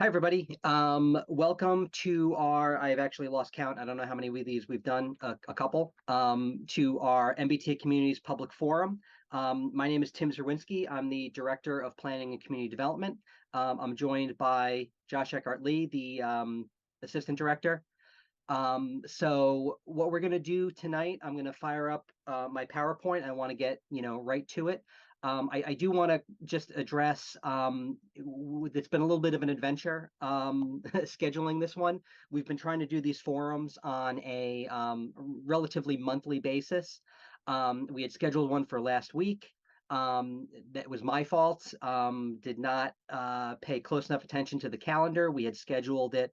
Hi, everybody. Welcome to I've actually lost count. I don't know how many of these we've done, a couple, to our MBTA Communities Public Forum. My name is Tim Zerwinski. I'm the Director of Planning and Community Development. I'm joined by Josh Eckhart Lee, the Assistant Director. So what we're going to do tonight, I'm going to fire up my PowerPoint. I want to get, right to it. I do want to just address, it's been a little bit of an adventure scheduling this one. We've been trying to do these forums on a relatively monthly basis. We had scheduled one for last week. That was my fault. Did not pay close enough attention to the calendar. We had scheduled it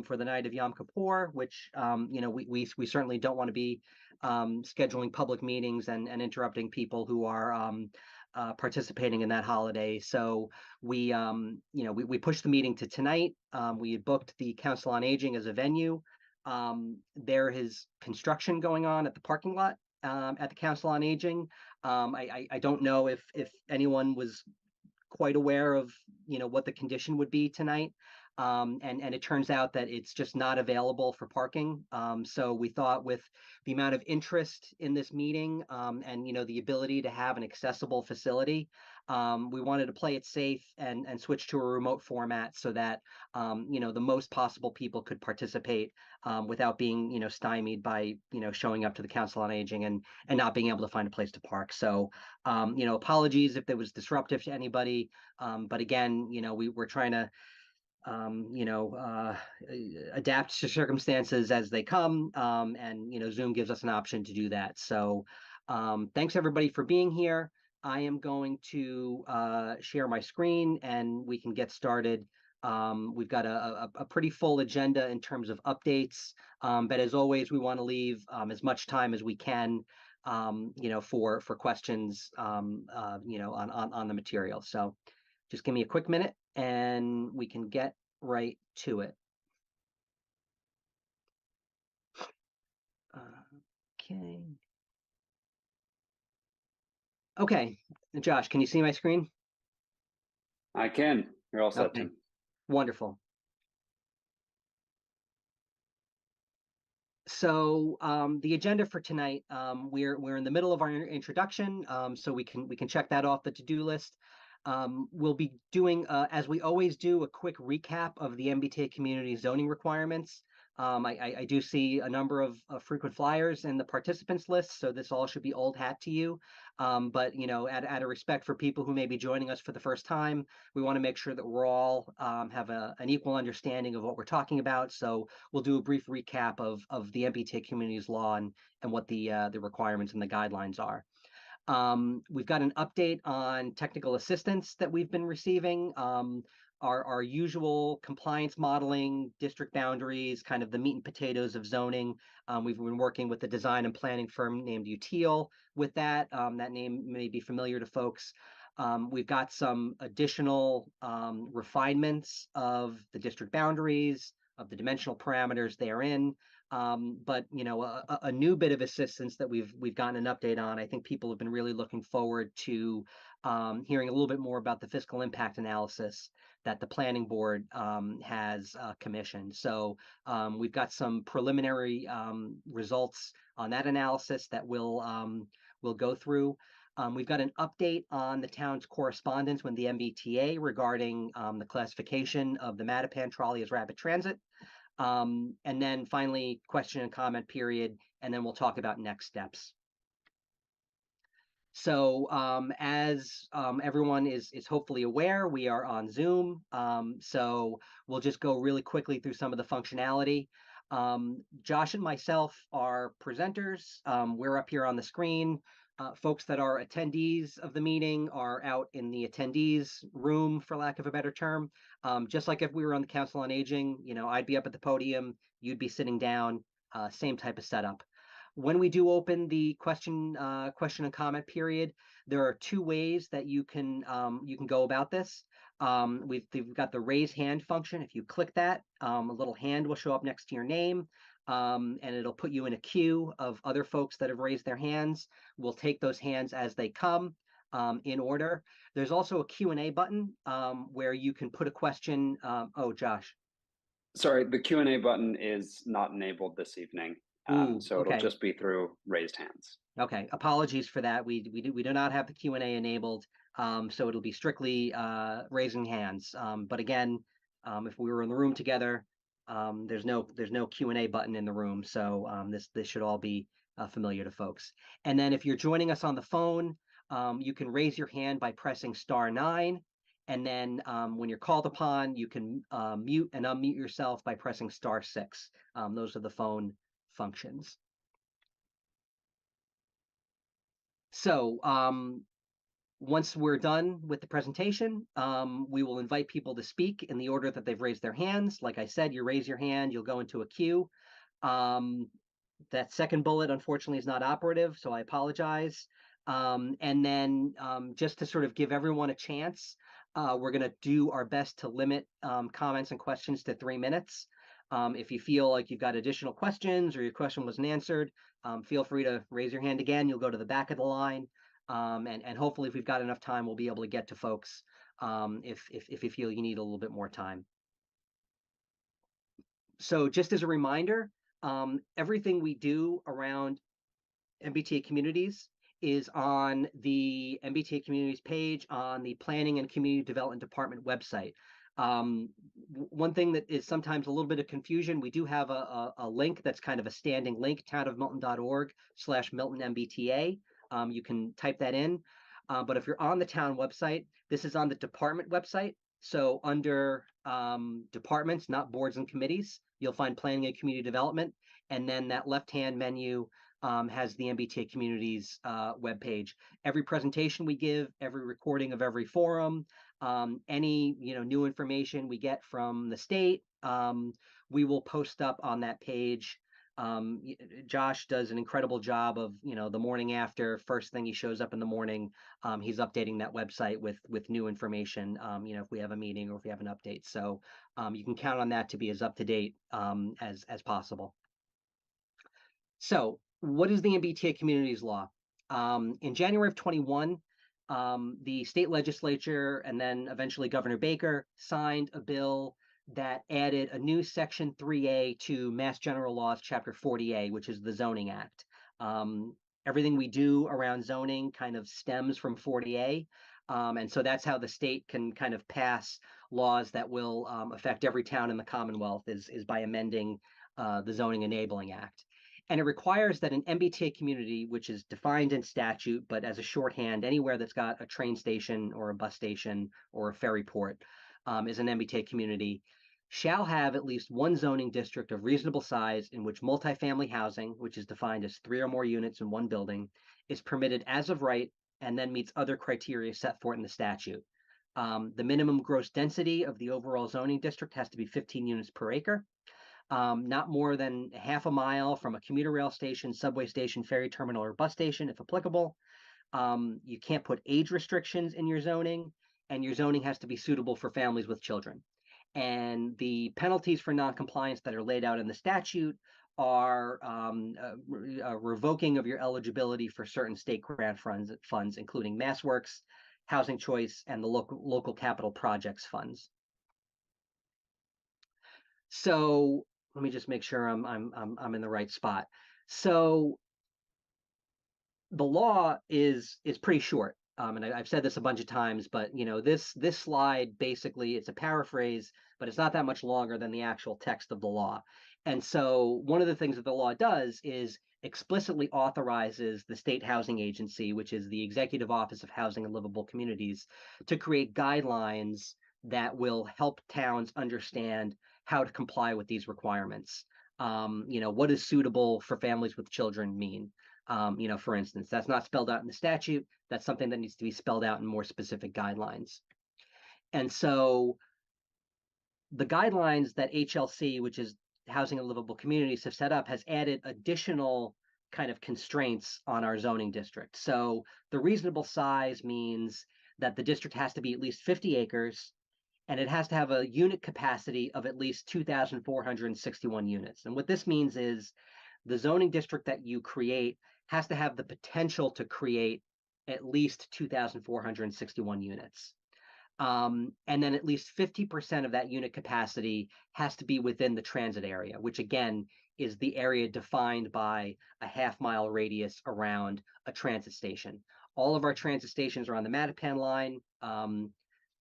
for the night of Yom Kippur, which we certainly don't want to be scheduling public meetings and interrupting people who are participating in that holiday. So we pushed the meeting to tonight. We had booked the Council on Aging as a venue. There is construction going on at the parking lot at the Council on Aging. I don't know if anyone was quite aware of what the condition would be tonight. And it turns out that it's just not available for parking. So we thought with the amount of interest in this meeting and the ability to have an accessible facility, we wanted to play it safe and switch to a remote format so that the most possible people could participate without being stymied by showing up to the Council on Aging and not being able to find a place to park. So apologies if there was disruptive to anybody, but again we're trying to adapt to circumstances as they come. And Zoom gives us an option to do that. So thanks everybody for being here. I am going to share my screen and we can get started. We've got a pretty full agenda in terms of updates, but as always, we want to leave as much time as we can for questions on the material. So just give me a quick minute and we can get right to it. Okay. Okay, Josh, can you see my screen? I can. You're all set, Okay. Tim. Wonderful. So the agenda for tonight, we're in the middle of our introduction, so we can check that off the to-do list. We'll be doing, as we always do, a quick recap of the MBTA community zoning requirements. I do see a number of frequent flyers in the participants list, so this all should be old hat to you. But out of respect for people who may be joining us for the first time, we want to make sure that we're all have an equal understanding of what we're talking about. So we'll do a brief recap of the MBTA communities law and what the requirements and the guidelines are. We've got an update on technical assistance that we've been receiving. Our usual compliance modeling, district boundaries, kind of the meat and potatoes of zoning. We've been working with a design and planning firm named Util with that. That name may be familiar to folks. We've got some additional refinements of the district boundaries, of the dimensional parameters therein. But a new bit of assistance that we've gotten an update on. I think people have been really looking forward to hearing a little bit more about the fiscal impact analysis that the planning board has commissioned. So we've got some preliminary results on that analysis that we'll go through. We've got an update on the town's correspondence with the MBTA regarding the classification of the Mattapan trolley as rapid transit. And then finally, question and comment period, and then we'll talk about next steps. So as everyone is hopefully aware, we are on Zoom. So we'll just go really quickly through some of the functionality. Josh and myself are presenters. We're up here on the screen. Folks that are attendees of the meeting are out in the attendees room, for lack of a better term. Just like if we were on the Council on Aging, I'd be up at the podium, you'd be sitting down, same type of setup. When we do open the question and comment period, there are two ways that you can go about this. We've got the raise hand function. If you click that, a little hand will show up next to your name. And it'll put you in a queue of other folks that have raised their hands. We'll take those hands as they come. in order. There's also a Q&A button where you can put a question. Oh, Josh. Sorry, the Q&A button is not enabled this evening. So it'll Okay. just be through raised hands. Okay, apologies for that. We do not have the Q&A enabled, so it'll be strictly raising hands. But again, if we were in the room together, there's no Q&A button in the room, so this should all be familiar to folks. And then if you're joining us on the phone, you can raise your hand by pressing *9, and then when you're called upon, you can mute and unmute yourself by pressing *6. Those are the phone functions. So once we're done with the presentation, we will invite people to speak in the order that they've raised their hands. Like I said, you raise your hand, you'll go into a queue. That second bullet, unfortunately, is not operative, so I apologize. And then just to sort of give everyone a chance, we're going to do our best to limit comments and questions to 3 minutes. If you feel like you've got additional questions or your question wasn't answered, feel free to raise your hand again. You'll go to the back of the line. And hopefully, if we've got enough time, we'll be able to get to folks if you feel you need a little bit more time. So just as a reminder, everything we do around MBTA communities is on the MBTA communities page on the Planning and Community Development Department website. One thing that is sometimes a little bit of confusion, we do have a link that's kind of a standing link, townofmilton.org/MiltonMBTA. You can type that in. But if you're on the town website, this is on the department website. So under departments, not boards and committees, you'll find Planning and Community Development. And then that left-hand menu has the MBTA Communities webpage. Every presentation we give, every recording of every forum, any new information we get from the state, we will post up on that page. Josh does an incredible job of the morning after, first thing he shows up in the morning, he's updating that website with new information. If we have a meeting or if we have an update, so you can count on that to be as up to date as possible. So what is the MBTA Communities Law? In January of 21, the state legislature and then eventually Governor Baker signed a bill that added a new Section 3A to Mass General Laws, Chapter 40A, which is the Zoning Act. Everything we do around zoning kind of stems from 40A. And so that's how the state can kind of pass laws that will affect every town in the Commonwealth is by amending the Zoning Enabling Act. And it requires that an MBTA community, which is defined in statute, but as a shorthand, anywhere that's got a train station or a bus station or a ferry port is an MBTA community, shall have at least one zoning district of reasonable size in which multifamily housing, which is defined as 3 or more units in one building, is permitted as of right and then meets other criteria set forth in the statute. The minimum gross density of the overall zoning district has to be 15 units per acre. Not more than half a mile from a commuter rail station, subway station, ferry terminal, or bus station, if applicable. You can't put age restrictions in your zoning, and your zoning has to be suitable for families with children. And the penalties for noncompliance that are laid out in the statute are revoking of your eligibility for certain state grant funds, including MassWorks, Housing Choice, and the local capital projects funds. So let me just make sure I'm in the right spot. So the law is pretty short, and I've said this a bunch of times, but this slide basically, it's a paraphrase, but it's not that much longer than the actual text of the law. And so one of the things that the law does is explicitly authorizes the State Housing Agency, which is the Executive Office of Housing and Livable Communities, to create guidelines that will help towns understand how to comply with these requirements. What does suitable for families with children mean? For instance, that's not spelled out in the statute. That's something that needs to be spelled out in more specific guidelines. And so the guidelines that HLC, which is Housing and Livable Communities, have set up has added additional kind of constraints on our zoning district. So the reasonable size means that the district has to be at least 50 acres, and it has to have a unit capacity of at least 2,461 units. And what this means is the zoning district that you create has to have the potential to create at least 2,461 units. And then at least 50% of that unit capacity has to be within the transit area, which again is the area defined by a half-mile radius around a transit station. All of our transit stations are on the Mattapan line.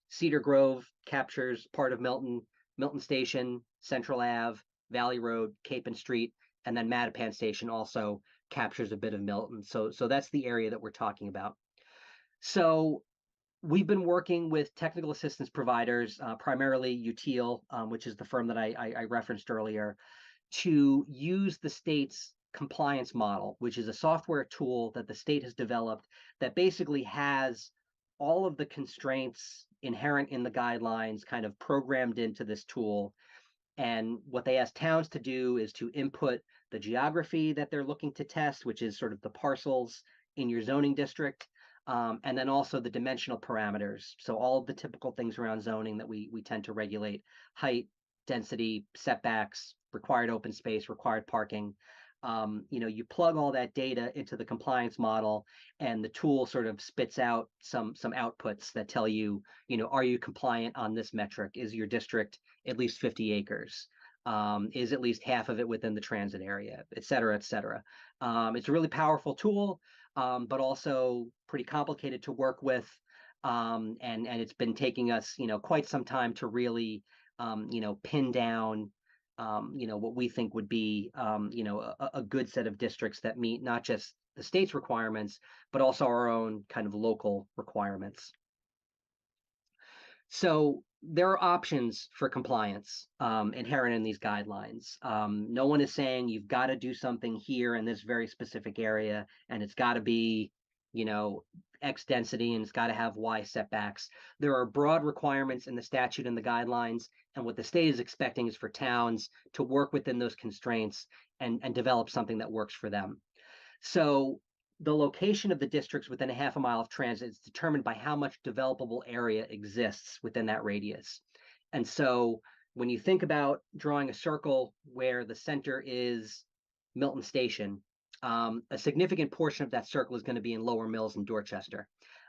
Cedar Grove captures part of Milton, Milton Station, Central Ave, Valley Road, Capon Street, and then Mattapan Station also captures a bit of Milton. So that's the area that we're talking about. So we've been working with technical assistance providers, primarily Util, which is the firm that I referenced earlier, to use the state's compliance model, which is a software tool that the state has developed that basically has all of the constraints inherent in the guidelines kind of programmed into this tool. And what they ask towns to do is to input the geography that they're looking to test, which is sort of the parcels in your zoning district, and then also the dimensional parameters. So all of the typical things around zoning that we tend to regulate: height, density, setbacks, required open space, required parking. You plug all that data into the compliance model, and the tool sort of spits out some outputs that tell you, are you compliant on this metric? Is your district at least 50 acres? Is at least half of it within the transit area, et cetera, et cetera. It's a really powerful tool, but also pretty complicated to work with. And it's been taking us, quite some time to really, pin down, what we think would be, a good set of districts that meet not just the state's requirements, but also our own kind of local requirements. So there are options for compliance inherent in these guidelines. No one is saying you've got to do something here in this very specific area, and it's got to be, X density, and it's got to have Y setbacks. There are broad requirements in the statute and the guidelines, and what the state is expecting is for towns to work within those constraints and develop something that works for them. So the location of the districts within a half a mile of transit is determined by how much developable area exists within that radius. And so when you think about drawing a circle where the center is Milton Station, a significant portion of that circle is going to be in Lower Mills and Dorchester.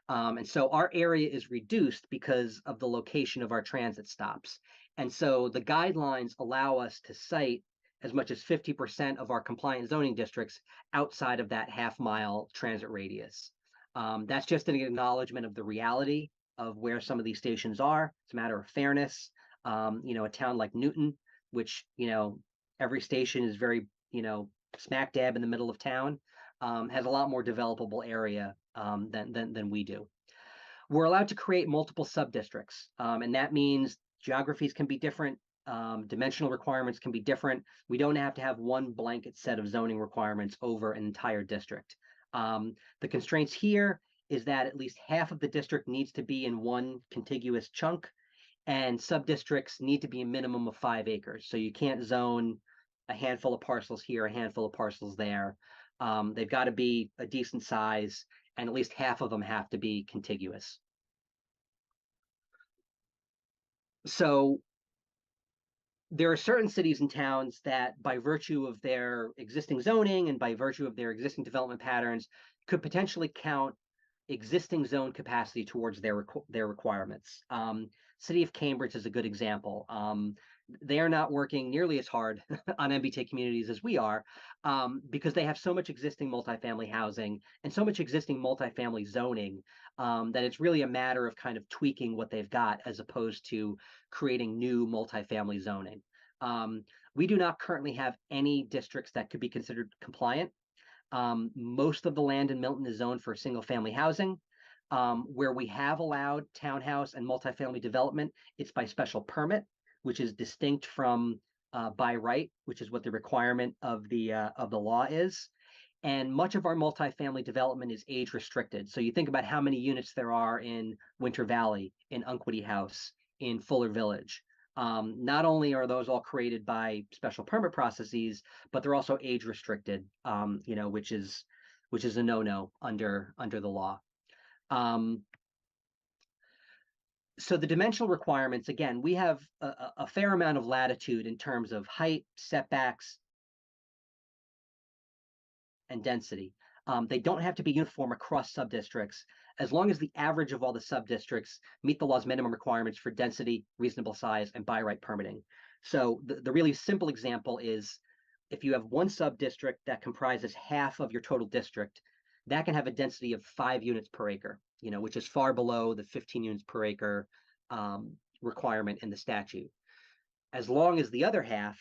And so our area is reduced because of the location of our transit stops. And so the guidelines allow us to cite as much as 50% of our compliant zoning districts outside of that half-mile transit radius. That's just an acknowledgement of the reality of where some of these stations are. It's a matter of fairness. A town like Newton, which, every station is very, smack dab in the middle of town, has a lot more developable area than we do. We're allowed to create multiple sub-districts, and that means geographies can be different. Dimensional requirements can be different. We don't have to have one blanket set of zoning requirements over an entire district. The constraints here is that at least half of the district needs to be in one contiguous chunk, and sub-districts need to be a minimum of 5 acres. So you can't zone a handful of parcels here, a handful of parcels there. They've got to be a decent size, and at least half of them have to be contiguous. So there are certain cities and towns that, by virtue of their existing zoning and by virtue of their existing development patterns, could potentially count existing zone capacity towards their requirements. City of Cambridge is a good example. They are not working nearly as hard on MBTA communities as we are, because they have so much existing multifamily housing and so much existing multifamily zoning, that it's really a matter of kind of tweaking what they've got as opposed to creating new multifamily zoning. We do not currently have any districts that could be considered compliant. Most of the land in Milton is zoned for single family housing. Where we have allowed townhouse and multifamily development, it's by special permit, which is distinct from by right, which is what the requirement of the law is. And much of our multifamily development is age restricted. So you think about how many units there are in Winter Valley, in Unquity House, in Fuller Village. Not only are those all created by special permit processes, but they're also age restricted, which is a no-no under the law. So the dimensional requirements, again, we have a fair amount of latitude in terms of height, setbacks, and density. They don't have to be uniform across subdistricts as long as the average of all the subdistricts meet the law's minimum requirements for density, reasonable size, and by right permitting. So the really simple example is if you have one subdistrict that comprises half of your total district, that can have a density of 5 units per acre, which is far below the 15 units per acre requirement in the statute. As long as the other half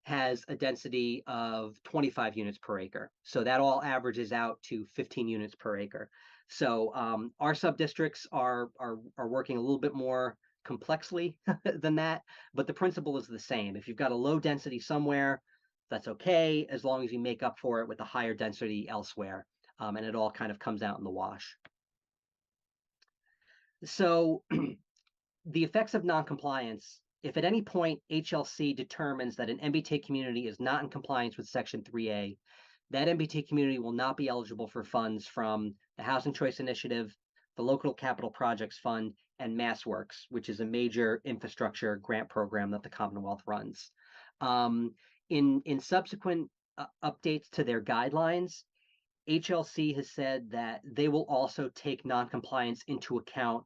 has a density of 25 units per acre. So that all averages out to 15 units per acre. So our sub-districts are working a little bit more complexly than that, but the principle is the same. If you've got a low density somewhere, that's okay, as long as you make up for it with a higher density elsewhere. And it all kind of comes out in the wash. So the effects of noncompliance. If at any point HLC determines that an MBTA community is not in compliance with Section 3A, that MBTA community will not be eligible for funds from the Housing Choice Initiative, the Local Capital Projects Fund, and MassWorks, which is a major infrastructure grant program that the Commonwealth runs. In subsequent updates to their guidelines, HLC has said that they will also take noncompliance into account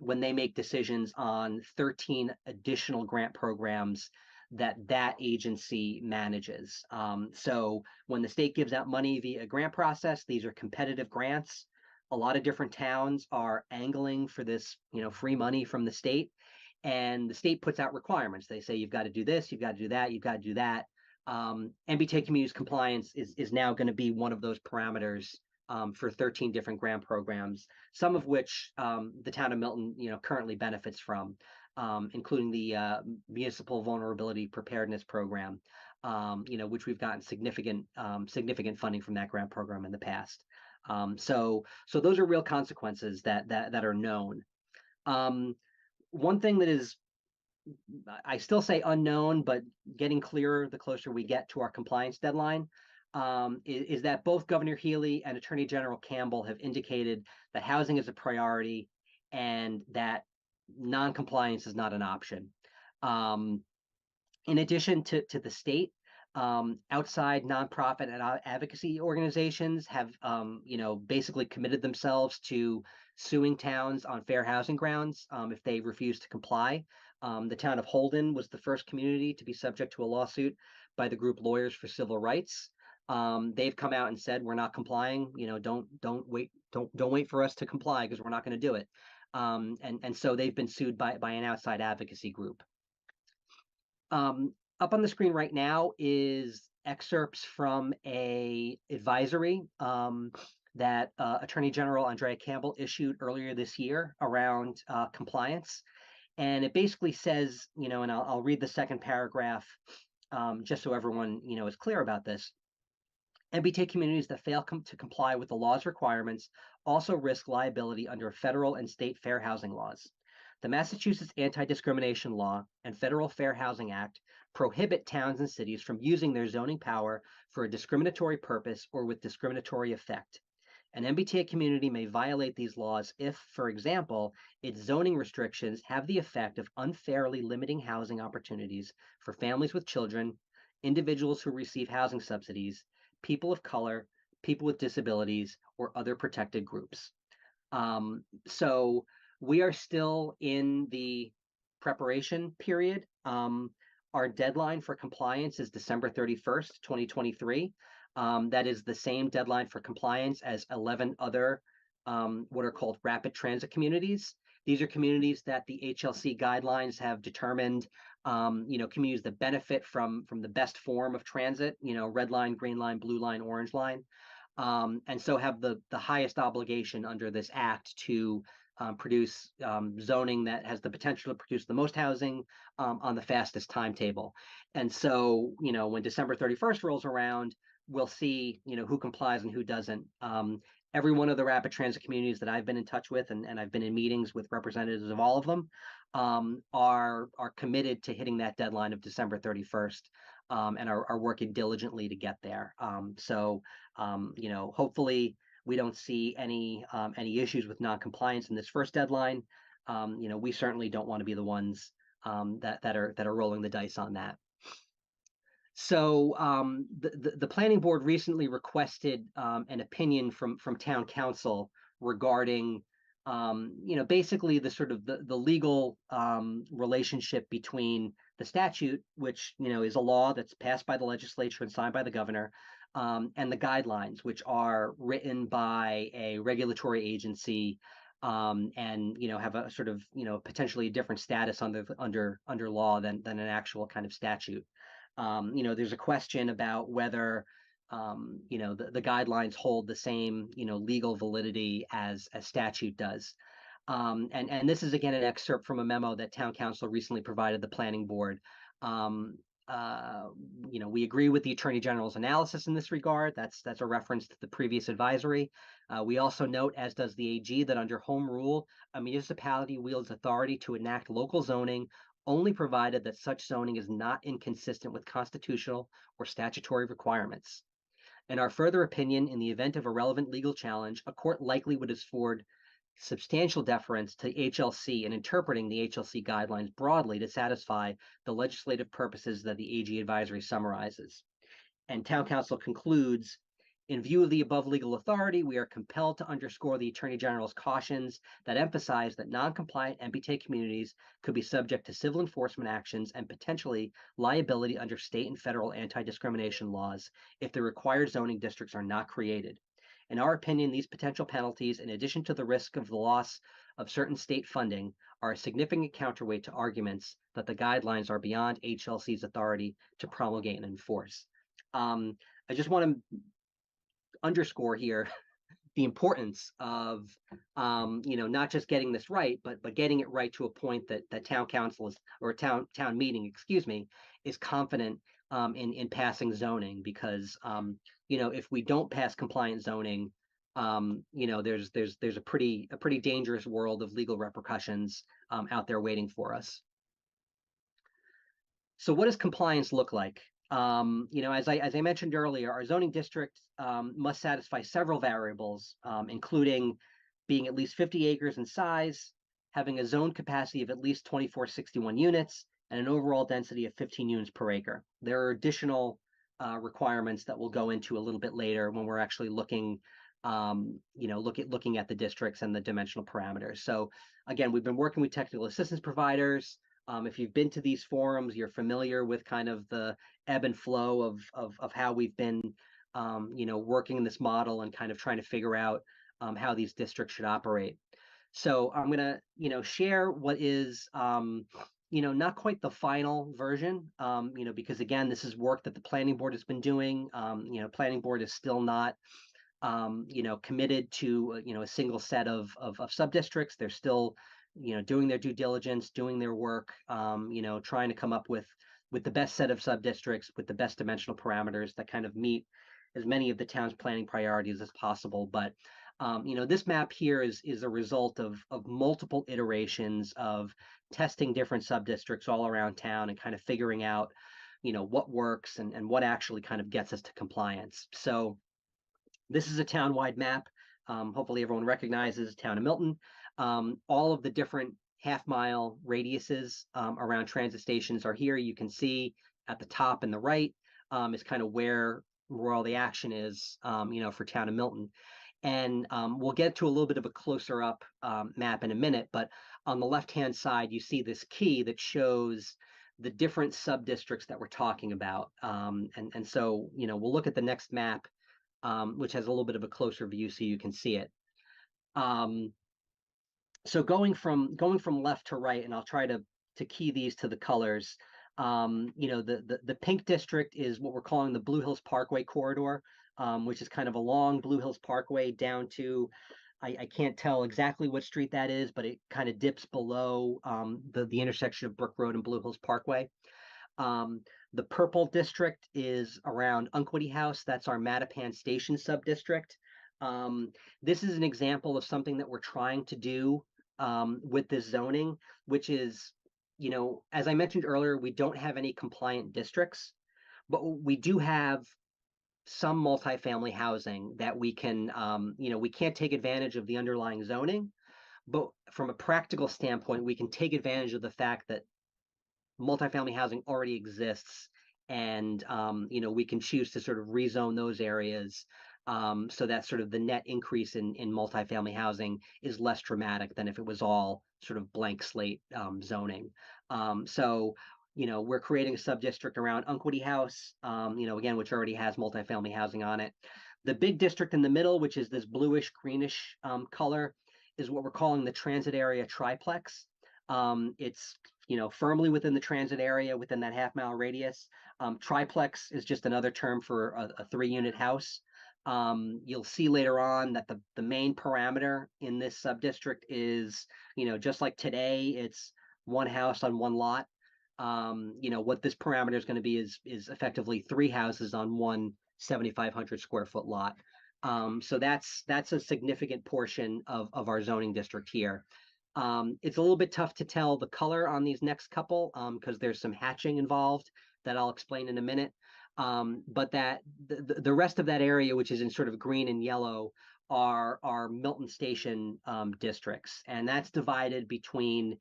when they make decisions on 13 additional grant programs that agency manages. So when the state gives out money via a grant process, these are competitive grants. A lot of different towns are angling for this, free money from the state, and the state puts out requirements. They say you've got to do this, you've got to do that, you've got to do that. MBTA communities compliance is now going to be one of those parameters for 13 different grant programs, some of which the town of Milton, currently benefits from, including the Municipal Vulnerability Preparedness Program, which we've gotten significant funding from that grant program in the past. So those are real consequences that are known. One thing that is, I still say unknown, but getting clearer the closer we get to our compliance deadline, is that both Governor Healy and Attorney General Campbell have indicated that housing is a priority and that non-compliance is not an option. In addition to the state, outside nonprofit and advocacy organizations have, basically committed themselves to suing towns on fair housing grounds if they refuse to comply. The town of Holden was the first community to be subject to a lawsuit by the group Lawyers for Civil Rights. They've come out and said we're not complying. Don't wait for us to comply because we're not going to do it. And so they've been sued by an outside advocacy group. Up on the screen right now is excerpts from a advisory that Attorney General Andrea Campbell issued earlier this year around compliance. And it basically says, and I'll read the second paragraph just so everyone, is clear about this. MBTA communities that fail to comply with the law's requirements also risk liability under federal and state fair housing laws. The Massachusetts Anti-Discrimination Law and Federal Fair Housing Act prohibit towns and cities from using their zoning power for a discriminatory purpose or with discriminatory effect. An MBTA community may violate these laws if, for example, its zoning restrictions have the effect of unfairly limiting housing opportunities for families with children, individuals who receive housing subsidies, people of color, people with disabilities, or other protected groups. So we are still in the preparation period. Our deadline for compliance is December 31st, 2023. That is the same deadline for compliance as 11 other what are called rapid transit communities. These are communities that the HLC guidelines have determined, communities that benefit from the best form of transit, red line, green line, blue line, orange line, and so have the highest obligation under this act to produce zoning that has the potential to produce the most housing on the fastest timetable. And so, when December 31st rolls around, we'll see, who complies and who doesn't. Every one of the rapid transit communities that I've been in touch with, and I've been in meetings with representatives of all of them, are committed to hitting that deadline of December 31st and are working diligently to get there. So, hopefully we don't see any issues with non-compliance in this first deadline. We certainly don't want to be the ones that are rolling the dice on that. So the planning board recently requested an opinion from town council regarding basically the sort of the legal relationship between the statute, which is a law that's passed by the legislature and signed by the governor, and the guidelines, which are written by a regulatory agency, and have a sort of potentially a different status under law than an actual kind of statute. There's a question about whether the guidelines hold the same legal validity as statute does. And this is again an excerpt from a memo that town council recently provided the planning board. Um, we agree with the attorney general's analysis in this regard. That's a reference to the previous advisory. We also note, as does the AG, that under home rule, a municipality wields authority to enact local zoning only provided that such zoning is not inconsistent with constitutional or statutory requirements. In our further opinion, in the event of a relevant legal challenge, a court likely would afford substantial deference to HLC in interpreting the HLC guidelines broadly to satisfy the legislative purposes that the AG advisory summarizes. And town council concludes, in view of the above legal authority, we are compelled to underscore the Attorney General's cautions that emphasize that non-compliant MBTA communities could be subject to civil enforcement actions and potentially liability under state and federal anti-discrimination laws if the required zoning districts are not created. In our opinion, these potential penalties, in addition to the risk of the loss of certain state funding, are a significant counterweight to arguments that the guidelines are beyond HLC's authority to promulgate and enforce. I just want to underscore here the importance of not just getting this right, but getting it right to a point that town council is, or town meeting, excuse me, is confident in passing zoning, because if we don't pass compliant zoning, there's a pretty dangerous world of legal repercussions out there waiting for us. So what does compliance look like? As I mentioned earlier, our zoning district must satisfy several variables, including being at least 50 acres in size, having a zone capacity of at least 2461 units, and an overall density of 15 units per acre. There are additional requirements that we'll go into a little bit later when we're actually looking at the districts and the dimensional parameters. So again, we've been working with technical assistance providers. If you've been to these forums, you're familiar with kind of the ebb and flow of how we've been, working in this model and kind of trying to figure out how these districts should operate. So I'm going to, share what is, not quite the final version, because again, this is work that the planning board has been doing. Planning board is still not, committed to, a single set of sub-districts. They're still doing their due diligence, doing their work, trying to come up with the best set of sub-districts with the best dimensional parameters that kind of meet as many of the town's planning priorities as possible. But this map here is a result of multiple iterations of testing different sub-districts all around town and kind of figuring out what works and what actually kind of gets us to compliance. So this is a town-wide map. Hopefully everyone recognizes town of Milton. All of the different half-mile radiuses around transit stations are here. You can see at the top and the right is kind of where all the action is, for town of Milton. And we'll get to a little bit of a closer up map in a minute, but on the left-hand side, you see this key that shows the different sub-districts that we're talking about. And so, we'll look at the next map, which has a little bit of a closer view so you can see it. So going from left to right, and I'll try to key these to the colors. The pink district is what we're calling the Blue Hills Parkway corridor, which is kind of along Blue Hills Parkway down to, I can't tell exactly what street that is, but it kind of dips below the intersection of Brook Road and Blue Hills Parkway. The purple district is around Unquity House. That's our Mattapan Station sub-district. This is an example of something that we're trying to do with this zoning, which is, as I mentioned earlier, we don't have any compliant districts, but we do have some multifamily housing that we can, we can't take advantage of the underlying zoning, but from a practical standpoint, we can take advantage of the fact that multifamily housing already exists and we can choose to sort of rezone those areas, so that sort of the net increase in multifamily housing is less dramatic than if it was all sort of blank slate zoning. So we're creating a sub-district around Unquity House, again, which already has multifamily housing on it. The big district in the middle, which is this bluish greenish color, is what we're calling the transit area triplex. It's firmly within the transit area within that half-mile radius. Triplex is just another term for a 3-unit house. You'll see later on that the main parameter in this sub-district is, just like today, it's one house on one lot. What this parameter is going to be is effectively 3 houses on one 7,500 square foot lot. So that's a significant portion of our zoning district here. It's a little bit tough to tell the color on these next couple because there's some hatching involved that I'll explain in a minute. But that the rest of that area, which is in sort of green and yellow, are Milton Station districts, and that's divided between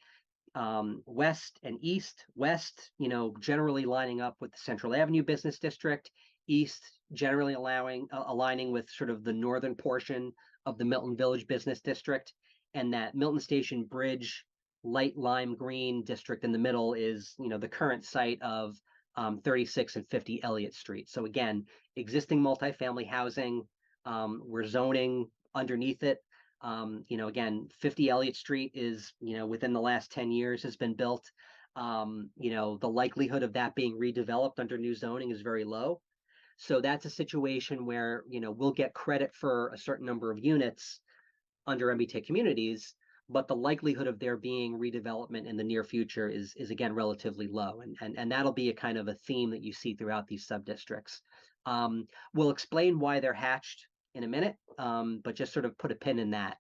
west and east. West, generally lining up with the Central Avenue Business District. East, generally aligning with sort of the northern portion of the Milton Village Business District. And that Milton Station Bridge light lime green district in the middle is, the current site of 36 and 50 Elliott Street. So again, existing multifamily housing, we're zoning underneath it. Again, 50 Elliott Street is, within the last 10 years has been built. The likelihood of that being redeveloped under new zoning is very low. So that's a situation where, we'll get credit for a certain number of units under MBTA communities, but the likelihood of there being redevelopment in the near future is again relatively low. And that'll be a kind of a theme that you see throughout these sub-districts. We'll explain why they're hatched in a minute, but just sort of put a pin in that.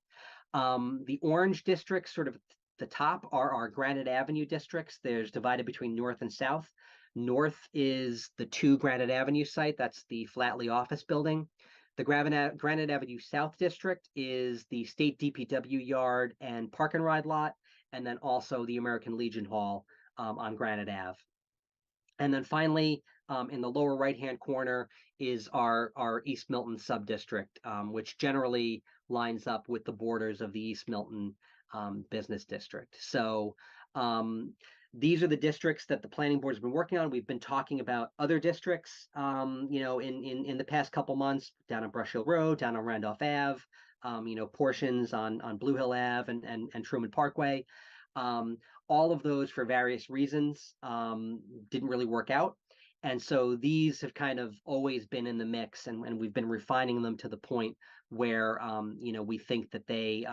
The orange districts, sort of the top, are our Granite Avenue districts. There's divided between north and south. North is the 2 Granite Avenue site. That's the Flatley office building. The Granite Avenue South District is the State DPW yard and park and ride lot, and then also the American Legion Hall on Granite Ave. And then finally, in the lower right-hand corner is our East Milton sub-district, which generally lines up with the borders of the East Milton business district. So these are the districts that the planning board has been working on. We've been talking about other districts, in the past couple months, down on Brush Hill Road, down on Randolph Ave, portions on Blue Hill Ave and Truman Parkway. All of those, for various reasons, didn't really work out. And so these have kind of always been in the mix, and we've been refining them to the point where we think that they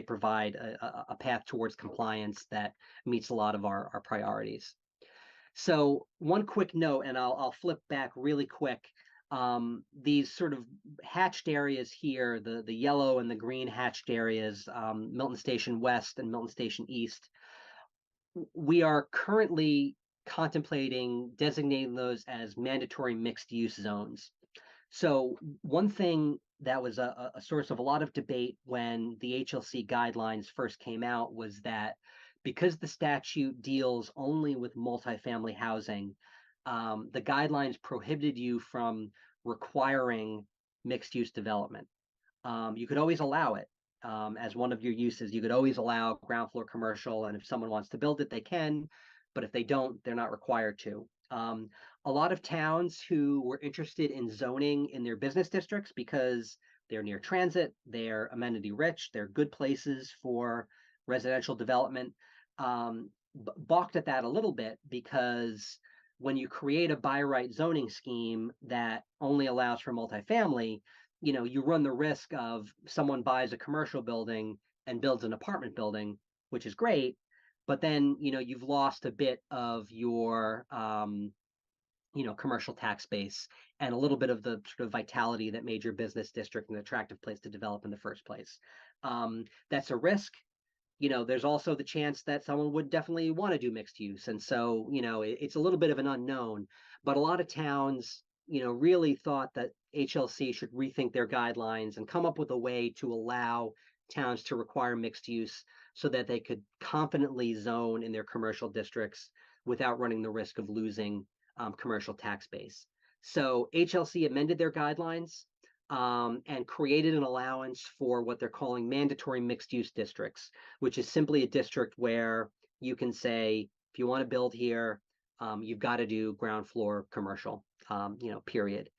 provide a path towards compliance that meets a lot of our priorities. So one quick note, and I'll flip back really quick. These sort of hatched areas here, the yellow and the green hatched areas, Milton Station West and Milton Station East, we are currently contemplating designating those as mandatory mixed use zones. So one thing that was a source of a lot of debate when the HLC guidelines first came out was that because the statute deals only with multifamily housing, the guidelines prohibited you from requiring mixed use development. You could always allow it as one of your uses. You could always allow ground floor commercial, and if someone wants to build it, they can, but if they don't, they're not required to. A lot of towns who were interested in zoning in their business districts because they're near transit, they're amenity rich, they're good places for residential development, balked at that a little bit, because when you create a by right zoning scheme that only allows for multifamily, you run the risk of someone buys a commercial building and builds an apartment building, which is great, but then you've lost a bit of your commercial tax base and a little bit of the sort of vitality that made your business district an attractive place to develop in the first place. That's a risk. There's also the chance that someone would definitely want to do mixed use. And so, it's a little bit of an unknown, but a lot of towns, really thought that HLC should rethink their guidelines and come up with a way to allow towns to require mixed use so that they could confidently zone in their commercial districts without running the risk of losing commercial tax base. So HLC amended their guidelines and created an allowance for what they're calling mandatory mixed-use districts, which is simply a district where you can say, if you want to build here, you've got to do ground floor commercial, period.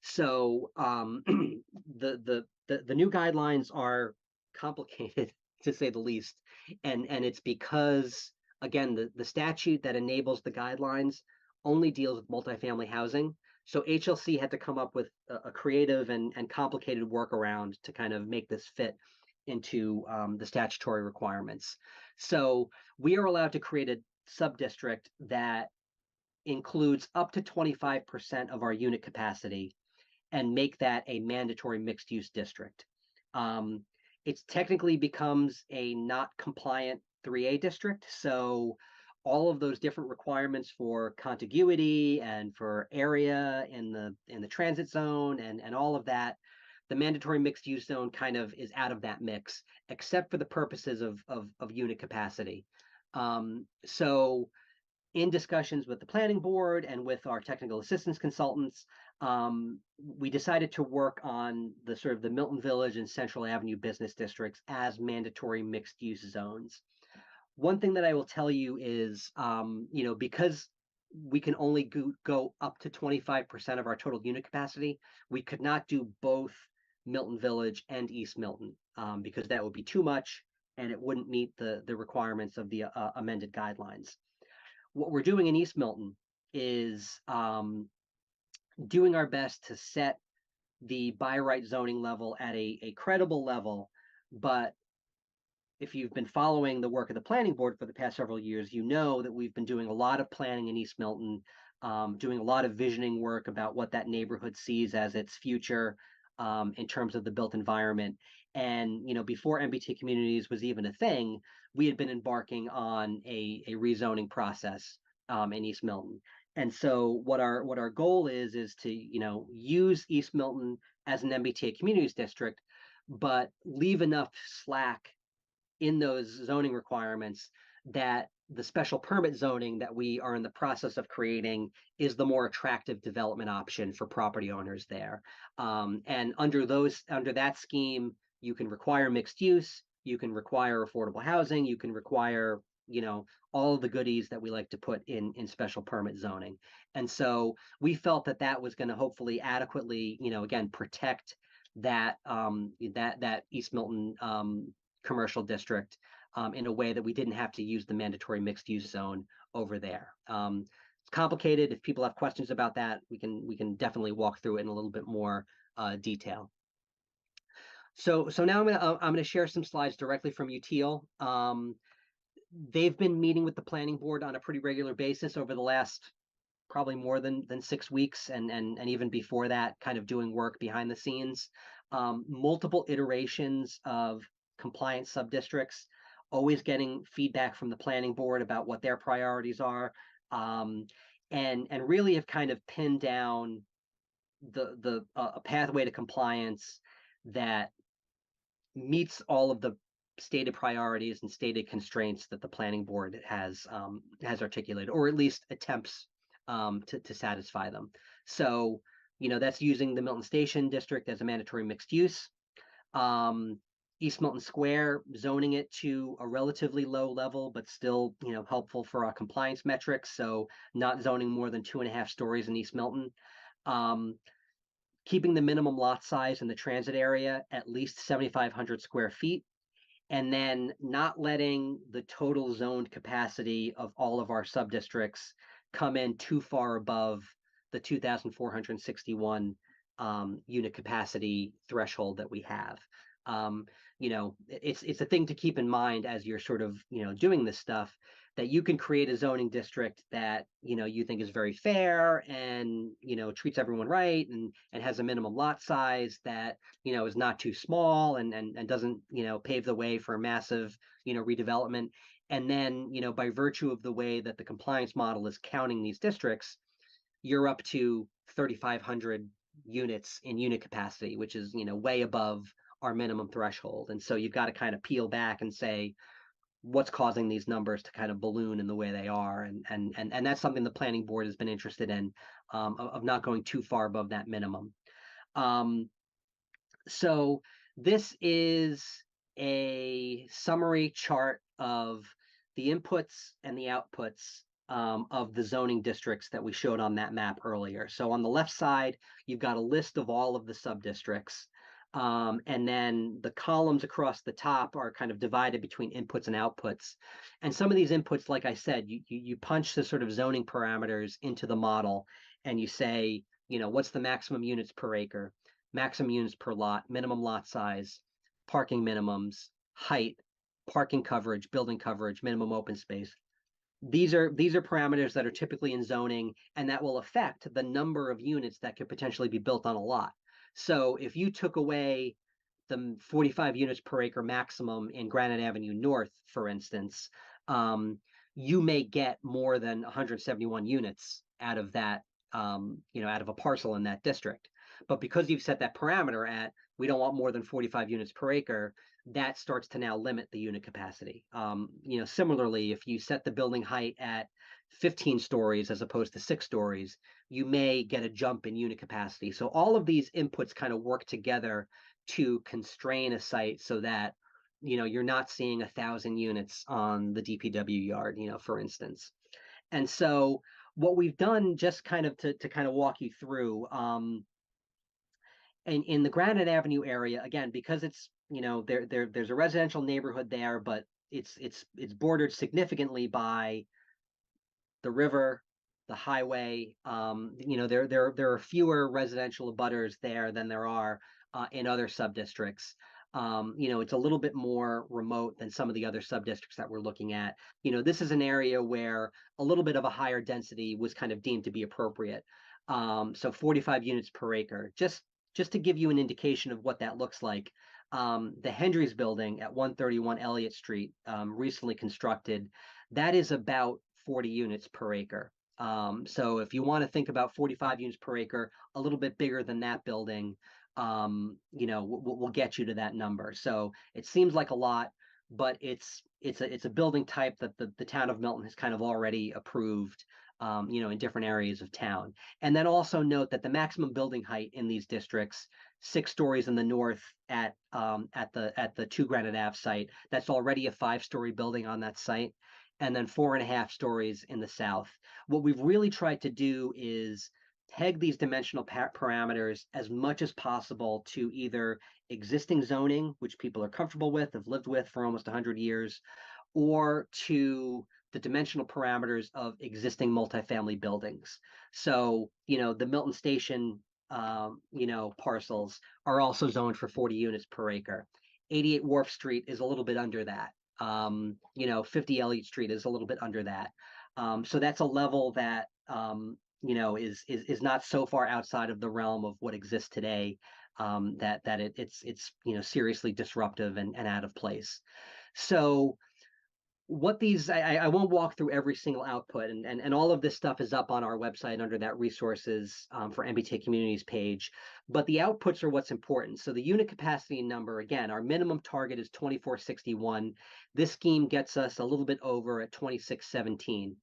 So the new guidelines are complicated to say the least, and it's because, again, the statute that enables the guidelines only deals with multifamily housing. So HLC had to come up with a creative and complicated workaround to kind of make this fit into the statutory requirements. So we are allowed to create a sub-district that includes up to 25% of our unit capacity and make that a mandatory mixed-use district. It technically becomes a not compliant 3A district. So all of those different requirements for contiguity and for area in the transit zone and all of that, the mandatory mixed use zone kind of is out of that mix, except for the purposes of unit capacity. So in discussions with the planning board and with our technical assistance consultants, we decided to work on the sort of the Milton Village and Central Avenue business districts as mandatory mixed use zones. One thing that I will tell you is, because we can only go up to 25% of our total unit capacity, we could not do both Milton Village and East Milton, because that would be too much and it wouldn't meet the requirements of the amended guidelines. What we're doing in East Milton is doing our best to set the by right zoning level at a credible level, but if you've been following the work of the planning board for the past several years, you know that we've been doing a lot of planning in East Milton, doing a lot of visioning work about what that neighborhood sees as its future in terms of the built environment. And before MBTA communities was even a thing, we had been embarking on a rezoning process in East Milton. And so what our goal is to use East Milton as an MBTA communities district, but leave enough slack in those zoning requirements that the special permit zoning that we are in the process of creating is the more attractive development option for property owners there. And under that scheme, you can require mixed use, you can require affordable housing, you can require, all of the goodies that we like to put in special permit zoning. And so we felt that was going to hopefully adequately, again, protect that that East Milton commercial district in a way that we didn't have to use the mandatory mixed use zone over there. It's complicated. If people have questions about that, we can definitely walk through it in a little bit more detail. So now I'm gonna share some slides directly from UTL. They've been meeting with the planning board on a pretty regular basis over the last probably more than 6 weeks, and even before that, kind of doing work behind the scenes. Multiple iterations of compliance sub-districts, always getting feedback from the planning board about what their priorities are, and really have kind of pinned down a pathway to compliance that meets all of the stated priorities and stated constraints that the planning board has articulated, or at least attempts to satisfy them. So, that's using the Milton Station district as a mandatory mixed use. East Milton Square, zoning it to a relatively low level, but still, helpful for our compliance metrics. So not zoning more than 2.5 stories in East Milton. Keeping the minimum lot size in the transit area at least 7,500 square feet, and then not letting the total zoned capacity of all of our sub-districts come in too far above the 2,461 unit capacity threshold that we have. It's a thing to keep in mind as you're sort of, doing this stuff, that you can create a zoning district that, you think is very fair and, treats everyone right and has a minimum lot size that, is not too small and doesn't, pave the way for a massive, redevelopment. And then, by virtue of the way that the compliance model is counting these districts, you're up to 3,500 units in unit capacity, which is, way above our minimum threshold. And so you've got to kind of peel back and say, what's causing these numbers to kind of balloon in the way they are, and that's something the planning board has been interested in, of not going too far above that minimum. So this is a summary chart of the inputs and the outputs, of the zoning districts that we showed on that map earlier. So on the left side, you've got a list of all of the sub-districts. And then the columns across the top are kind of divided between inputs and outputs. And some of these inputs, like I said, you punch the sort of zoning parameters into the model, and you say, what's the maximum units per acre, maximum units per lot, minimum lot size, parking minimums, height, parking coverage, building coverage, minimum open space. These are parameters that are typically in zoning, and that will affect the number of units that could potentially be built on a lot. So if you took away the 45 units per acre maximum in Granite Avenue North, for instance, you may get more than 171 units out of that, out of a parcel in that district. But because you've set that parameter at, we don't want more than 45 units per acre, that starts to now limit the unit capacity. Similarly, if you set the building height at 15 stories as opposed to 6 stories, you may get a jump in unit capacity. So all of these inputs kind of work together to constrain a site so that you're not seeing 1,000 units on the DPW yard, for instance. And so what we've done, just kind of to kind of walk you through, and in the Granite Avenue area, again, because it's there's a residential neighborhood there, but it's bordered significantly by the river, the highway. There are fewer residential abutters there than there are in other sub-districts. It's a little bit more remote than some of the other sub-districts that we're looking at. This is an area where a little bit of a higher density was kind of deemed to be appropriate. So 45 units per acre. Just to give you an indication of what that looks like, the Hendry's building at 131 Elliott Street, recently constructed, that is about 40 units per acre. So if you want to think about 45 units per acre, a little bit bigger than that building, we'll get you to that number. So it seems like a lot, but it's a building type that the town of Milton has kind of already approved, in different areas of town. And then also note that the maximum building height in these districts, 6 stories in the north at the 2 Granite Ave site, that's already a 5-story building on that site, and then 4.5 stories in the south. What we've really tried to do is peg these dimensional parameters as much as possible to either existing zoning, which people are comfortable with, have lived with for almost 100 years, or to the dimensional parameters of existing multifamily buildings. So, the Milton Station, parcels are also zoned for 40 units per acre. 88 Wharf Street is a little bit under that. 50 Elliott Street is a little bit under that. So that's a level that, is not so far outside of the realm of what exists today, that it's seriously disruptive and out of place. So what these, I won't walk through every single output, and all of this stuff is up on our website under that resources, for MBTA communities page, but the outputs are what's important. So the unit capacity number, again, our minimum target is 2461. This scheme gets us a little bit over at 2617.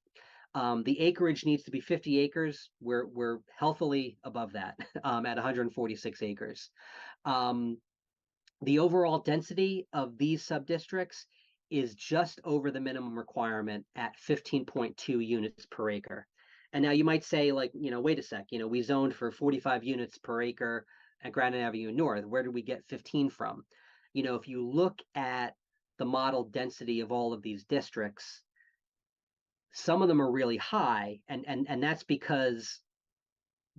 The acreage needs to be 50 acres. We're healthily above that, at 146 acres. The overall density of these sub-districts is just over the minimum requirement at 15.2 units per acre. And now you might say, like, wait a sec, we zoned for 45 units per acre at Granite Avenue North. Where did we get 15 from? If you look at the model density of all of these districts, some of them are really high, and that's because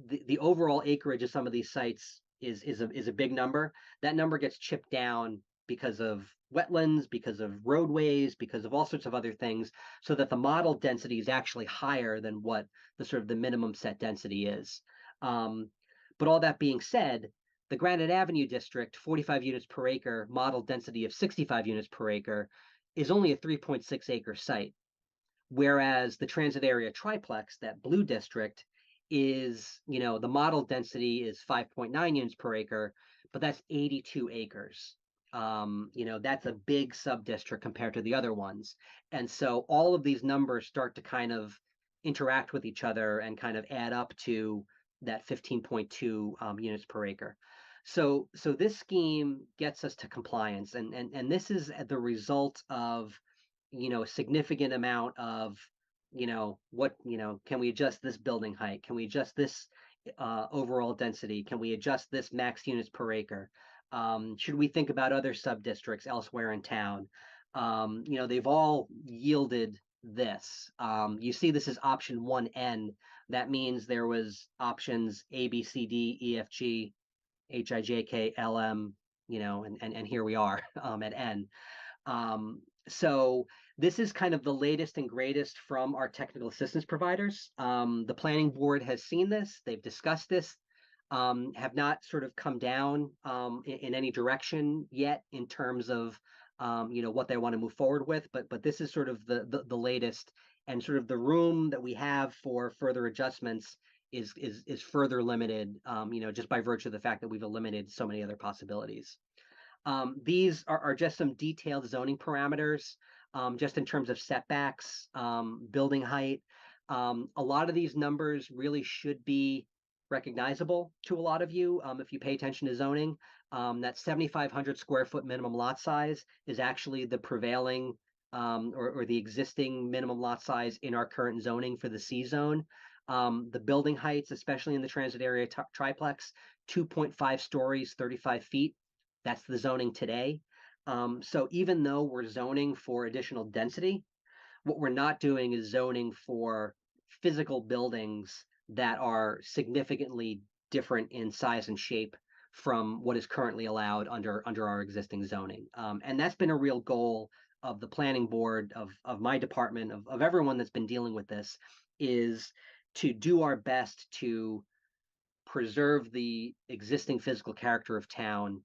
the overall acreage of some of these sites is a big number. That number gets chipped down because of wetlands, because of roadways, because of all sorts of other things, so that the model density is actually higher than what the sort of the minimum set density is. But all that being said, the Granite Avenue district, 45 units per acre, model density of 65 units per acre, is only a 3.6 acre site. Whereas the transit area triplex, that blue district, is, the model density is 5.9 units per acre, but that's 82 acres. That's a big sub-district compared to the other ones. And so all of these numbers start to kind of interact with each other and kind of add up to that 15.2 units per acre. So this scheme gets us to compliance, and this is the result of a significant amount of can we adjust this building height? Can we adjust this overall density? Can we adjust this max units per acre? Should we think about other sub-districts elsewhere in town? They've all yielded this. You see this is option 1N. That means there was options A, B, C, D, E, F, G, H, I, J, K, L, M, and here we are at N. So this is kind of the latest and greatest from our technical assistance providers. The planning board has seen this, they've discussed this, have not sort of come down in any direction yet in terms of what they want to move forward with, but this is sort of the latest, and sort of the room that we have for further adjustments is further limited, just by virtue of the fact that we've eliminated so many other possibilities. These are just some detailed zoning parameters, just in terms of setbacks, building height. A lot of these numbers really should be recognizable to a lot of you if you pay attention to zoning. That 7,500 square foot minimum lot size is actually the prevailing or the existing minimum lot size in our current zoning for the C zone. The building heights, especially in the transit area triplex, 2.5 stories, 35 feet. That's the zoning today. So even though we're zoning for additional density, what we're not doing is zoning for physical buildings that are significantly different in size and shape from what is currently allowed under our existing zoning. And that's been a real goal of the planning board, of my department, of everyone that's been dealing with this, is to do our best to preserve the existing physical character of town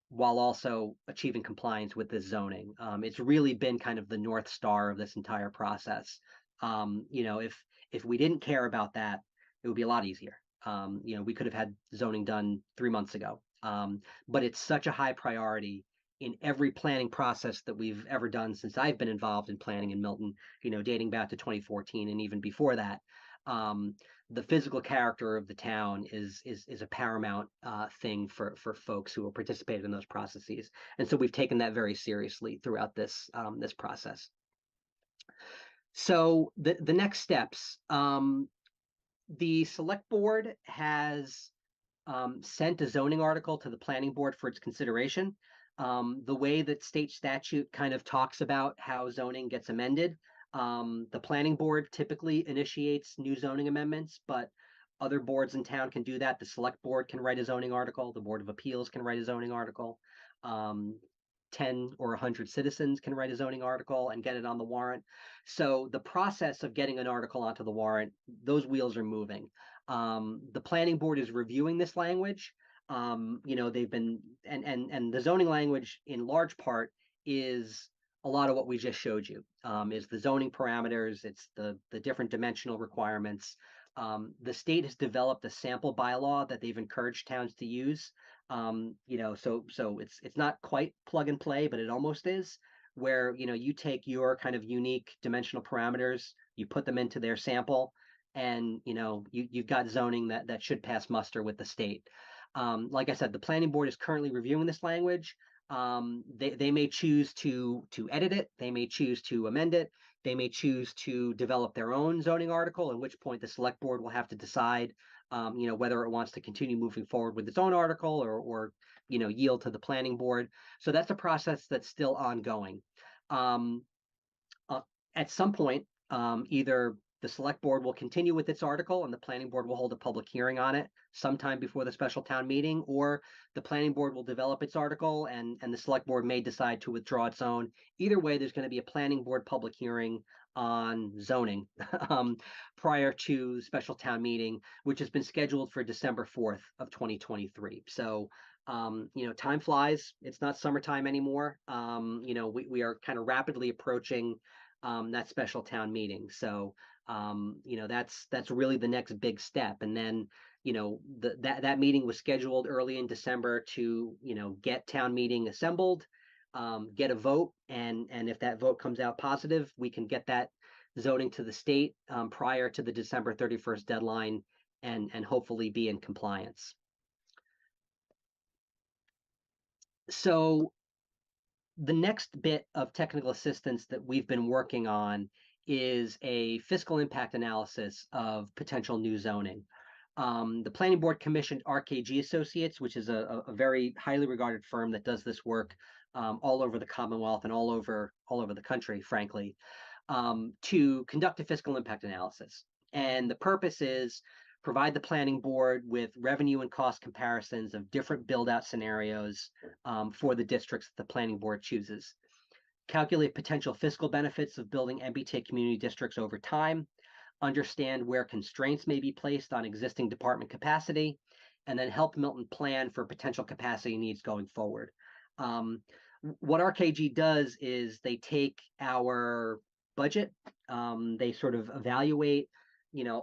while also achieving compliance with this zoning. It's really been kind of the North Star of this entire process. If we didn't care about that, it would be a lot easier. We could have had zoning done 3 months ago. But it's such a high priority in every planning process that we've ever done since I've been involved in planning in Milton, dating back to 2014 and even before that. The physical character of the town is a paramount thing for folks who have participated in those processes, and so we've taken that very seriously throughout this process. So the next steps, the select board has sent a zoning article to the planning board for its consideration. The way that state statute kind of talks about how zoning gets amended, the planning board typically initiates new zoning amendments, but other boards in town can do that. The select board can write a zoning article. The Board of Appeals can write a zoning article. 10 or 100 citizens can write a zoning article and get it on the warrant. So the process of getting an article onto the warrant, those wheels are moving. The planning board is reviewing this language. They've been, and the zoning language in large part is a lot of what we just showed you, is the zoning parameters, it's the different dimensional requirements. The state has developed a sample bylaw that they've encouraged towns to use. So it's not quite plug and play, but it almost is, where you take your kind of unique dimensional parameters, you put them into their sample, and you've got zoning that should pass muster with the state. Like I said, the planning board is currently reviewing this language. They may choose to edit it, they may choose to amend it, they may choose to develop their own zoning article, at which point the select board will have to decide whether it wants to continue moving forward with its own article or yield to the planning board. So that's a process that's still ongoing. At some point, either the select board will continue with its article and the planning board will hold a public hearing on it sometime before the special town meeting, or the planning board will develop its article and the select board may decide to withdraw its own. Either way, there's going to be a planning board public hearing on zoning prior to special town meeting, which has been scheduled for December 4th of 2023. So time flies. It's not summertime anymore. We are kind of rapidly approaching that special town meeting. So that's really the next big step. And then that meeting was scheduled early in December to, get town meeting assembled, get a vote, and if that vote comes out positive, we can get that zoning to the state prior to the December 31st deadline, and hopefully be in compliance. So the next bit of technical assistance that we've been working on is a fiscal impact analysis of potential new zoning. The planning board commissioned RKG Associates, which is a very highly regarded firm that does this work all over the Commonwealth and all over the country, frankly, to conduct a fiscal impact analysis. And the purpose is provide the planning board with revenue and cost comparisons of different build-out scenarios for the districts that the planning board chooses. Calculate potential fiscal benefits of building MBTA community districts over time, understand where constraints may be placed on existing department capacity, and then help Milton plan for potential capacity needs going forward. What RKG does is they take our budget, they sort of evaluate,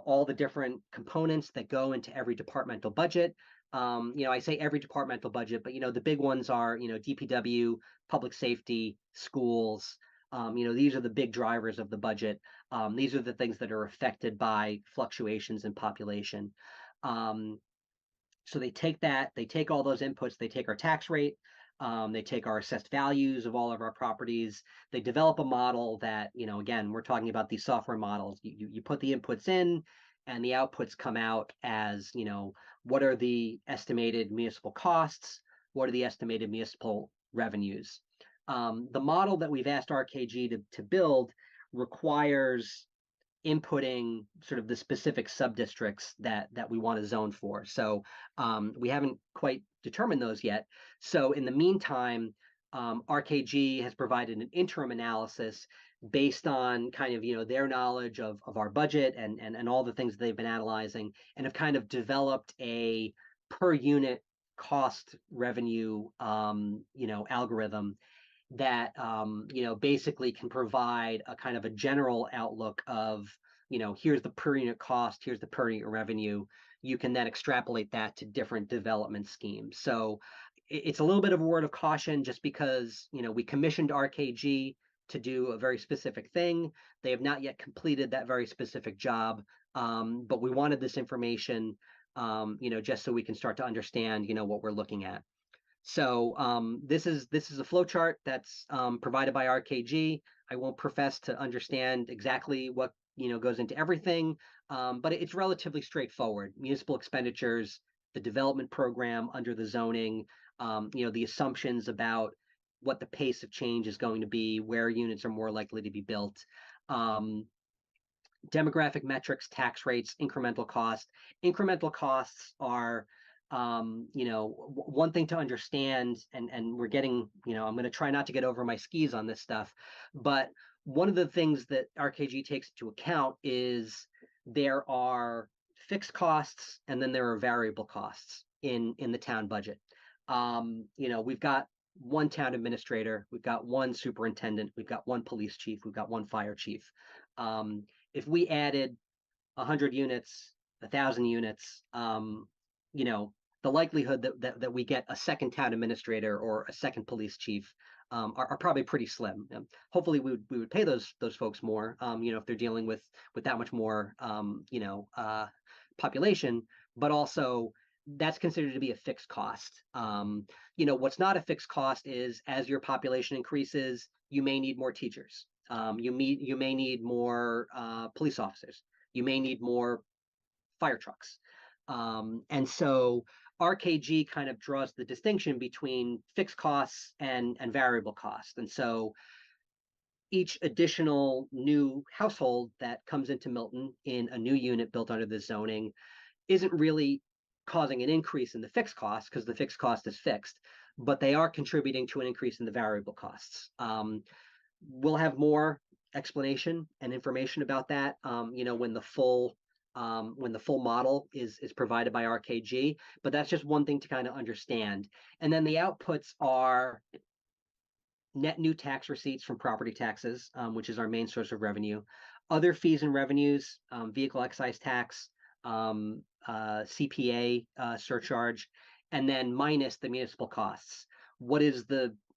all the different components that go into every departmental budget. I say every departmental budget, but the big ones are, DPW, public safety, schools. These are the big drivers of the budget. These are the things that are affected by fluctuations in population. So they take all those inputs, they take our tax rate, they take our assessed values of all of our properties. They develop a model that, again, we're talking about these software models. You put the inputs in, and the outputs come out as, what are the estimated municipal costs? What are the estimated municipal revenues? The model that we've asked RKG to build requires inputting sort of the specific sub-districts that we want to zone for. So we haven't quite determined those yet. So in the meantime, RKG has provided an interim analysis based on kind of, their knowledge of our budget and all the things they've been analyzing, and have kind of developed a per unit cost revenue, algorithm that basically can provide a kind of a general outlook of, here's the per unit cost, here's the per unit revenue. You can then extrapolate that to different development schemes. So it's a little bit of a word of caution, just because we commissioned RKG to do a very specific thing. They have not yet completed that very specific job, but we wanted this information, just so we can start to understand, what we're looking at. So this is a flow chart that's provided by RKG. I won't profess to understand exactly what goes into everything, but it's relatively straightforward. Municipal expenditures, the development program under the zoning, the assumptions about what the pace of change is going to be, where units are more likely to be built, demographic metrics, tax rates, incremental cost. Incremental costs are one thing to understand, and we're getting, I'm going to try not to get over my skis on this stuff, but one of the things that RKG takes into account is there are fixed costs and then there are variable costs in the town budget. We've got one town administrator, we've got one superintendent, we've got one police chief, we've got one fire chief. If we added 100 units, 1,000 units, the likelihood that we get a second town administrator or a second police chief are probably pretty slim. Hopefully we would pay those folks more, if they're dealing with that much more, population, but also that's considered to be a fixed cost. What's not a fixed cost is, as your population increases, you may need more teachers. You may need more police officers. You may need more fire trucks. And so RKG kind of draws the distinction between fixed costs and variable costs. And so each additional new household that comes into Milton in a new unit built under the zoning isn't really causing an increase in the fixed cost, because the fixed cost is fixed, but they are contributing to an increase in the variable costs. We'll have more explanation and information about that, when the full model is provided by RKG, but that's just one thing to kind of understand. And then the outputs are net new tax receipts from property taxes, which is our main source of revenue, other fees and revenues, vehicle excise tax, CPA surcharge, and then minus the municipal costs. What is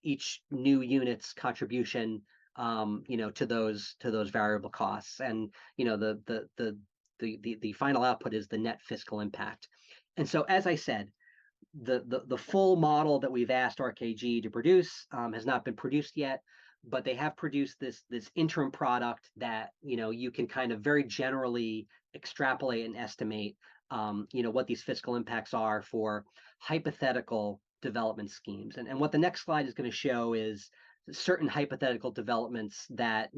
each new unit's contribution, to those variable costs? And the final output is the net fiscal impact. And so, as I said, the full model that we've asked RKG to produce has not been produced yet, but they have produced this interim product that you can kind of very generally extrapolate and estimate what these fiscal impacts are for hypothetical development schemes. And what the next slide is going to show is certain hypothetical developments that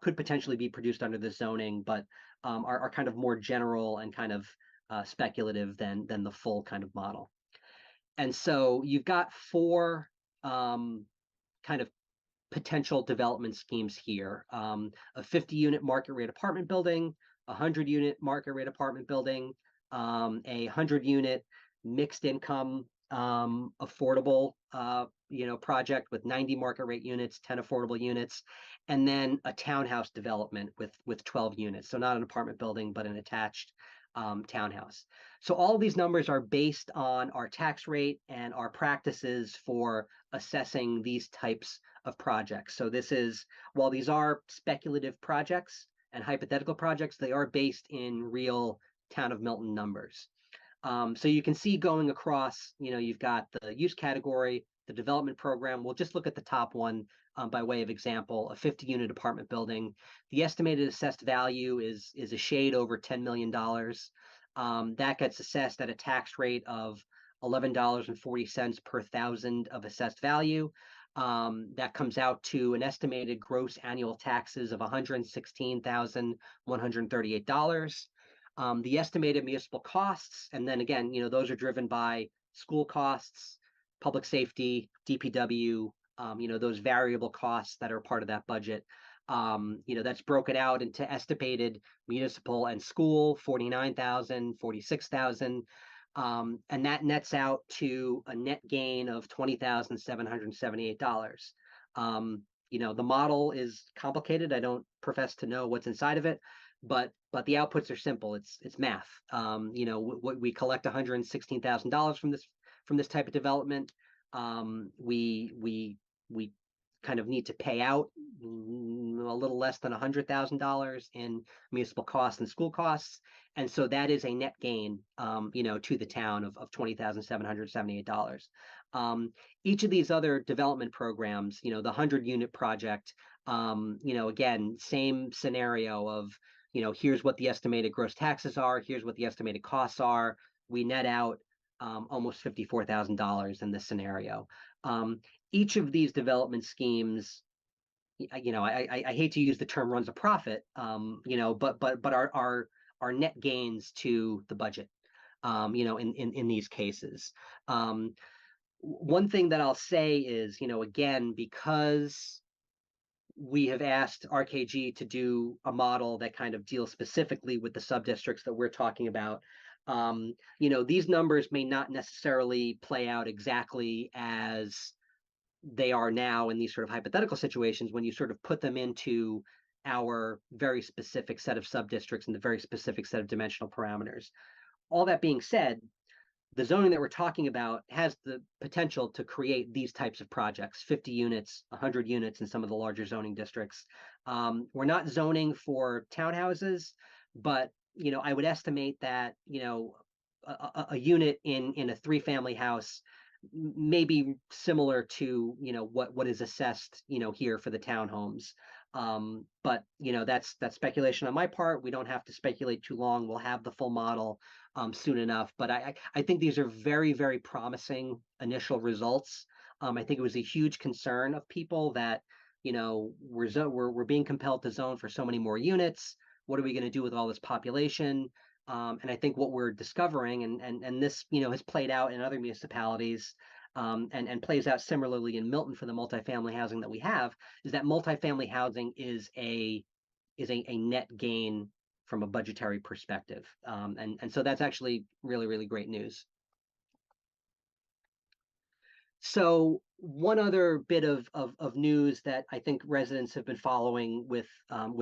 could potentially be produced under the zoning, but are kind of more general and kind of speculative than the full kind of model. And so you've got four kind of potential development schemes here: a 50-unit market rate apartment building, a 100-unit market rate apartment building, a 100-unit mixed income affordable project with 90 market rate units, 10 affordable units, and then a townhouse development with 12 units. So not an apartment building, but an attached townhouse. So all of these numbers are based on our tax rate and our practices for assessing these types of projects. So while these are speculative projects and hypothetical projects, they are based in real town of Milton numbers. So you can see going across, you've got the use category, the development program. We'll just look at the top one by way of example: a 50-unit apartment building. The estimated assessed value is a shade over $10 million. That gets assessed at a tax rate of $11.40 per thousand of assessed value. That comes out to an estimated gross annual taxes of $116,138. The estimated municipal costs, and then again, those are driven by school costs, public safety, DPW, those variable costs that are part of that budget. That's broken out into estimated municipal and school, 49,000, 46,000. And that nets out to a net gain of $20,778. The model is complicated. I don't profess to know what's inside of it, but the outputs are simple. It's math. We collect $116,000 from this type of development. We kind of need to pay out a little less than $100,000 in municipal costs and school costs, and so that is a net gain, to the town of $20,778. Each of these other development programs, the 100-unit project, again, same scenario of, here's what the estimated gross taxes are, here's what the estimated costs are. We net out almost $54,000 in this scenario. Each of these development schemes, I hate to use the term runs a profit, but are net gains to the budget, in these cases. One thing that I'll say is, again, because we have asked RKG to do a model that kind of deals specifically with the sub-districts that we're talking about, these numbers may not necessarily play out exactly as they are now in these sort of hypothetical situations when you sort of put them into our very specific set of sub-districts and the very specific set of dimensional parameters. All that being said, the zoning that we're talking about has the potential to create these types of projects: 50 units, 100 units in some of the larger zoning districts. We're not zoning for townhouses, but I would estimate that a unit in a 3-family house may be similar to what is assessed here for the townhomes. But that's speculation on my part. We don't have to speculate too long. We'll have the full model soon enough. But I think these are very, very promising initial results. I think it was a huge concern of people that we're being compelled to zone for so many more units. What are we going to do with all this population? And I think what we're discovering, and this has played out in other municipalities, and plays out similarly in Milton for the multifamily housing that we have, is that multifamily housing is a net gain from a budgetary perspective. And so that's actually really, really great news. So one other bit of news that I think residents have been following with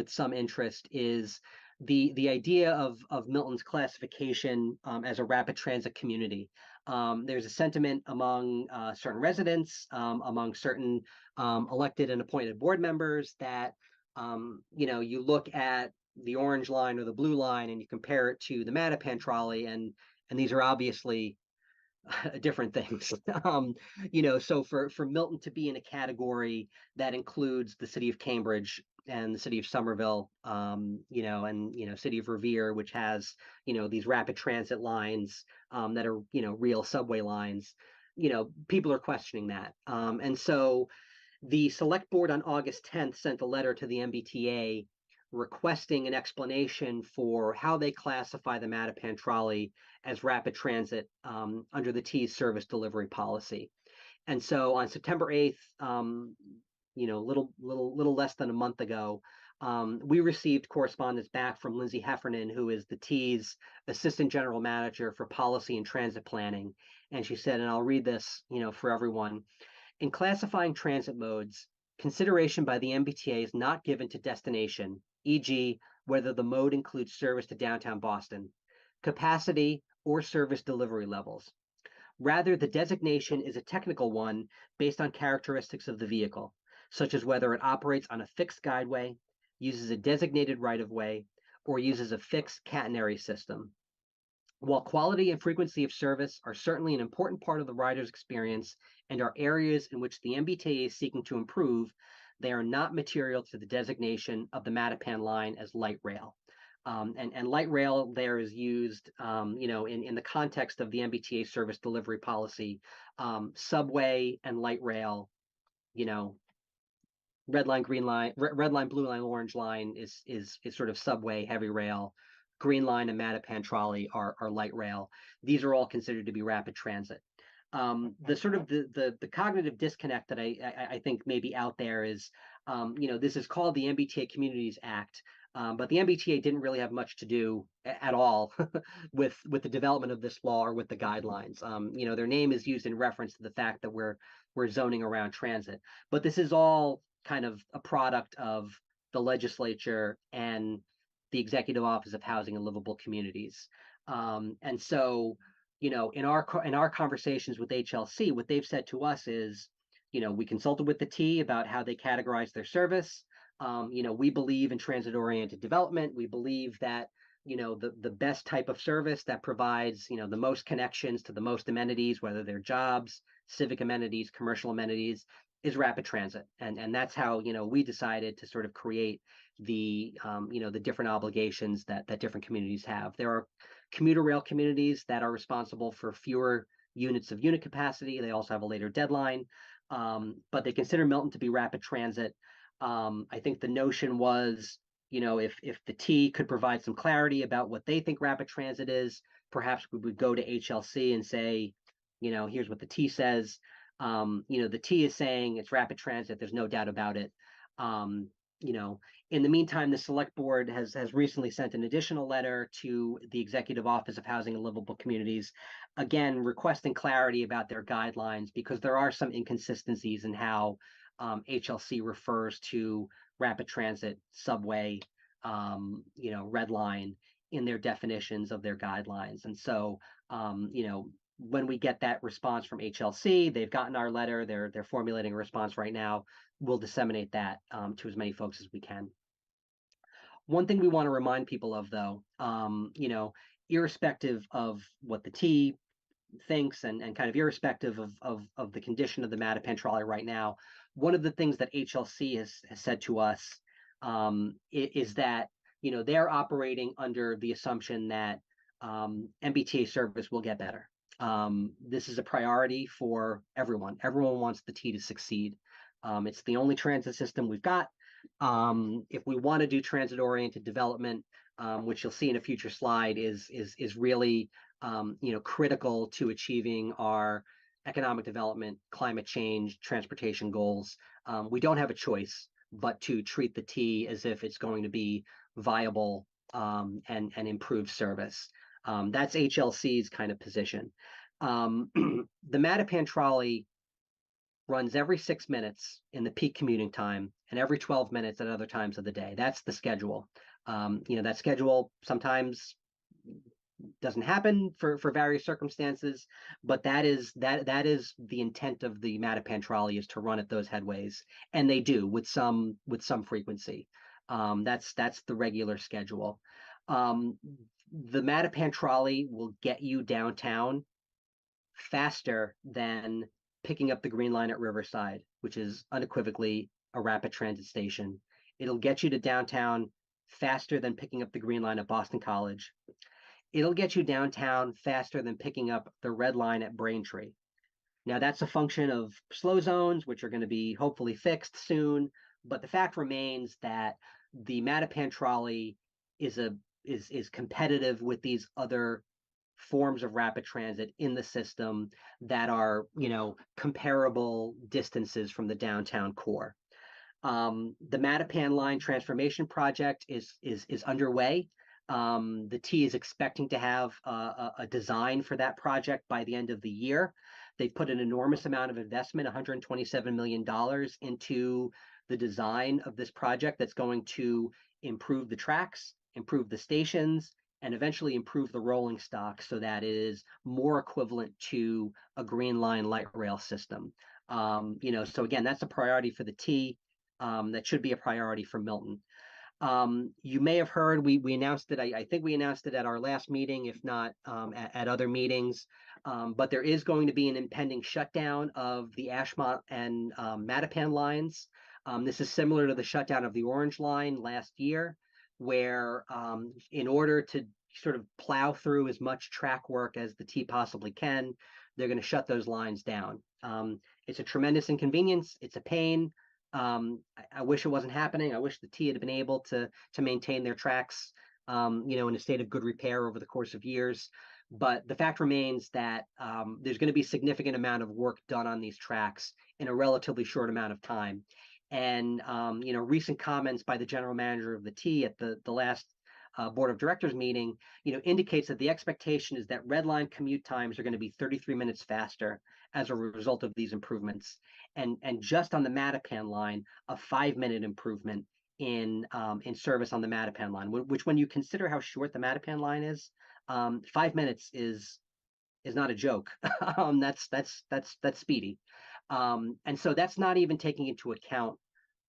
some interest is the idea of Milton's classification as a rapid transit community. There's a sentiment among certain residents, among certain elected and appointed board members that you look at the orange line or the blue line and you compare it to the Mattapan trolley, and these are obviously different things. So for Milton to be in a category that includes the city of Cambridge and the city of Somerville, city of Revere, which has these rapid transit lines that are real subway lines. People are questioning that, and so the select board on August 10th sent a letter to the MBTA requesting an explanation for how they classify the Mattapan trolley as rapid transit under the T's service delivery policy. And so on September 8th, little less than a month ago, we received correspondence back from Lindsay Heffernan, who is the T's assistant general manager for policy and transit planning. And she said, and I'll read this, for everyone. In classifying transit modes, consideration by the MBTA is not given to destination, e.g., whether the mode includes service to downtown Boston, capacity, or service delivery levels. Rather, the designation is a technical one based on characteristics of the vehicle, such as whether it operates on a fixed guideway, uses a designated right-of-way, or uses a fixed catenary system. While quality and frequency of service are certainly an important part of the rider's experience and are areas in which the MBTA is seeking to improve, they are not material to the designation of the Mattapan line as light rail. And light rail there is used, in the context of the MBTA service delivery policy. Subway and light rail, red line, green line, red line, blue line, orange line is sort of subway, heavy rail. Green line and Mattapan trolley are light rail. These are all considered to be rapid transit. The sort of the cognitive disconnect that I think may be out there is, this is called the MBTA Communities Act, but the MBTA didn't really have much to do at all with the development of this law or with the guidelines. Their name is used in reference to the fact that we're zoning around transit, but this is all kind of a product of the legislature and the Executive Office of Housing and Livable Communities. And so, in our conversations with HLC, what they've said to us is, we consulted with the T about how they categorize their service. We believe in transit-oriented development. We believe that, the best type of service that provides, the most connections to the most amenities, whether they're jobs, civic amenities, commercial amenities, is rapid transit. And that's how, we decided to sort of create the different obligations that different communities have. There are commuter rail communities that are responsible for fewer units of unit capacity. They also have a later deadline, but they consider Milton to be rapid transit. I think the notion was, if the T could provide some clarity about what they think rapid transit is, perhaps we would go to HLC and say, here's what the T says. The T is saying it's rapid transit. There's no doubt about it. In the meantime, the select board has recently sent an additional letter to the Executive Office of Housing and Livable Communities, again, requesting clarity about their guidelines because there are some inconsistencies in how HLC refers to rapid transit, subway, red line in their definitions of their guidelines. And so, when we get that response from HLC, they've gotten our letter, they're formulating a response right now. We'll disseminate that to as many folks as we can. One thing we want to remind people of, though, irrespective of what the T thinks and kind of irrespective of the condition of the Mattapan trolley right now, one of the things that HLC has said to us is that, they're operating under the assumption that MBTA service will get better. This is a priority for everyone. Everyone wants the T to succeed. It's the only transit system we've got. If we want to do transit-oriented development, which you'll see in a future slide, is really critical to achieving our economic development, climate change, transportation goals. We don't have a choice but to treat the T as if it's going to be viable and improve service. That's HLC's kind of position. The Mattapan trolley runs every 6 minutes in the peak commuting time and every 12 minutes at other times of the day. That's the schedule. That schedule sometimes doesn't happen for various circumstances, but that is the intent of the Mattapan trolley, is to run at those headways, and they do with some frequency. That's the regular schedule. Um, the Mattapan trolley will get you downtown faster than picking up the Green Line at Riverside, which is unequivocally a rapid transit station. It'll get you to downtown faster than picking up the Green Line at Boston College. It'll get you downtown faster than picking up the Red Line at Braintree. Now, that's a function of slow zones, which are going to be hopefully fixed soon. But the fact remains that the Mattapan trolley is competitive with these other forms of rapid transit in the system that are, comparable distances from the downtown core. The Mattapan line transformation project is underway. The T is expecting to have a design for that project by the end of the year. They've put an enormous amount of investment, $127 million, into the design of this project that's going to improve the tracks, improve the stations, and eventually improve the rolling stock so that it is more equivalent to a Green Line light rail system. So again, that's a priority for the T. That should be a priority for Milton. You may have heard we announced it. I think we announced it at our last meeting, if not at other meetings. But there is going to be an impending shutdown of the Ashmont and Mattapan lines. This is similar to the shutdown of the Orange Line last year, where in order to sort of plow through as much track work as the T possibly can, they're going to shut those lines down. It's a tremendous inconvenience. It's a pain. I wish it wasn't happening. I wish the T had been able to maintain their tracks, in a state of good repair over the course of years. But the fact remains that there's going to be a significant amount of work done on these tracks in a relatively short amount of time. And recent comments by the general manager of the T at the last board of directors meeting, indicates that the expectation is that red line commute times are going to be 33 minutes faster as a result of these improvements. And just on the Mattapan line, a 5-minute improvement in service on the Mattapan line, which, when you consider how short the Mattapan line is, 5 minutes is not a joke. That's speedy. And so that's not even taking into account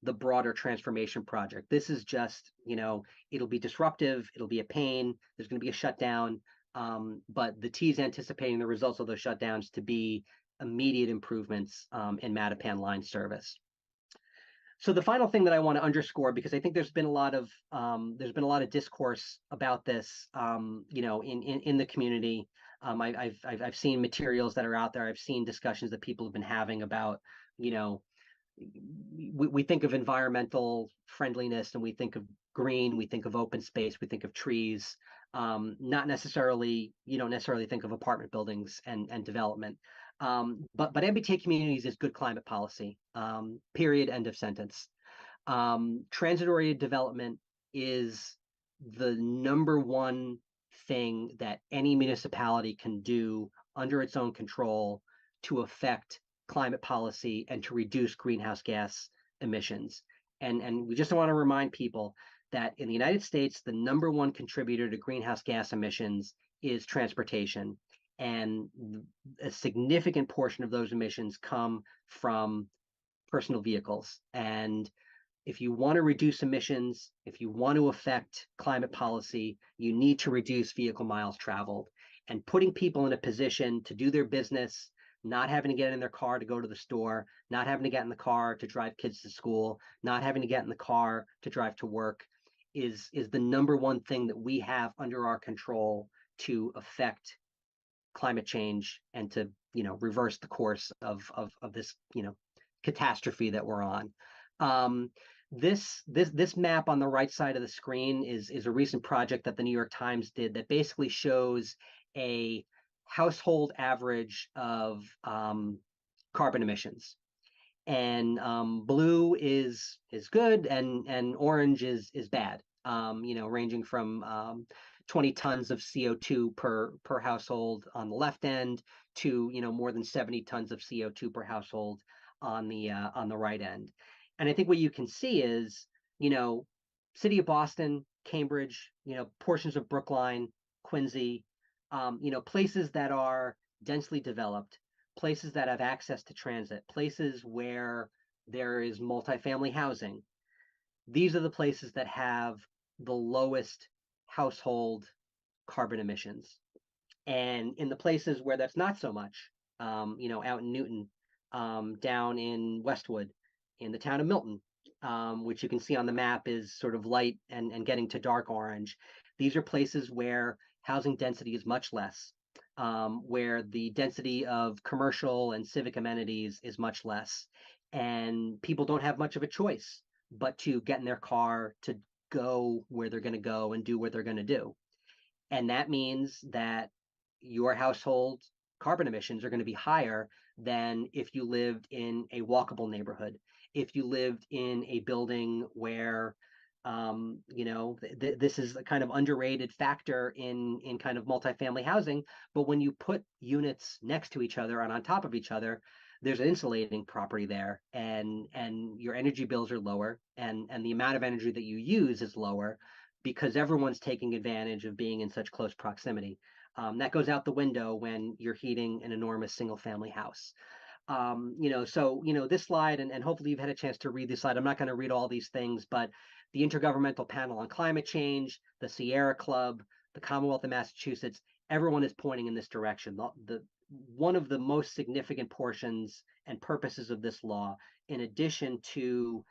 the broader transformation project. This is just, it'll be disruptive, it'll be a pain, there's going to be a shutdown, but the T is anticipating the results of those shutdowns to be immediate improvements in Mattapan line service. So the final thing that I want to underscore, because I think there's been a lot of discourse about this, in the community. I've seen materials that are out there. I've seen discussions that people have been having about, we think of environmental friendliness, and we think of green, we think of open space, we think of trees. Not necessarily, you don't necessarily think of apartment buildings and development. But MBTA communities is good climate policy. Period. End of sentence. Transit-oriented development is the number one thing that any municipality can do under its own control to affect climate policy and to reduce greenhouse gas emissions. And we just want to remind people that in the United States, the number one contributor to greenhouse gas emissions is transportation. And a significant portion of those emissions come from personal vehicles. And if you want to reduce emissions, if you want to affect climate policy, you need to reduce vehicle miles traveled. And putting people in a position to do their business, not having to get in their car to go to the store, not having to get in the car to drive kids to school, not having to get in the car to drive to work, is the number one thing that we have under our control to affect climate change and to reverse the course of this catastrophe that we're on. This map on the right side of the screen is a recent project that the New York Times did that basically shows a household average of carbon emissions. And blue is good, and orange is bad. Ranging from 20 tons of CO2 per household on the left end to more than 70 tons of CO2 per household on the right end. And I think what you can see is, city of Boston, Cambridge, portions of Brookline, Quincy, places that are densely developed, places that have access to transit, places where there is multifamily housing. These are the places that have the lowest household carbon emissions. And in the places where that's not so much, out in Newton, down in Westwood, in the town of Milton, which you can see on the map is sort of light and getting to dark orange. These are places where housing density is much less, where the density of commercial and civic amenities is much less, and people don't have much of a choice but to get in their car to go where they're going to go and do what they're going to do. And that means that your household carbon emissions are going to be higher than if you lived in a walkable neighborhood, if you lived in a building where this is a kind of underrated factor in kind of multifamily housing. But when you put units next to each other and on top of each other, there's an insulating property there, and your energy bills are lower, and the amount of energy that you use is lower because everyone's taking advantage of being in such close proximity. That goes out the window when you're heating an enormous single family house. This slide, and hopefully you've had a chance to read this slide. I'm not going to read all these things, but the Intergovernmental Panel on Climate Change, the Sierra Club, the Commonwealth of Massachusetts, everyone is pointing in this direction. One of the most significant portions and purposes of this law, in addition to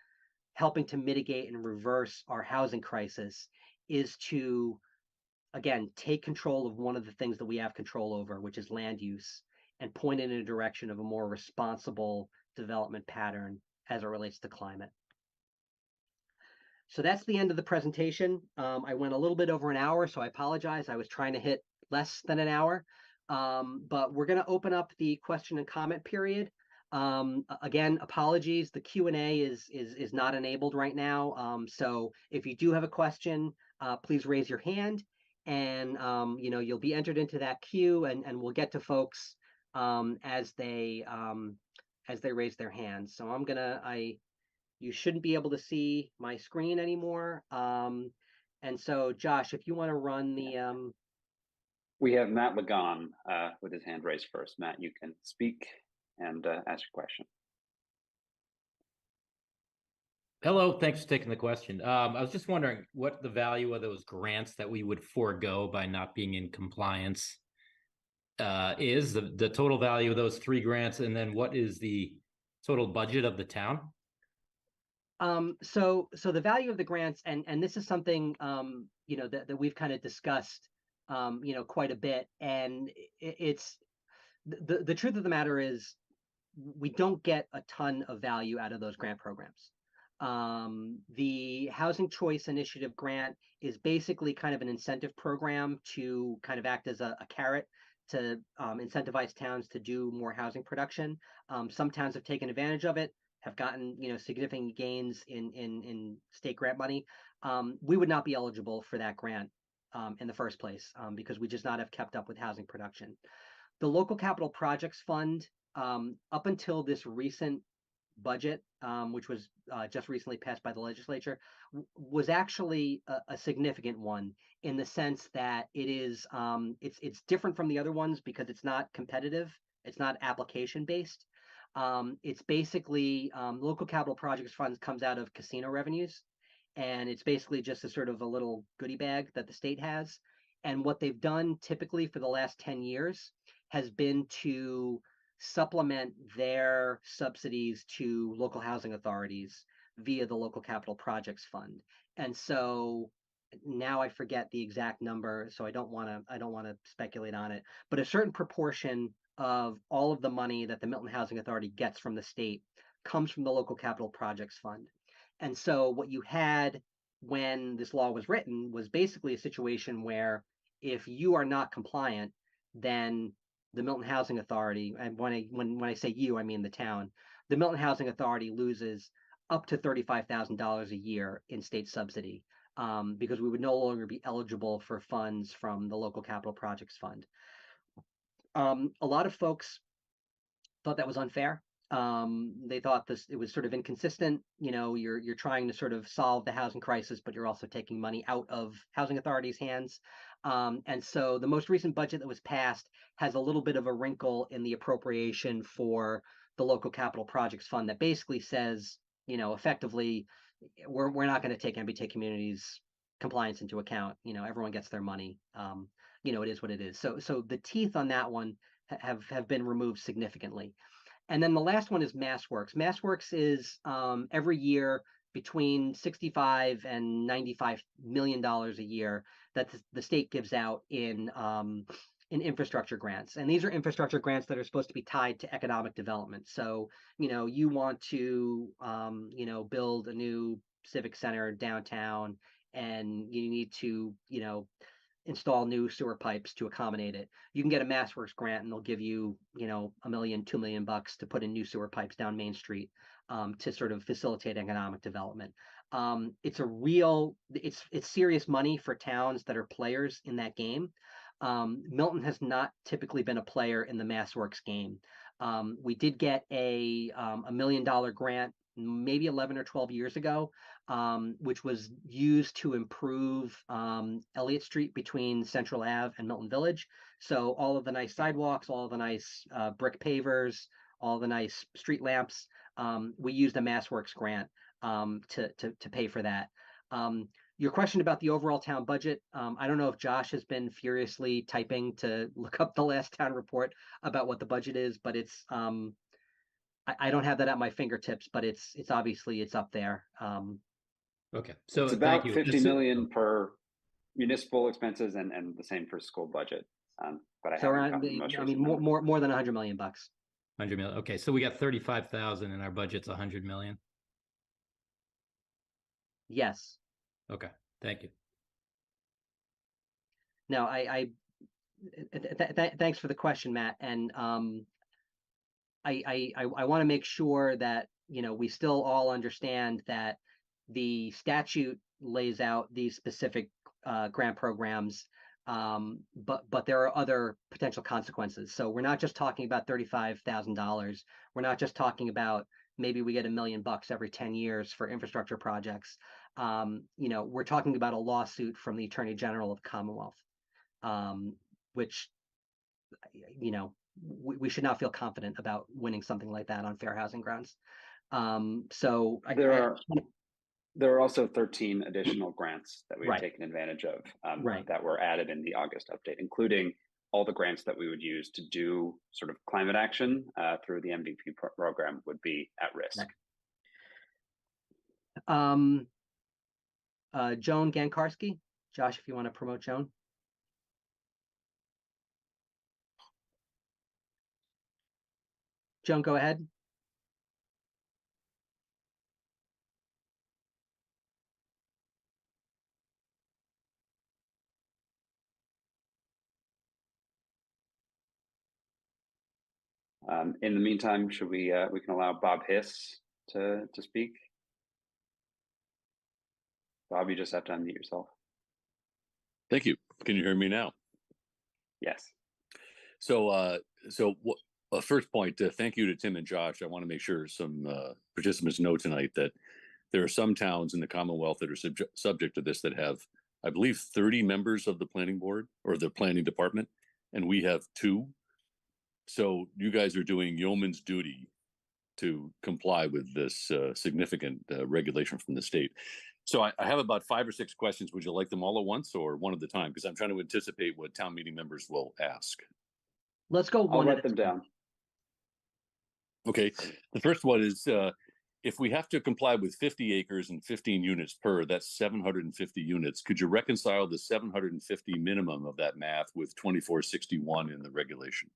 helping to mitigate and reverse our housing crisis, is to, again, take control of one of the things that we have control over, which is land use, and point it in a direction of a more responsible development pattern as it relates to climate. So that's the end of the presentation. I went a little bit over an hour, so I apologize. I was trying to hit less than an hour, but we're going to open up the question and comment period. Again, apologies. The Q&A is not enabled right now. So if you do have a question, please raise your hand, and you'll be entered into that queue, and we'll get to folks as they raise their hands. So you shouldn't be able to see my screen anymore. And so Josh, if you want to run the We have Matt Lagon with his hand raised first. Matt, you can speak and ask your question. Hello, thanks for taking the question. I was just wondering what the value of those grants that we would forego by not being in compliance is, the total value of those 3 grants, and then what is the total budget of the town? So the value of the grants, and this is something that we've kind of discussed quite a bit, and it's the truth of the matter is we don't get a ton of value out of those grant programs. The Housing Choice Initiative grant is basically kind of an incentive program to kind of act as a carrot to incentivize towns to do more housing production. Some towns have taken advantage of it, have gotten significant gains in state grant money. We would not be eligible for that grant in the first place because we just not have kept up with housing production. The Local Capital Projects Fund, up until this recent budget, which was just recently passed by the legislature, was actually a significant one in the sense that it is it's different from the other ones because it's not competitive, it's not application based. It's basically Local Capital Projects Funds comes out of casino revenues, and it's basically just a sort of a little goodie bag that the state has. And what they've done typically for the last 10 years has been to supplement their subsidies to local housing authorities via the Local Capital Projects Fund. And so now I forget the exact number, so I don't want to speculate on it, but a certain proportion of all of the money that the Milton Housing Authority gets from the state comes from the Local Capital Projects Fund. And so what you had when this law was written was basically a situation where if you are not compliant, then the Milton Housing Authority, and when I say you, I mean the town, the Milton Housing Authority loses up to $35,000 a year in state subsidy because we would no longer be eligible for funds from the Local Capital Projects Fund. A lot of folks thought that was unfair. They thought it was sort of inconsistent. You're trying to sort of solve the housing crisis, but you're also taking money out of housing authorities' hands. And so the most recent budget that was passed has a little bit of a wrinkle in the appropriation for the local capital projects fund that basically says, effectively, we're not going to take MBTA communities compliance into account. Everyone gets their money. It is what it is. So the teeth on that one have been removed significantly. And then the last one is MassWorks. MassWorks is every year between $65 and $95 million a year that the state gives out in infrastructure grants. And these are infrastructure grants that are supposed to be tied to economic development. So, you want to, build a new civic center downtown, and you need to, install new sewer pipes to accommodate it. You can get a MassWorks grant, and they'll give you, $1 million, $2 million to put in new sewer pipes down Main Street to sort of facilitate economic development. It's serious money for towns that are players in that game. Milton has not typically been a player in the MassWorks game. We did get a $1 million grant maybe 11 or 12 years ago, which was used to improve Elliott Street between Central Ave and Milton Village. So all of the nice sidewalks, all of the nice brick pavers, all the nice street lamps, we used a MassWorks grant to pay for that. Your question about the overall town budget, I don't know if Josh has been furiously typing to look up the last town report about what the budget is, but it's I don't have that at my fingertips, but it's obviously it's up there. Okay, so it's about 50 million per municipal expenses, and the same for school budget. But I mean, more than $100 million. 100 million. Okay, so we got 35,000, and our budget's 100 million. Yes. Okay, thank you. No, thanks for the question, Matt. And I want to make sure that we still all understand that the statute lays out these specific grant programs, but there are other potential consequences. So we're not just talking about $35,000. We're not just talking about maybe we get $1 million every 10 years for infrastructure projects. We're talking about a lawsuit from the Attorney General of the Commonwealth, which we should not feel confident about winning something like that on fair housing grounds. So there are also 13 additional grants that we've Right. taken advantage of Right. that were added in the August update, including all the grants that we would use to do sort of climate action through the MVP program would be at risk. Joan Gankarski. Josh, if you want to promote Joan. Joan, go ahead. In the meantime, should we can allow Bob Hiss to speak? Bob, you just have to unmute yourself. Thank you. Can you hear me now? Yes. So, first point, thank you to Tim and Josh. I want to make sure some participants know tonight that there are some towns in the Commonwealth that are subject to this that have, I believe, 30 members of the planning board or the planning department, and we have 2. So you guys are doing yeoman's duty to comply with this significant regulation from the state. So I have about 5 or 6 questions. Would you like them all at once or one at a time? Because I'm trying to anticipate what town meeting members will ask. Let's go one. I'll write them down. Okay. The first one is if we have to comply with 50 acres and 15 units per, that's 750 units. Could you reconcile the 750 minimum of that math with 2461 in the regulation?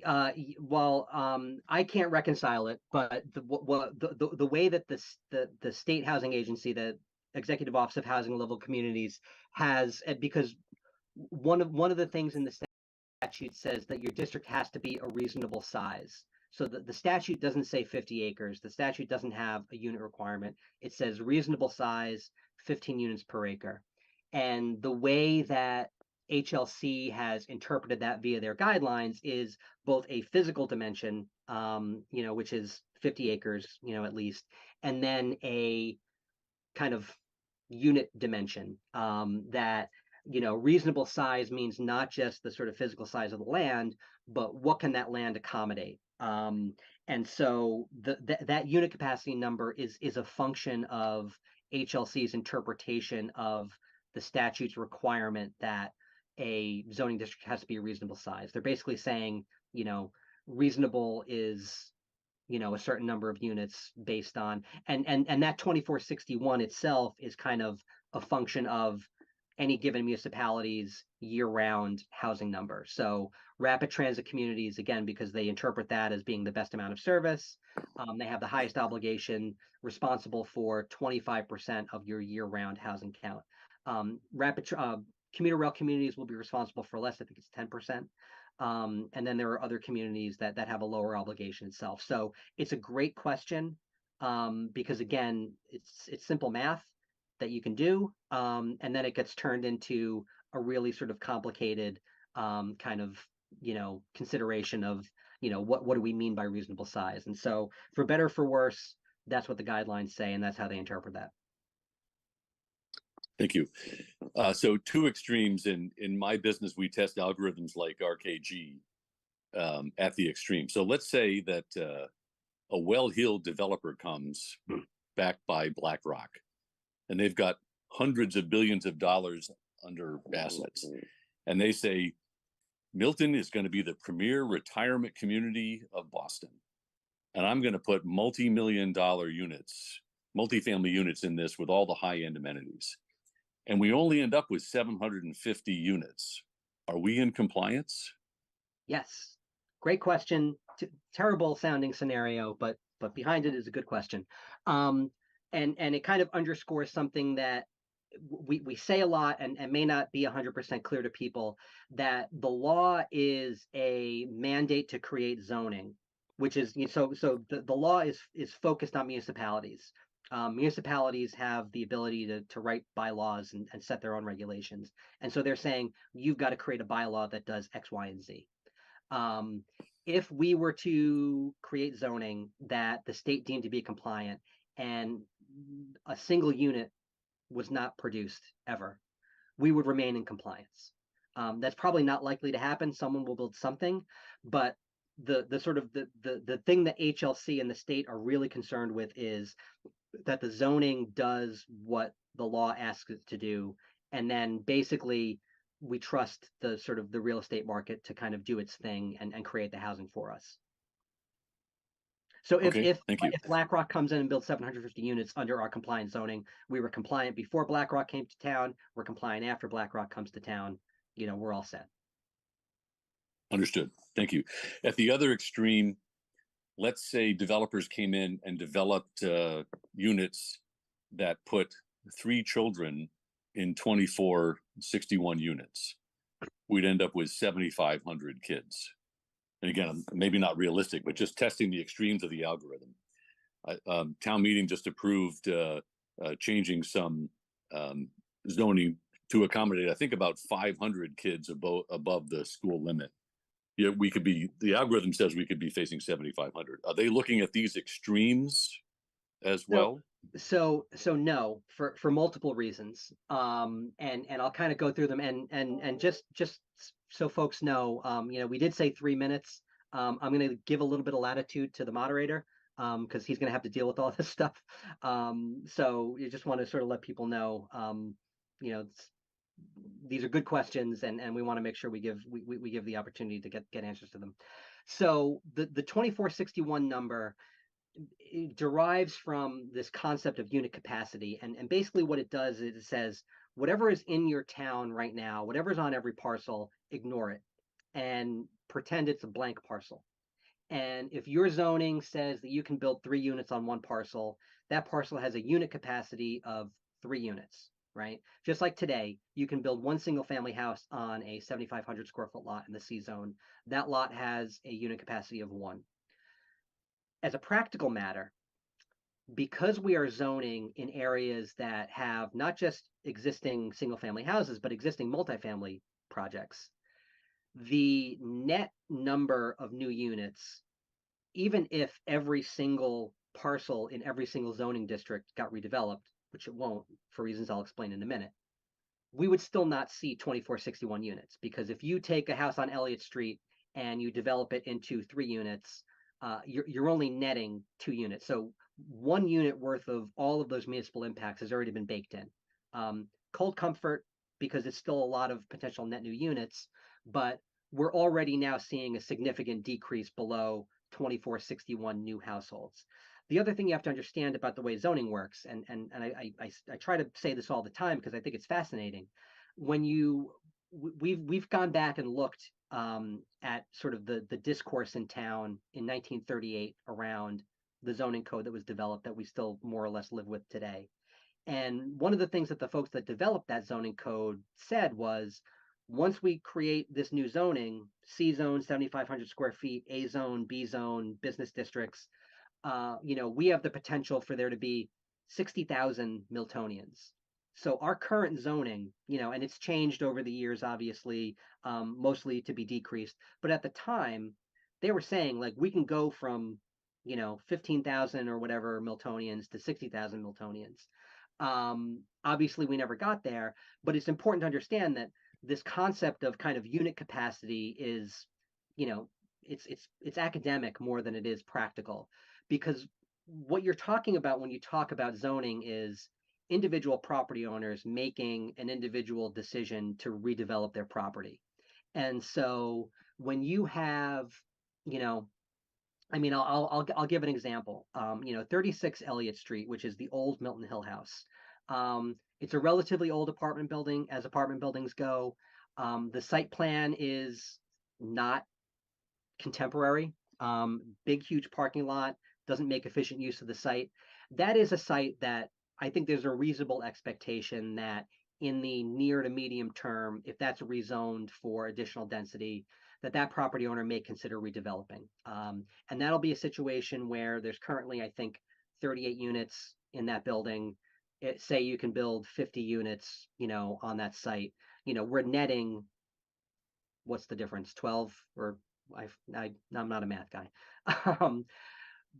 I can't reconcile it, but the way that the state housing agency, the Executive Office of Housing and Livable Communities, has, because one of the things in the statute says that your district has to be a reasonable size. So the statute doesn't say 50 acres. The statute doesn't have a unit requirement. It says reasonable size, 15 units per acre. And the way that HLC has interpreted that via their guidelines is both a physical dimension, which is 50 acres, at least, and then a kind of unit dimension, that reasonable size means not just the sort of physical size of the land, but what can that land accommodate. And so that unit capacity number is a function of HLC's interpretation of the statute's requirement that a zoning district has to be a reasonable size. They're basically saying, reasonable is a certain number of units based on, and that 2461 itself is kind of a function of any given municipality's year-round housing number. So rapid transit communities, again, because they interpret that as being the best amount of service, they have the highest obligation, responsible for 25% of your year-round housing count. Commuter rail communities will be responsible for less. I think it's 10%. And then there are other communities that have a lower obligation itself. So it's a great question, because again, it's simple math that you can do, and then it gets turned into a really sort of complicated kind of consideration of what do we mean by reasonable size. And so for better or for worse, that's what the guidelines say, and that's how they interpret that. Thank you. So two extremes in my business, we test algorithms like RKG at the extreme. So let's say that a well-heeled developer comes backed by BlackRock, and they've got hundreds of billions of dollars under assets. And they say, Milton is going to be the premier retirement community of Boston. And I'm going to put multi-million-dollar units, multifamily units in this with all the high-end amenities. And we only end up with 750 units. Are we in compliance? Yes. Great question. Terrible sounding scenario, but behind it is a good question. And it kind of underscores something that we say a lot and may not be 100% clear to people, that the law is a mandate to create zoning, which is, so the law is focused on municipalities. Municipalities have the ability to write bylaws and set their own regulations. And so they're saying, you've got to create a bylaw that does X, Y, and Z. If we were to create zoning that the state deemed to be compliant and a single unit was not produced ever, we would remain in compliance. That's probably not likely to happen. Someone will build something, but the sort of the thing that HLC and the state are really concerned with is that the zoning does what the law asks it to do, and then basically we trust the sort of the real estate market to kind of do its thing and create the housing for us. So if BlackRock comes in and builds 750 units under our compliant zoning, we were compliant before BlackRock came to town, we're compliant after BlackRock comes to town, we're all set. Understood. Thank you. At the other extreme, let's say developers came in and developed units that put 3 children in 2461 units. We'd end up with 7,500 kids. And again, maybe not realistic, but just testing the extremes of the algorithm. Town meeting just approved changing some zoning to accommodate, I think, about 500 kids above the school limit. Yeah, the algorithm says we could be facing 7,500. Are they looking at these extremes as well? So no, for multiple reasons. And I'll kind of go through them and just so folks know, we did say 3 minutes. I'm going to give a little bit of latitude to the moderator, because he's going to have to deal with all this stuff. So you just want to sort of let people know, these are good questions, and we want to make sure we give the opportunity to get answers to them. So the 2461 number, it derives from this concept of unit capacity, and basically what it does is it says whatever is in your town right now, whatever's on every parcel, ignore it and pretend it's a blank parcel. And if your zoning says that you can build 3 units on one parcel, that parcel has a unit capacity of 3 units, right? Just like today, you can build one single family house on a 7,500 square foot lot in the C zone. That lot has a unit capacity of 1. As a practical matter, because we are zoning in areas that have not just existing single family houses, but existing multifamily projects. The net number of new units, even if every single parcel in every single zoning district got redeveloped, which it won't for reasons I'll explain in a minute, we would still not see 2461 units, because if you take a house on Elliott Street and you develop it into 3 units, you're only netting 2 units. So 1 unit worth of all of those municipal impacts has already been baked in. Cold comfort, because it's still a lot of potential net new units, but we're already now seeing a significant decrease below 2461 new households. The other thing you have to understand about the way zoning works, and I try to say this all the time because I think it's fascinating. When we've gone back and looked at sort of the discourse in town in 1938 around the zoning code that was developed that we still more or less live with today. And one of the things that the folks that developed that zoning code said was, once we create this new zoning, C zone, 7,500 square feet, A zone, B zone, business districts, we have the potential for there to be 60,000 Miltonians. So our current zoning, and it's changed over the years, obviously, mostly to be decreased. But at the time, they were saying, like, we can go from, 15,000 or whatever Miltonians to 60,000 Miltonians. Obviously, we never got there, but it's important to understand that this concept of kind of unit capacity is, it's academic more than it is practical, because what you're talking about when you talk about zoning is individual property owners making an individual decision to redevelop their property. And so when you have, I'll give an example. 36 Elliott Street, which is the old Milton Hill House. It's a relatively old apartment building, as apartment buildings go. The site plan is not contemporary. Big, huge parking lot, doesn't make efficient use of the site. That is a site that I think there's a reasonable expectation that in the near to medium term, if that's rezoned for additional density, that property owner may consider redeveloping. And that'll be a situation where there's currently, I think, 38 units in that building. Say you can build 50 units, on that site. We're netting, what's the difference? 12 or I'm not a math guy.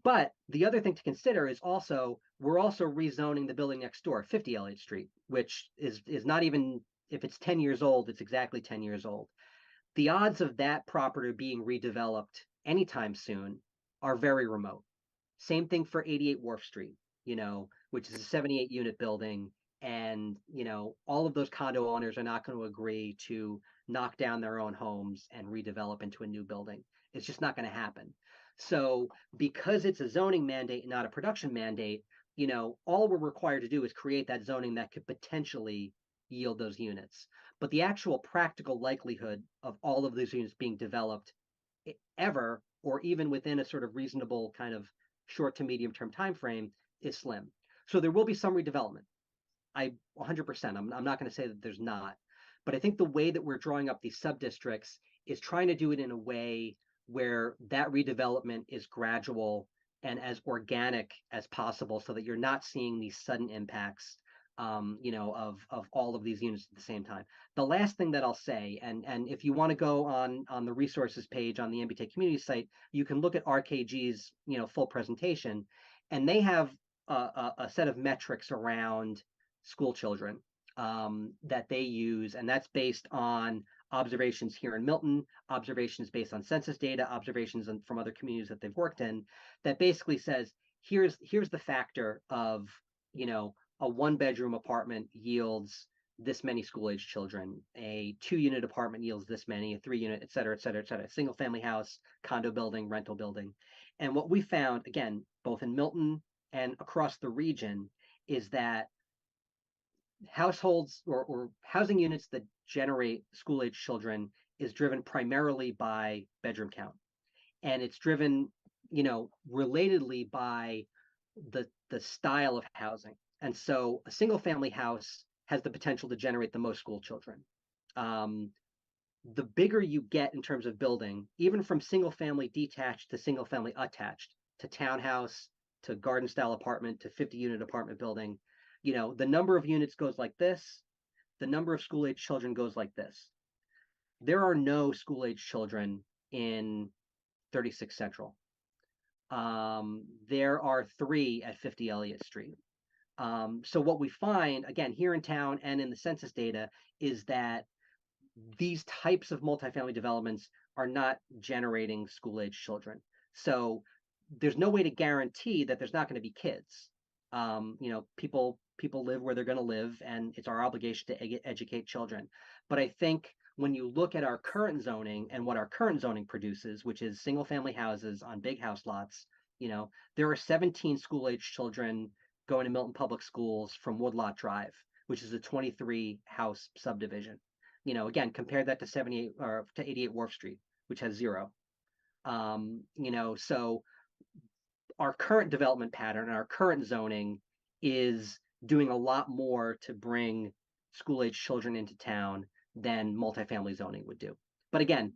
But the other thing to consider is we're also rezoning the building next door, 50 Elliott Street, which is not even, if it's 10 years old, it's exactly 10 years old. The odds of that property being redeveloped anytime soon are very remote. Same thing for 88 Wharf Street, which is a 78 unit building. And, all of those condo owners are not going to agree to knock down their own homes and redevelop into a new building. It's just not going to happen. So because it's a zoning mandate, not a production mandate, all we're required to do is create that zoning that could potentially yield those units. But the actual practical likelihood of all of those units being developed ever, or even within a sort of reasonable kind of short to medium term time frame, is slim. So there will be some redevelopment. 100%. I'm not going to say that there's not, but I think the way that we're drawing up these sub-districts is trying to do it in a way where that redevelopment is gradual and as organic as possible, so that you're not seeing these sudden impacts, of all of these units at the same time. The last thing that I'll say, and if you want to go on the resources page on the MBTA community site, you can look at RKG's full presentation, and they have a set of metrics around school children that they use, and that's based on observations here in Milton, observations based on census data, observations from other communities that they've worked in, that basically says, here's the factor of, a 1-bedroom apartment yields this many school-age children, a 2-unit apartment yields this many, a 3-unit, et cetera, et cetera, et cetera, single family house, condo building, rental building. And what we found, again, both in Milton and across the region, is that households or housing units that generate school-age children is driven primarily by bedroom count. And it's driven, relatedly by the style of housing. And so a single family house has the potential to generate the most school children. The bigger you get in terms of building, even from single family detached to single family attached, to townhouse, to garden style apartment, to 50-unit apartment building, the number of units goes like this, the number of school-age children goes like this. there are no school-age children in 36 Central. There are 3 at 50 Elliott Street. So what we find, again, here in town and in the census data, is that these types of multifamily developments are not generating school-age children. So there's no way to guarantee that there's not going to be kids. People live where they're going to live, and it's our obligation to educate children. But I think when you look at our current zoning and what our current zoning produces, which is single-family houses on big house lots, there are 17 school-age children going to Milton Public Schools from Woodlot Drive, which is a 23 house subdivision. Again, compare that to 78 or to 88 Wharf Street, which has 0. So our current development pattern, our current zoning is doing a lot more to bring school-age children into town than multifamily zoning would do. But again,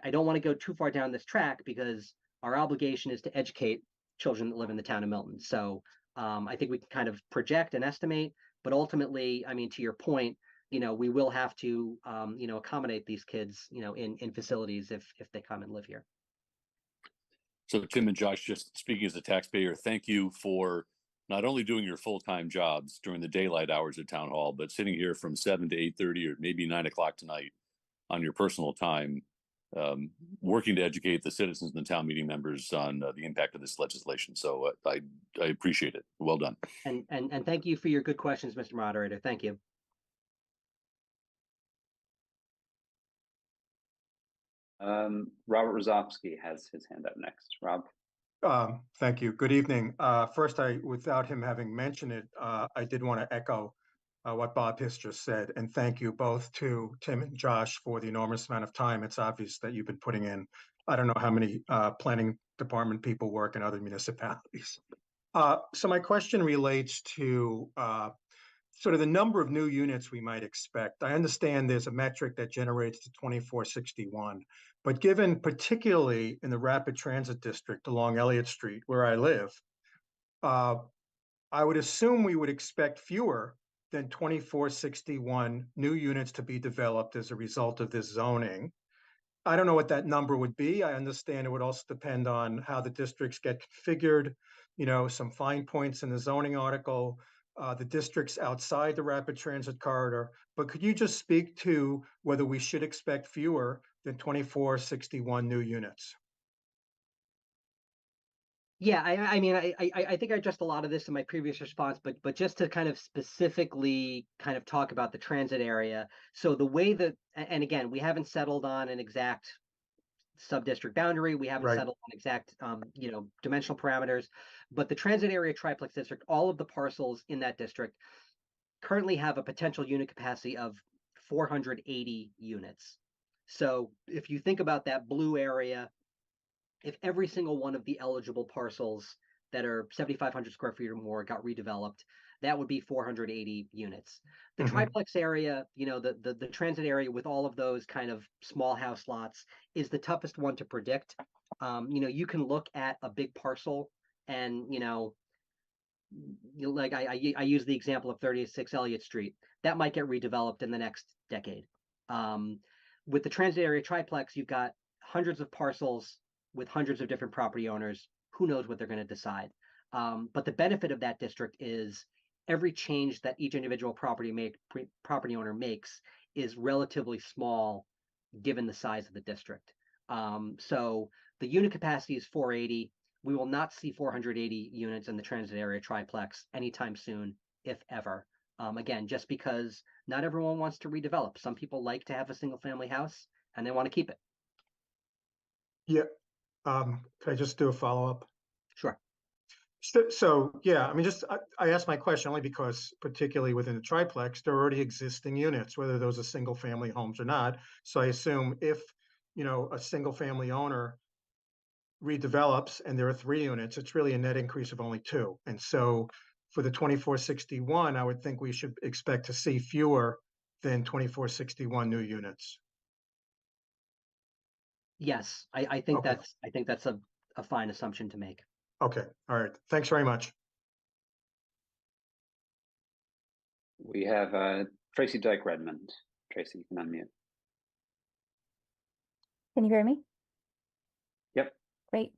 I don't want to go too far down this track because our obligation is to educate children that live in the town of Milton. So I think we can kind of project and estimate, but ultimately, I mean, to your point, we will have to, accommodate these kids, in facilities if they come and live here. So Tim and Josh, just speaking as a taxpayer, thank you for not only doing your full-time jobs during the daylight hours at Town Hall, but sitting here from 7 to 8:30 or maybe 9 o'clock tonight on your personal time, working to educate the citizens and the town meeting members on the impact of this legislation. So I appreciate it. Well done. And thank you for your good questions, Mr. Moderator. Thank you. Robert Rozovsky has his hand up next. Rob. Thank you. Good evening. First, without him having mentioned it, I did want to echo what Bob Hiss just said, and thank you both to Tim and Josh for the enormous amount of time. It's obvious that you've been putting in. I don't know how many planning department people work in other municipalities. So my question relates to sort of the number of new units we might expect. I understand there's a metric that generates to 2461, but given particularly in the rapid transit district along Elliott Street, where I live, I would assume we would expect fewer than 2461 new units to be developed as a result of this zoning. I don't know what that number would be. I understand it would also depend on how the districts get configured, some fine points in the zoning article, the districts outside the rapid transit corridor. But could you just speak to whether we should expect fewer than 2461 new units? Yeah, I mean, I think I addressed a lot of this in my previous response, but just to kind of specifically kind of talk about the transit area. So the way that, and again, we haven't settled on an exact sub-district boundary. We haven't settled on exact, dimensional parameters, but the transit area triplex district, all of the parcels in that district currently have a potential unit capacity of 480 units. So if you think about that blue area, if every single one of the eligible parcels that are 7,500 square feet or more got redeveloped, that would be 480 units. The triplex area, the transit area with all of those kind of small house lots is the toughest one to predict. You can look at a big parcel and, like I use the example of 36 Elliott Street. That might get redeveloped in the next decade. With the transit area triplex, you've got hundreds of parcels with hundreds of different property owners. Who knows what they're going to decide? But the benefit of that district is every change that each individual property owner makes is relatively small given the size of the district. So the unit capacity is 480. We will not see 480 units in the transit area triplex anytime soon, if ever. Again, just because not everyone wants to redevelop. Some people like to have a single family house and they want to keep it. Yeah. Can I just do a follow-up? Sure. So yeah, I mean, I asked my question only because particularly within the triplex, there are already existing units, whether those are single family homes or not. So I assume if, a single family owner redevelops and there are 3 units, it's really a net increase of only 2. And so for the 2461, I would think we should expect to see fewer than 2461 new units. Yes, I think Okay. that's a fine assumption to make. Okay. All right. Thanks very much. We have Tracy Dyke Redmond. Tracy, you can unmute. Can you hear me? Yep. Great.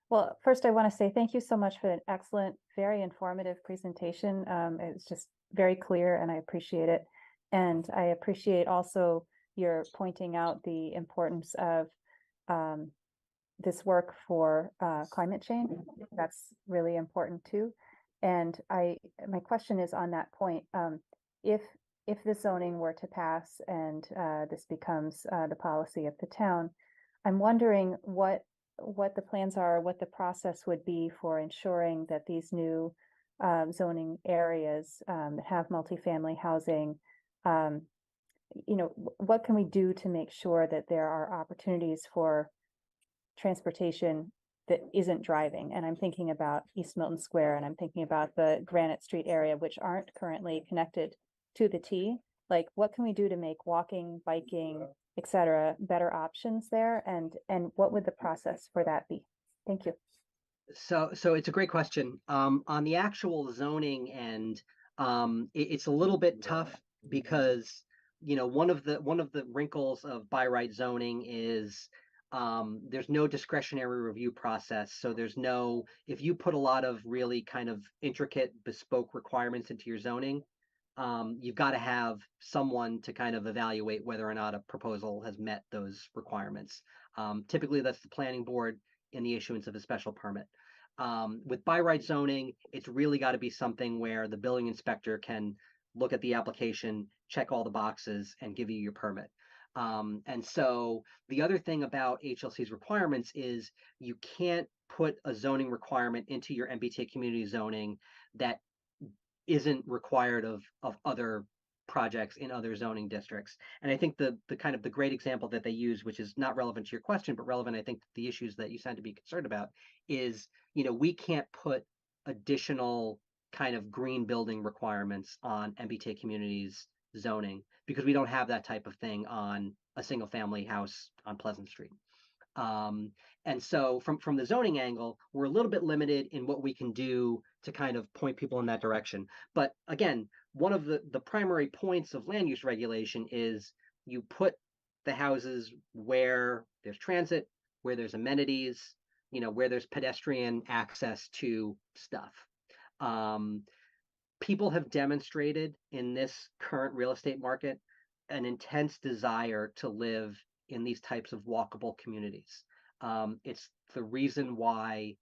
Well, first I want to say thank you so much for an excellent, very informative presentation. It's just very clear and I appreciate it. And I appreciate also your pointing out the importance of this work for climate change. That's really important too. And my question is on that point. If the zoning were to pass and this becomes the policy of the town, I'm wondering what the plans are, what the process would be for ensuring that these new zoning areas that have multifamily housing, what can we do to make sure that there are opportunities for transportation that isn't driving? And I'm thinking about East Milton Square, and I'm thinking about the Granite Street area, which aren't currently connected to the T. Like, what can we do to make walking, biking, etc., better options there? And what would the process for that be? Thank you. So it's a great question. On the actual zoning end, it's a little bit tough because one of the wrinkles of by right zoning is there's no discretionary review process. So if you put a lot of really kind of intricate bespoke requirements into your zoning, you've got to have someone to kind of evaluate whether or not a proposal has met those requirements. Typically, that's the planning board in the issuance of a special permit. With by right zoning, it's really got to be something where the building inspector can look at the application, check all the boxes, and give you your permit. And so the other thing about HLC's requirements is you can't put a zoning requirement into your MBTA community zoning that isn't required of other projects in other zoning districts. And I think the kind of the great example that they use, which is not relevant to your question, but relevant, I think, to the issues that you sound to be concerned about, is, we can't put additional kind of green building requirements on MBTA communities zoning because we don't have that type of thing on a single family house on Pleasant Street. And so from the zoning angle, we're a little bit limited in what we can do to kind of point people in that direction. But again, one of the primary points of land use regulation is you put the houses where there's transit, where there's amenities, where there's pedestrian access to stuff. People have demonstrated in this current real estate market an intense desire to live in these types of walkable communities. It's the reason why,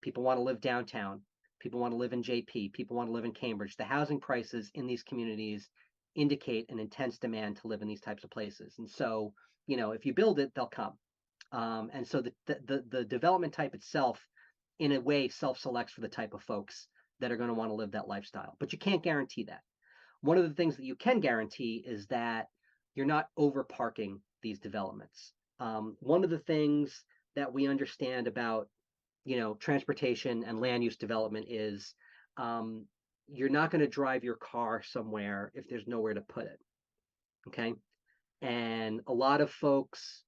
people want to live downtown. People want to live in JP. People want to live in Cambridge. The housing prices in these communities indicate an intense demand to live in these types of places. And so, if you build it, they'll come. And so the development type itself, in a way, self-selects for the type of folks that are going to want to live that lifestyle. But you can't guarantee that. One of the things that you can guarantee is that you're not over parking these developments. One of the things that we understand about, transportation and land use development is you're not going to drive your car somewhere if there's nowhere to put it. Okay. And a lot of folks,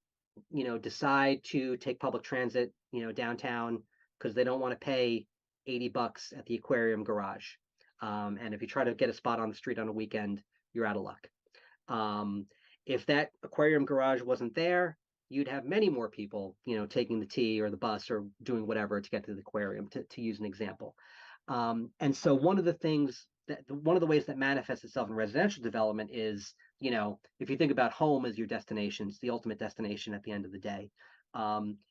decide to take public transit, downtown because they don't want to pay $80 at the aquarium garage. And if you try to get a spot on the street on a weekend, you're out of luck. If that aquarium garage wasn't there, you'd have many more people, taking the T or the bus or doing whatever to get to the aquarium, to use an example. And so one of the ways that manifests itself in residential development is, if you think about home as your destination, it's the ultimate destination at the end of the day.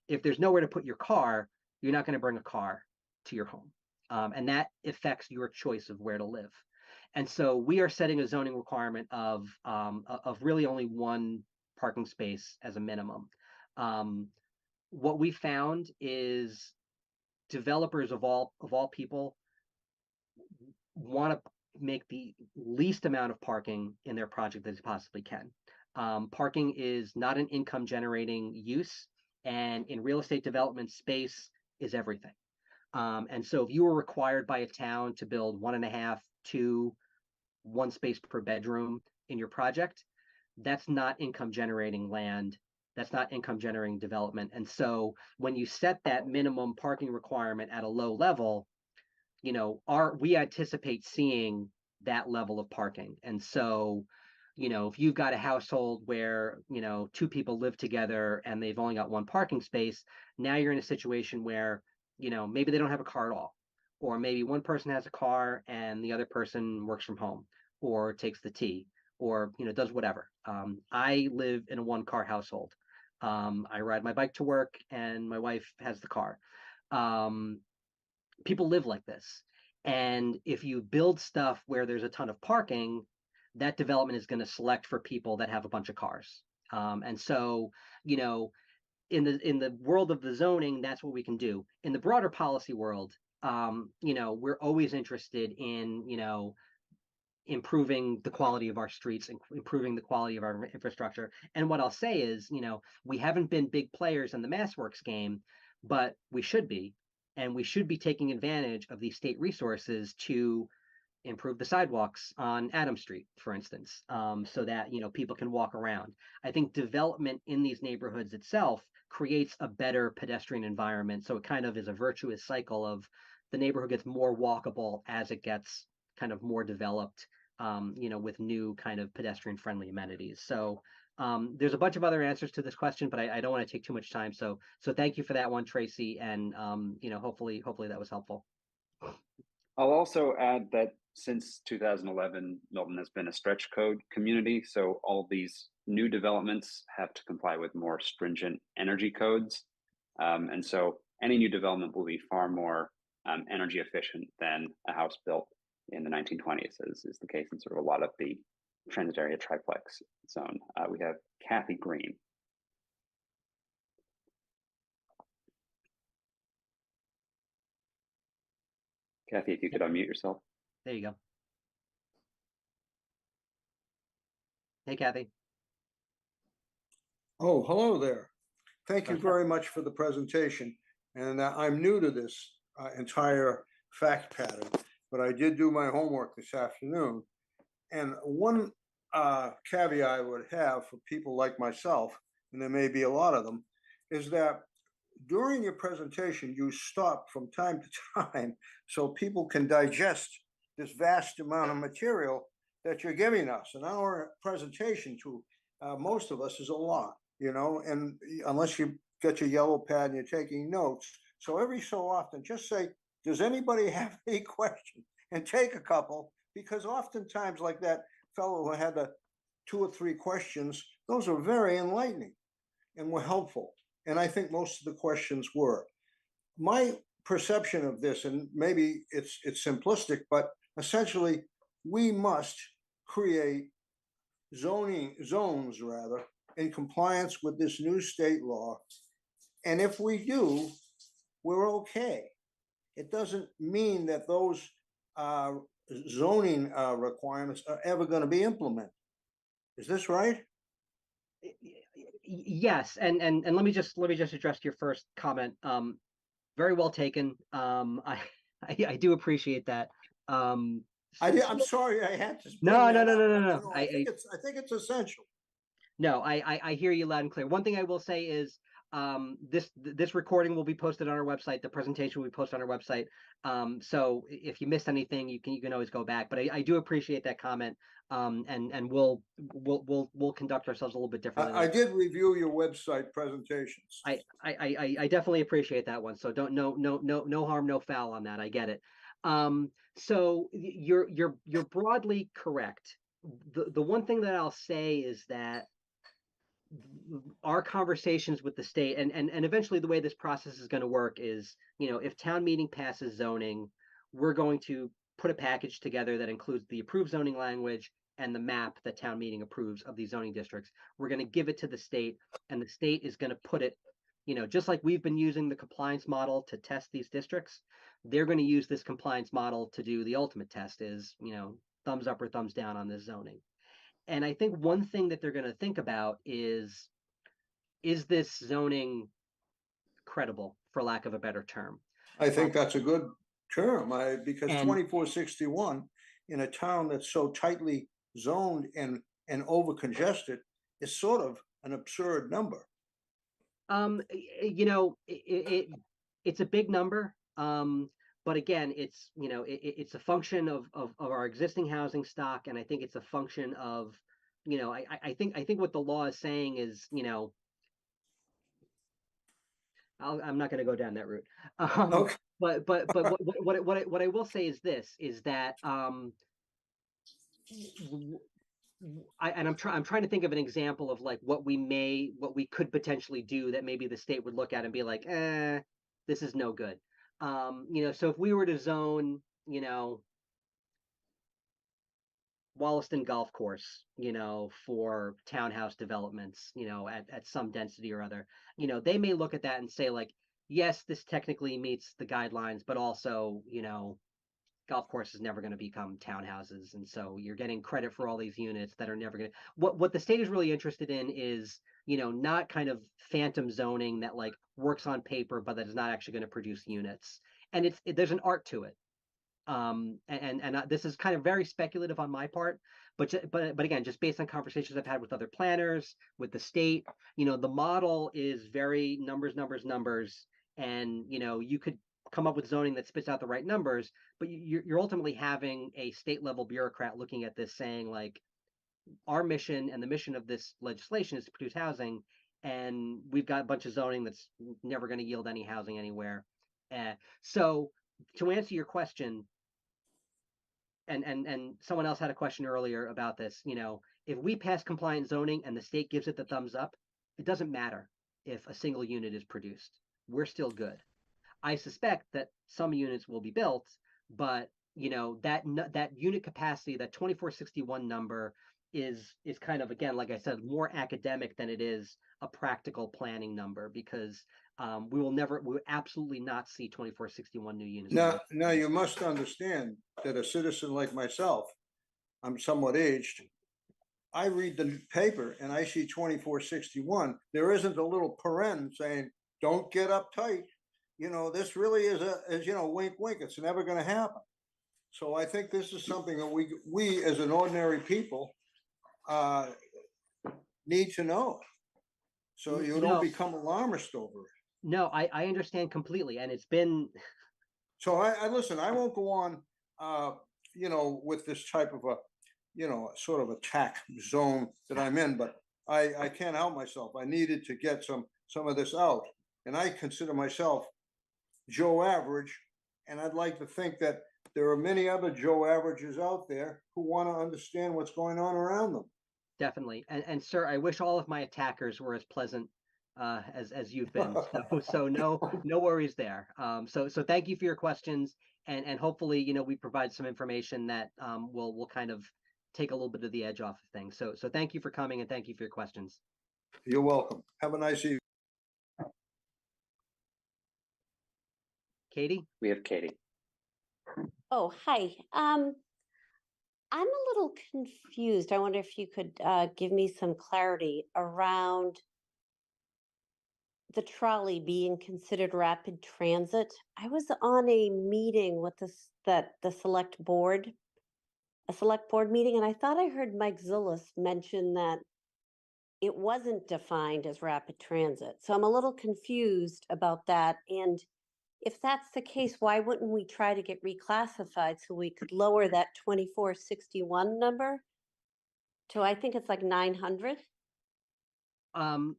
If there's nowhere to put your car, you're not going to bring a car to your home. And that affects your choice of where to live. And so we are setting a zoning requirement of really only one parking space as a minimum. What we found is developers of all people want to make the least amount of parking in their project as they possibly can. Parking is not an income generating use, and in real estate development, space is everything. And so if you were required by a town to build 1.5 to 1 space per bedroom in your project, that's not income generating land. That's not income generating development. And so when you set that minimum parking requirement at a low level, we anticipate seeing that level of parking. And so, if you've got a household where, two people live together and they've only got one parking space, now you're in a situation where, maybe they don't have a car at all. Or maybe one person has a car and the other person works from home or takes the T or, does whatever. I live in a one-car household. I ride my bike to work and my wife has the car. People live like this. And if you build stuff where there's a ton of parking, that development is going to select for people that have a bunch of cars. And so, in the world of the zoning, that's what we can do. In the broader policy world, we're always interested in, improving the quality of our streets and improving the quality of our infrastructure. And what I'll say is, we haven't been big players in the MassWorks game, but we should be. And we should be taking advantage of these state resources to improve the sidewalks on Adams Street, for instance, so that people can walk around. I think development in these neighborhoods itself creates a better pedestrian environment. So it kind of is a virtuous cycle of the neighborhood gets more walkable as it gets kind of more developed, with new kind of pedestrian friendly amenities. So there's a bunch of other answers to this question, but I don't want to take too much time. So thank you for that one, Tracy. And hopefully that was helpful. I'll also add that since 2011, Milton has been a stretch code community. So all these new developments have to comply with more stringent energy codes. And so any new development will be far more energy efficient than a house built in the 1920s, as is the case in sort of a lot of the transit area triplex zone. We have Kathy Green. Kathy, if you could unmute yourself. There you go. Hey, Kathy. Oh, hello there. Thank you very much for the presentation. And I'm new to this entire fact pattern, but I did do my homework this afternoon. And one caveat I would have for people like myself, and there may be a lot of them, is that during your presentation, you stop from time to time so people can digest this vast amount of material that you're giving us. An hour presentation to most of us is a lot, and unless you get your yellow pad and you're taking notes. So every so often, just say, does anybody have any questions? And take a couple, because oftentimes like that fellow who had the 2 or 3 questions, those are very enlightening and were helpful. And I think most of the questions were. My perception of this, and maybe it's simplistic, but essentially we must create zones rather in compliance with this new state law. And if we do, we're okay. It doesn't mean that those zoning requirements are ever going to be implemented. Is this right? Yes, and let me just address your first comment. Very well taken. I do appreciate that. I'm sorry I had to. No. I think it's essential. No, I hear you loud and clear. One thing I will say is this recording will be posted on our website. The presentation will be posted on our website. So if you missed anything, you can always go back. But I do appreciate that comment. And we'll conduct ourselves a little bit differently. I did review your website presentations. I definitely appreciate that one. So don't no harm, no foul on that. I get it. So you're broadly correct. The one thing that I'll say is that our conversations with the state and eventually the way this process is going to work is, if town meeting passes zoning, we're going to put a package together that includes the approved zoning language and the map that town meeting approves of these zoning districts. We're going to give it to the state, and the state is going to put it, just like we've been using the compliance model to test these districts, they're going to use this compliance model to do the ultimate test is, thumbs up or thumbs down on this zoning. And I think one thing that they're going to think about is this zoning credible, for lack of a better term? I think that's a good term, because 2461 in a town that's so tightly zoned and over congested is sort of an absurd number. It's a big number. But again, it's a function of our existing housing stock, and I think it's a function of I think what the law is saying is, I'm not going to go down that route. Okay. But what I will say is this, is that I'm trying to think of an example of like what we could potentially do that maybe the state would look at and be like, this is no good. So if we were to zone, Wollaston Golf Course, for townhouse developments, at some density or other, they may look at that and say like, yes, this technically meets the guidelines, but also, golf course is never going to become townhouses, and so you're getting credit for all these units that are never going to. What the state is really interested in is, not kind of phantom zoning that like works on paper, but that is not actually going to produce units. And there's an art to it. This is kind of very speculative on my part, but again, just based on conversations I've had with other planners, with the state, the model is very numbers, and you could come up with zoning that spits out the right numbers, but you're ultimately having a state level bureaucrat looking at this saying like, our mission and the mission of this legislation is to produce housing, and we've got a bunch of zoning that's never going to yield any housing anywhere. So to answer your question, and someone else had a question earlier about this, if we pass compliant zoning and the state gives it the thumbs up, it doesn't matter if a single unit is produced. We're still good. I suspect that some units will be built, but that unit capacity, that 2461 number is kind of, again, like I said, more academic than it is a practical planning number, because we will absolutely not see 2461 new units. Now you must understand that a citizen like myself, I'm somewhat aged. I read the paper and I see 2461. There isn't a little paren saying, "Don't get uptight." This really is wink, wink. It's never going to happen. So I think this is something that we as an ordinary people need to know, so you don't become alarmist over it. No, I understand completely, and it's been. So I listen. I won't go on, with this type of a, sort of attack zone that I'm in, but I can't help myself. I needed to get some of this out, and I consider myself Joe Average, and I'd like to think that there are many other Joe Averages out there who want to understand what's going on around them. Definitely, and sir, I wish all of my attackers were as pleasant as you've been. So no worries there. So thank you for your questions, and hopefully we provide some information that will kind of take a little bit of the edge off of things. So thank you for coming, and thank you for your questions. You're welcome. Have a nice evening. Katie? We have Katie. Oh, hi. I'm a little confused. I wonder if you could give me some clarity around the trolley being considered rapid transit. I was on a meeting with the select board, a select board meeting, and I thought I heard Mike Zullis mention that it wasn't defined as rapid transit. So I'm a little confused about that. And if that's the case, why wouldn't we try to get reclassified so we could lower that 2461 number to, I think it's like 900?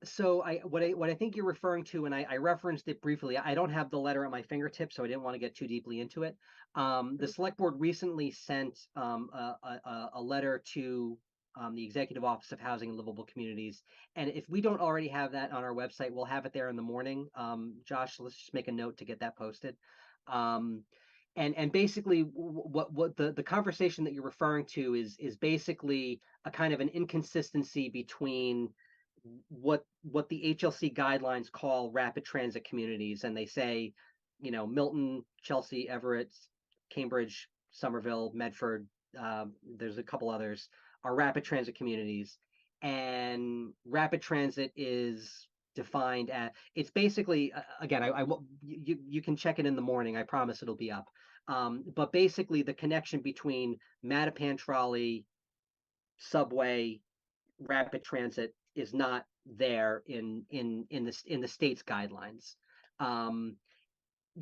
So what I think you're referring to, and I referenced it briefly. I don't have the letter at my fingertips, so I didn't want to get too deeply into it. The select board recently sent a letter to the Executive Office of Housing and Livable Communities, and if we don't already have that on our website, we'll have it there in the morning. Josh, let's just make a note to get that posted. And basically, what the conversation that you're referring to is basically a kind of an inconsistency between what the HLC guidelines call rapid transit communities, and they say, Milton, Chelsea, Everett, Cambridge, Somerville, Medford, there's a couple others, are rapid transit communities, and rapid transit is defined as, it's basically, again, you can check it in the morning, I promise it'll be up, but basically the connection between Mattapan trolley, subway, rapid transit is not there in the state's guidelines.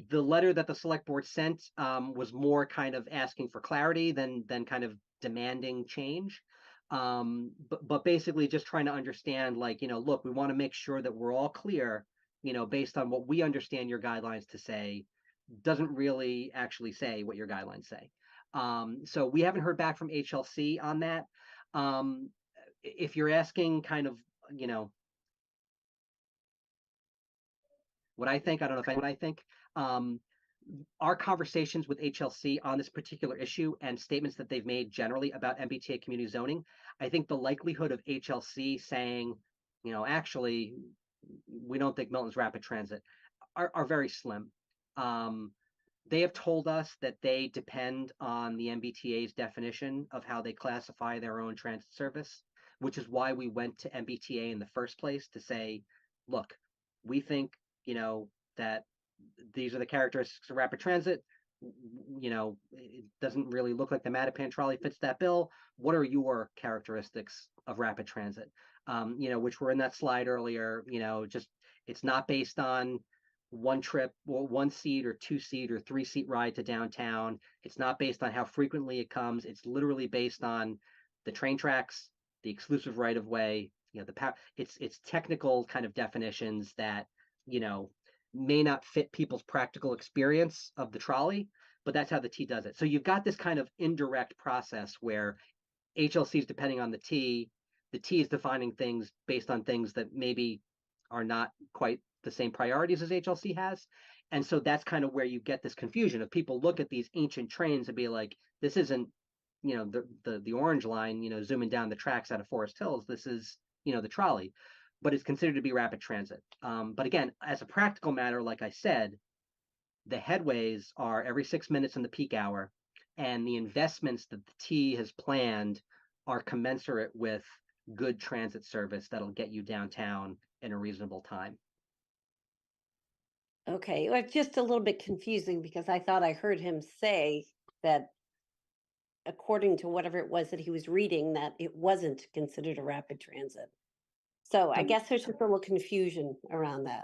The letter that the select board sent was more kind of asking for clarity than kind of demanding change. But basically just trying to understand, like, look, we want to make sure that we're all clear, based on what we understand your guidelines to say, doesn't really actually say what your guidelines say. So we haven't heard back from HLC on that. If you're asking kind of, what I think, I don't know if I what I think. Our conversations with HLC on this particular issue and statements that they've made generally about MBTA community zoning, I think the likelihood of HLC saying, actually, we don't think Milton's rapid transit are very slim. They have told us that they depend on the MBTA's definition of how they classify their own transit service, which is why we went to MBTA in the first place to say, look, we think, that these are the characteristics of rapid transit. It doesn't really look like the Mattapan trolley fits that bill. What are your characteristics of rapid transit? Which were in that slide earlier, just it's not based on one trip, or 1 seat or 2 seat or 3 seat ride to downtown. It's not based on how frequently it comes. It's literally based on the train tracks, the exclusive right of way, the power. It's technical kind of definitions that, may not fit people's practical experience of the trolley, but that's how the T does it. So you've got this kind of indirect process where HLC is depending on the T is defining things based on things that maybe are not quite the same priorities as HLC has. And so that's kind of where you get this confusion of people look at these ancient trains and be like, this isn't, the orange line, zooming down the tracks out of Forest Hills. This is, the trolley, but it's considered to be rapid transit. But again, as a practical matter, like I said, the headways are every 6 minutes in the peak hour, and the investments that the T has planned are commensurate with good transit service that'll get you downtown in a reasonable time. Okay, well, it's just a little bit confusing because I thought I heard him say that according to whatever it was that he was reading, that it wasn't considered a rapid transit. So I guess there's just a little confusion around that.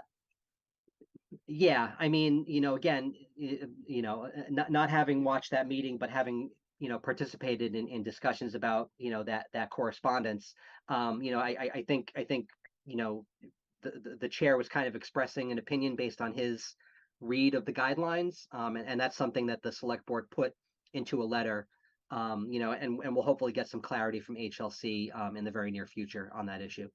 Yeah, I mean, again, not having watched that meeting, but having, participated in discussions about, that correspondence, I think, the chair was kind of expressing an opinion based on his read of the guidelines. And that's something that the select board put into a letter, and we'll hopefully get some clarity from HLC in the very near future on that issue.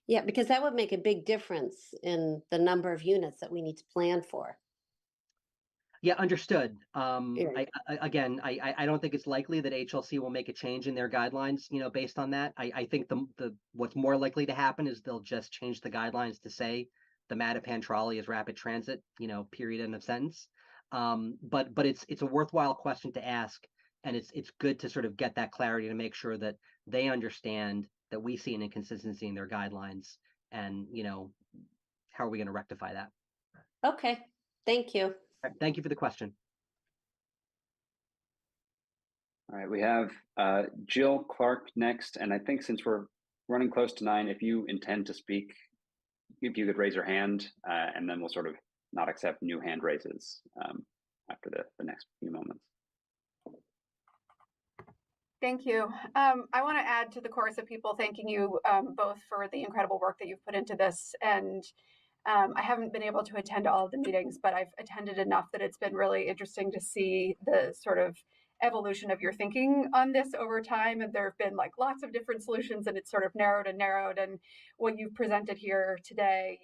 Yeah, because that would make a big difference in the number of units that we need to plan for. Yeah, understood. Yeah. I don't think it's likely that HLC will make a change in their guidelines, based on that. I think the what's more likely to happen is they'll just change the guidelines to say the Mattapan trolley is rapid transit, period, end of sentence. But it's a worthwhile question to ask, and it's good to sort of get that clarity to make sure that they understand that we see an inconsistency in their guidelines, and how are we going to rectify that? Okay, thank you. Thank you for the question. All right, we have Jill Clark next, and I think since we're running close to 9, if you intend to speak, if you could raise your hand, and then we'll sort of not accept new hand raises after the next few moments. Thank you. I want to add to the chorus of people thanking you both for the incredible work that you've put into this. And I haven't been able to attend all of the meetings, but I've attended enough that it's been really interesting to see the sort of evolution of your thinking on this over time. And there have been like lots of different solutions, and it's sort of narrowed and narrowed. And what you've presented here today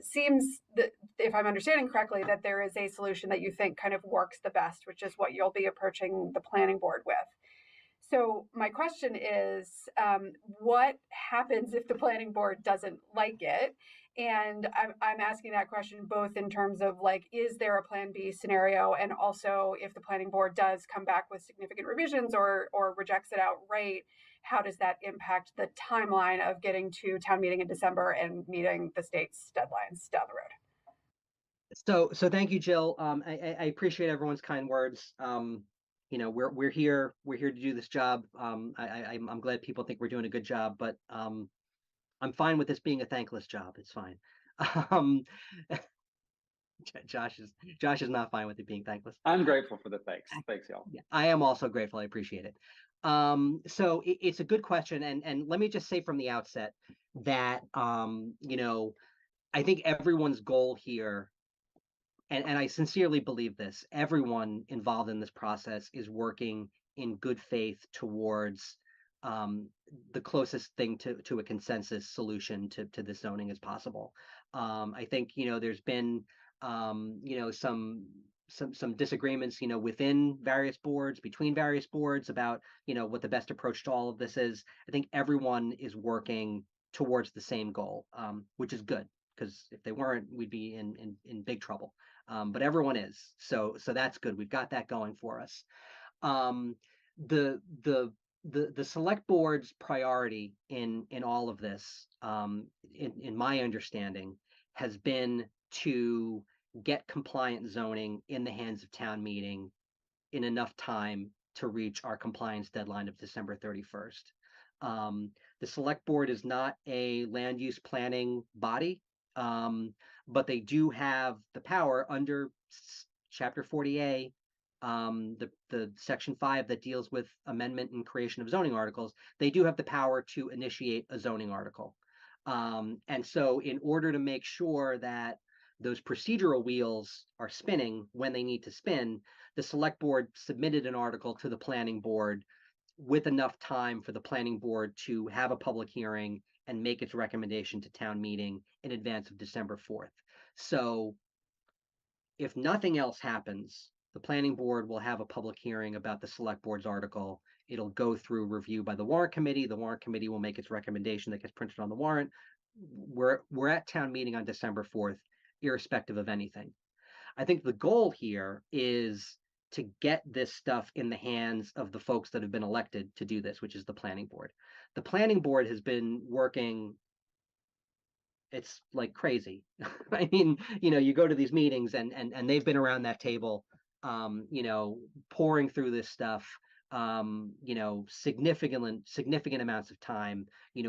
seems that, if I'm understanding correctly, that there is a solution that you think kind of works the best, which is what you'll be approaching the planning board with. So my question is, what happens if the planning board doesn't like it? And I'm asking that question both in terms of like, is there a plan B scenario? And also if the planning board does come back with significant revisions or rejects it outright, how does that impact the timeline of getting to town meeting in December and meeting the state's deadlines down the road? So thank you, Jill. I appreciate everyone's kind words. We're here to do this job. I'm glad people think we're doing a good job, but I'm fine with this being a thankless job. It's fine. Josh is not fine with it being thankless. I'm grateful for the thanks. Thanks, y'all. Yeah, I am also grateful. I appreciate it. So it's a good question, and let me just say from the outset that I think everyone's goal here, and I sincerely believe this, everyone involved in this process is working in good faith towards the closest thing to a consensus solution to this zoning as possible. I think there's been some disagreements within various boards, between various boards about what the best approach to all of this is. I think everyone is working towards the same goal, which is good, because if they weren't, we'd be in big trouble. But everyone is, so that's good. We've got that going for us. The select board's priority in all of this, in my understanding, has been to get compliant zoning in the hands of town meeting in enough time to reach our compliance deadline of December 31st. The select board is not a land use planning body, but they do have the power under Chapter 40A, the Section 5 that deals with amendment and creation of zoning articles. They do have the power to initiate a zoning article. And so in order to make sure that those procedural wheels are spinning when they need to spin, the select board submitted an article to the planning board with enough time for the planning board to have a public hearing and make its recommendation to town meeting in advance of December 4th. So if nothing else happens, the planning board will have a public hearing about the select board's article. It'll go through review by the warrant committee. The warrant committee will make its recommendation that gets printed on the warrant. We're at town meeting on December 4th, irrespective of anything. I think the goal here is to get this stuff in the hands of the folks that have been elected to do this, which is the planning board. The planning board has been working, it's like crazy. I mean, you go to these meetings and they've been around that table, pouring through this stuff, significant amounts of time,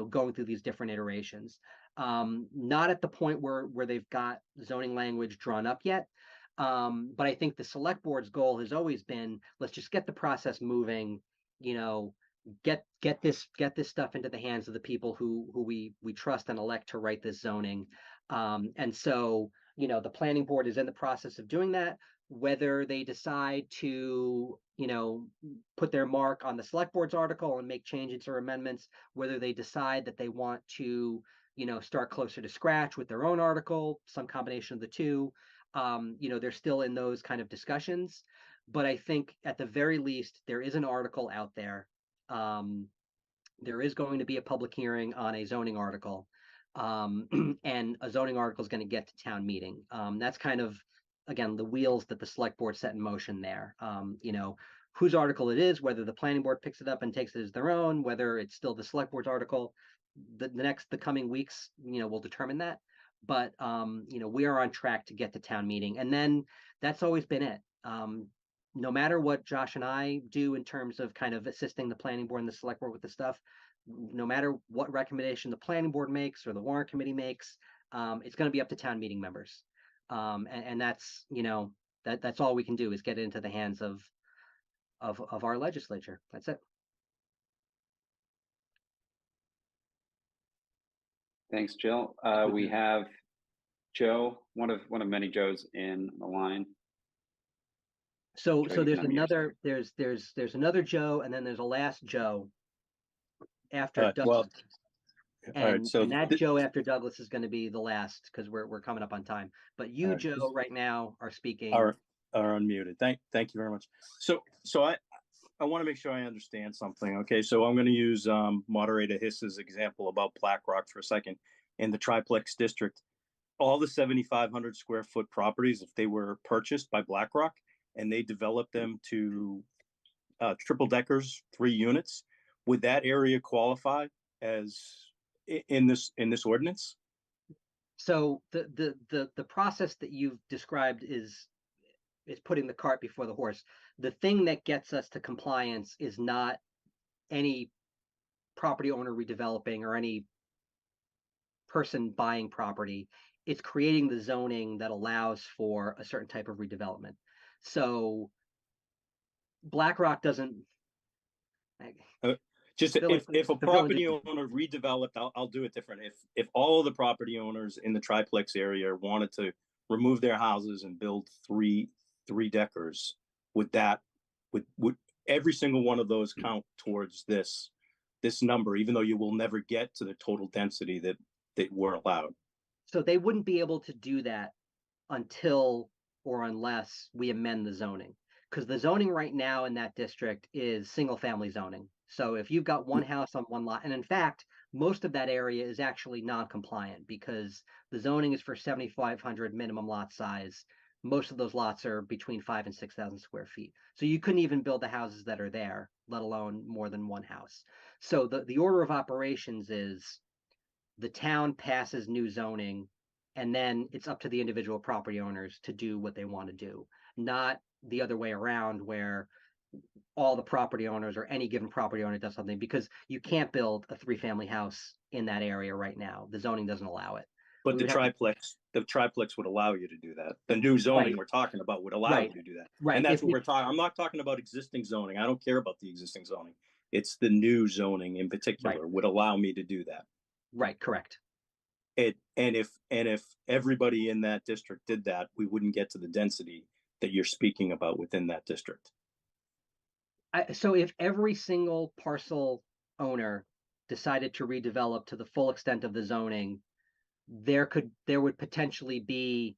going through these different iterations. Not at the point where they've got zoning language drawn up yet. But I think the select board's goal has always been, let's just get the process moving, get this stuff into the hands of the people who we trust and elect to write this zoning. And so, the planning board is in the process of doing that. Whether they decide to, put their mark on the select board's article and make changes or amendments, whether they decide that they want to, start closer to scratch with their own article, some combination of the two. They're still in those kind of discussions, but I think at the very least, there is an article out there. There is going to be a public hearing on a zoning article, and a zoning article is going to get to town meeting. That's kind of, again, the wheels that the select board set in motion there. Whose article it is, whether the planning board picks it up and takes it as their own, whether it's still the select board's article, the coming weeks, will determine that. But we are on track to get to town meeting, and then that's always been it. No matter what Josh and I do in terms of kind of assisting the planning board and the select board with the stuff, no matter what recommendation the planning board makes or the warrant committee makes, it's going to be up to town meeting members. And that's that's all we can do, is get it into the hands of our legislature. That's it. Thanks, Jill. We have Joe, one of many Joes in the line. So Joe, there's another there's another Joe, and then there's a last Joe after Douglas. And that Joe after Douglas is going to be the last, because we're coming up on time. But you, Joe, right now are speaking. Are unmuted. Thank you very much. So I want to make sure I understand something. Okay, so I'm going to use moderator Hiss's example about BlackRock for a second. In the triplex district, all the 7,500 square foot properties, if they were purchased by BlackRock and they developed them to triple deckers, 3 units, would that area qualify as in this ordinance? So the process that you've described is putting the cart before the horse. The thing that gets us to compliance is not any property owner redeveloping or any person buying property. It's creating the zoning that allows for a certain type of redevelopment. So BlackRock doesn't, Just Village- if a the village property is- owner redeveloped, I'll do it different. If all of the property owners in the triplex area wanted to remove their houses and build three deckers, would every single one of those count towards this number, even though you will never get to the total density that we're allowed? So they wouldn't be able to do that until or unless we amend the zoning. Because the zoning right now in that district is single family zoning. So if you've got one house on one lot, and in fact, most of that area is actually non-compliant because the zoning is for 7,500 minimum lot size. Most of those lots are between 5,000 and 6,000 square feet. So you couldn't even build the houses that are there, let alone more than one house. So the order of operations is the town passes new zoning, and then it's up to the individual property owners to do what they want to do, not the other way around where all the property owners or any given property owner does something, because you can't build a 3-family house in that area right now. The zoning doesn't allow it. But We the would have triplex would allow you to do that. The new zoning Right. we're talking about would allow Right. you to do that. Right. And that's If what we- we're talking. I'm not talking about existing zoning. I don't care about the existing zoning. It's the new zoning in particular would allow me to do that. Right, correct. And if everybody in that district did that, we wouldn't get to the density that you're speaking about within that district. So if every single parcel owner decided to redevelop to the full extent of the zoning, there would potentially be,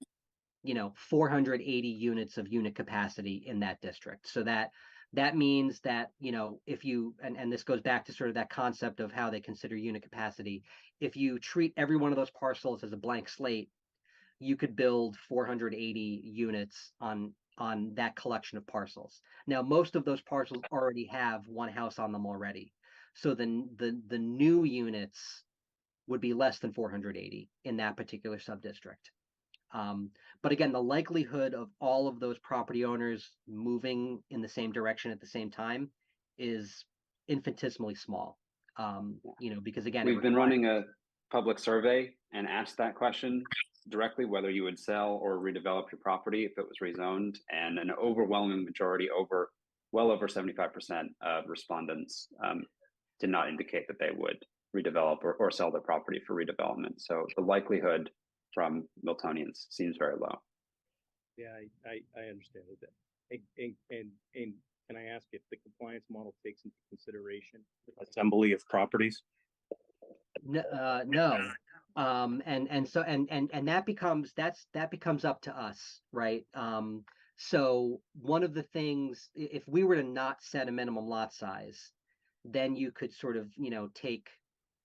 480 units of unit capacity in that district. So that means that, if you, and this goes back to sort of that concept of how they consider unit capacity, if you treat every one of those parcels as a blank slate, you could build 480 units on that collection of parcels. Now, most of those parcels already have one house on them already. So the new units would be less than 480 in that particular sub-district. But again, the likelihood of all of those property owners moving in the same direction at the same time is infinitesimally small. Because again, We've been running a public survey and asked that question directly, whether you would sell or redevelop your property if it was rezoned, and an overwhelming majority, well over 75% of respondents did not indicate that they would redevelop or sell their property for redevelopment. So the likelihood from Miltonians seems very low. Yeah, I understand that. And can I ask if the compliance model takes into consideration assembly of properties? No. And that becomes up to us, right? So one of the things, if we were to not set a minimum lot size, then you could sort of, take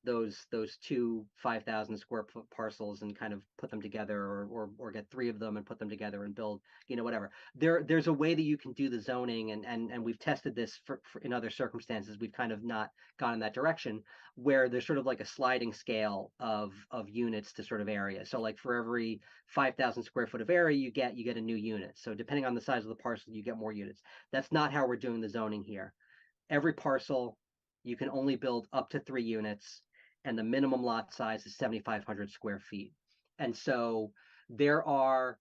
those two 5,000 square foot parcels and kind of put them together, or get 3 of them and put them together and build, whatever. There's a way that you can do the zoning, and we've tested this for in other circumstances. We've kind of not gone in that direction, where there's sort of like a sliding scale of units to sort of area. So like for every 5,000 square foot of area you get a new unit. So depending on the size of the parcel, you get more units. That's not how we're doing the zoning here. Every parcel, you can only build up to 3 units, and the minimum lot size is 7,500 square feet. And so there are,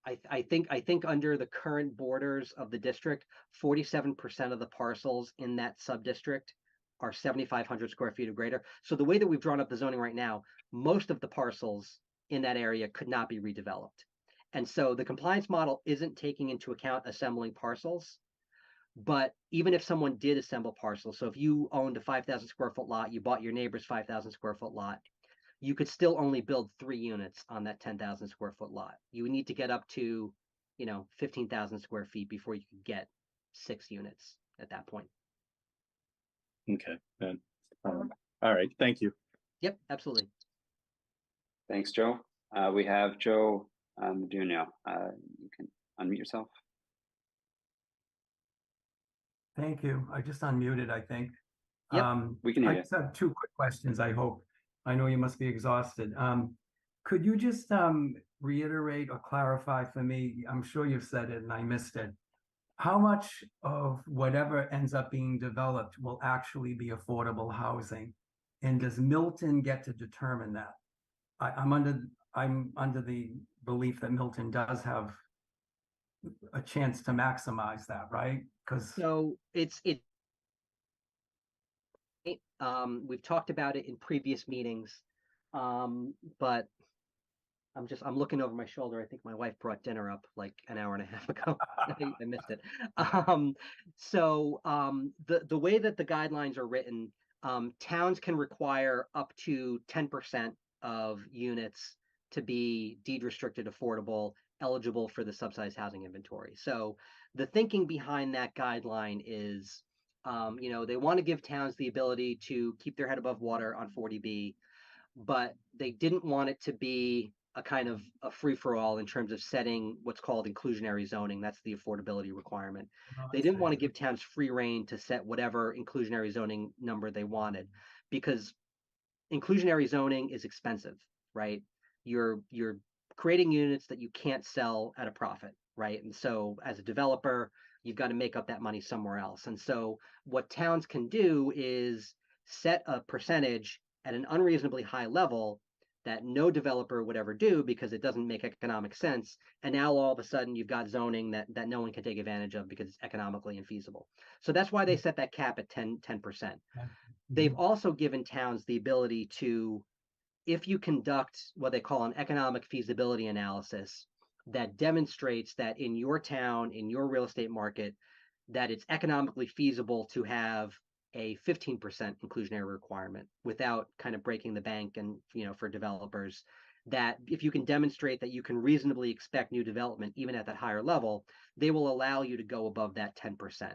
I think under the current borders of the district, 47% of the parcels in that sub-district are 7,500 square feet or greater. So the way that we've drawn up the zoning right now, most of the parcels in that area could not be redeveloped. And so the compliance model isn't taking into account assembling parcels. But even if someone did assemble parcels, so if you owned a 5,000 square foot lot, you bought your neighbor's 5,000 square foot lot, you could still only build 3 units on that 10,000 square foot lot. You would need to get up to, 15,000 square feet before you could get 6 units at that point. Okay. All right. Thank you. Yep, absolutely. Thanks, Joe. We have Joe Medunio. You can unmute yourself. Thank you. I just unmuted, I think. Yep, we can hear I you. just have 2 quick questions, I hope. I know you must be exhausted. Could you just reiterate or clarify for me, I'm sure you've said it and I missed it, how much of whatever ends up being developed will actually be affordable housing? And does Milton get to determine that? I'm under the belief that Milton does have a chance to maximize that, right? Because so it's We've talked about it in previous meetings, but I'm looking over my shoulder. I think my wife brought dinner up like an hour and a half ago. I missed it. The way that the guidelines are written, towns can require up to 10% of units to be deed restricted affordable, eligible for the subsidized housing inventory. So the thinking behind that guideline is, they want to give towns the ability to keep their head above water on 40B, but they didn't want it to be a kind of a free-for-all in terms of setting what's called inclusionary zoning. That's the affordability requirement. They didn't want to give towns free rein to set whatever inclusionary zoning number they wanted, because inclusionary zoning is expensive, right? You're creating units that you can't sell at a profit, right? And so as a developer, you've got to make up that money somewhere else. And so what towns can do is set a percentage at an unreasonably high level that no developer would ever do because it doesn't make economic sense. And now all of a sudden you've got zoning that no one can take advantage of because it's economically infeasible. So that's why they set that cap at 10%. They've also given towns the ability to, if you conduct what they call an economic feasibility analysis that demonstrates that in your town, in your real estate market, that it's economically feasible to have a 15% inclusionary requirement without kind of breaking the bank and, for developers, that if you can demonstrate that you can reasonably expect new development, even at that higher level, they will allow you to go above that 10%.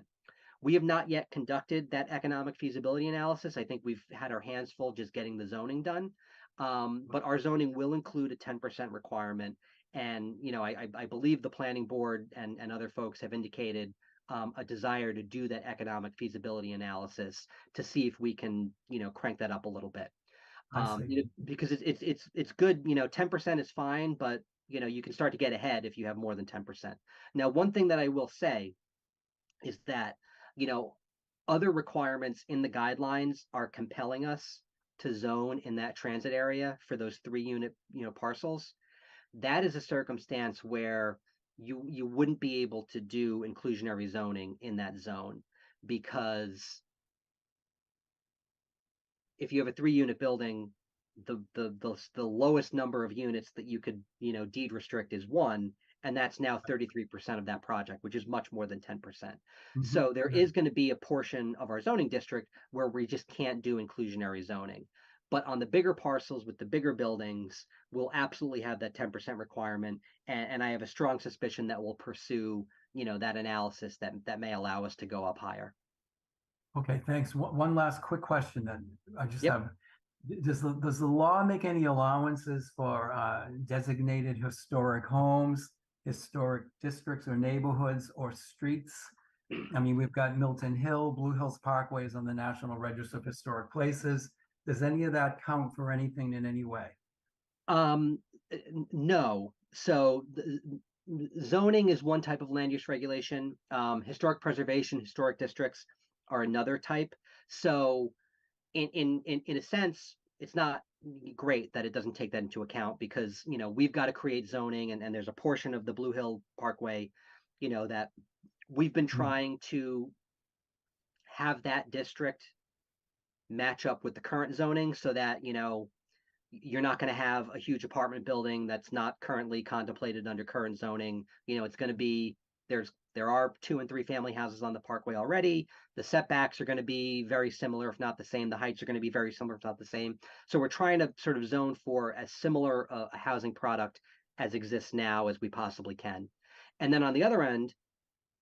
We have not yet conducted that economic feasibility analysis. I think we've had our hands full just getting the zoning done. But our zoning will include a 10% requirement. And, I believe the planning board and other folks have indicated a desire to do that economic feasibility analysis to see if we can, crank that up a little bit. Because it's good, 10% is fine, but, you can start to get ahead if you have more than 10%. Now, one thing that I will say is that, other requirements in the guidelines are compelling us to zone in that transit area for those 3-unit, parcels. That is a circumstance where you wouldn't be able to do inclusionary zoning in that zone, because if you have a 3-unit building, the lowest number of units that you could, deed restrict is 1, and that's now 33% of that project, which is much more than 10%. So there is going to be a portion of our zoning district where we just can't do inclusionary zoning. But on the bigger parcels with the bigger buildings, we'll absolutely have that 10% requirement. And I have a strong suspicion that we'll pursue, that analysis that may allow us to go up higher. Okay, thanks. One last quick question that I just Yep. have. Does the law make any allowances for designated historic homes, historic districts or neighborhoods or streets? I mean, we've got Milton Hill, Blue Hills Parkway is on the National Register of Historic Places. Does any of that count for anything in any way? No. So zoning is one type of land use regulation. Historic preservation, historic districts are another type. So in a sense, it's not great that it doesn't take that into account, because we've got to create zoning, and there's a portion of the Blue Hill Parkway, that we've been trying to have that district match up with the current zoning, so that you're not going to have a huge apartment building that's not currently contemplated under current zoning. It's going to be, there are 2 and 3 family houses on the parkway already. The setbacks are going to be very similar, if not the same. The heights are going to be very similar, if not the same. So we're trying to sort of zone for as similar a housing product as exists now as we possibly can. And then on the other end,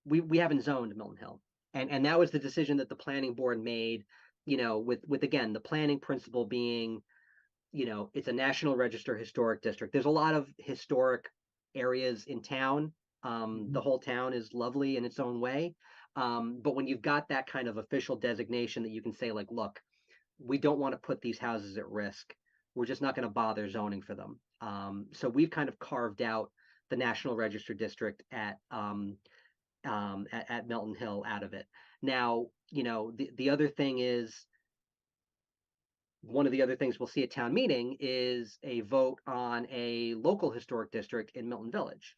we haven't zoned Milton Hill. And that was the decision that the planning board made, with again, the planning principle being, it's a National Register historic district. There's a lot of historic areas in town. The whole town is lovely in its own way. But when you've got that kind of official designation that you can say, like, look, we don't want to put these houses at risk, we're just not going to bother zoning for them. So we've kind of carved out the National Register district at Milton Hill out of it. Now, the other thing is, one of the other things we'll see at town meeting is a vote on a local historic district in Milton Village,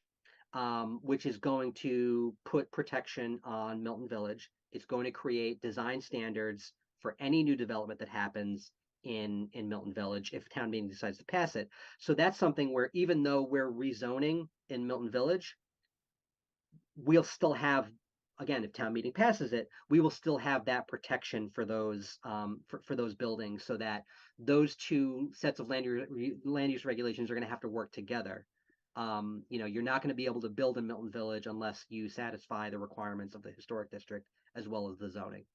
which is going to put protection on Milton Village. It's going to create design standards for any new development that happens in Milton Village if town meeting decides to pass it. So that's something where even though we're rezoning in Milton Village, we'll still have, again, if town meeting passes it, we will still have that protection for those for those buildings, so that those two sets of land use regulations are going to have to work together. You're not going to be able to build in Milton Village unless you satisfy the requirements of the historic district as well as the zoning.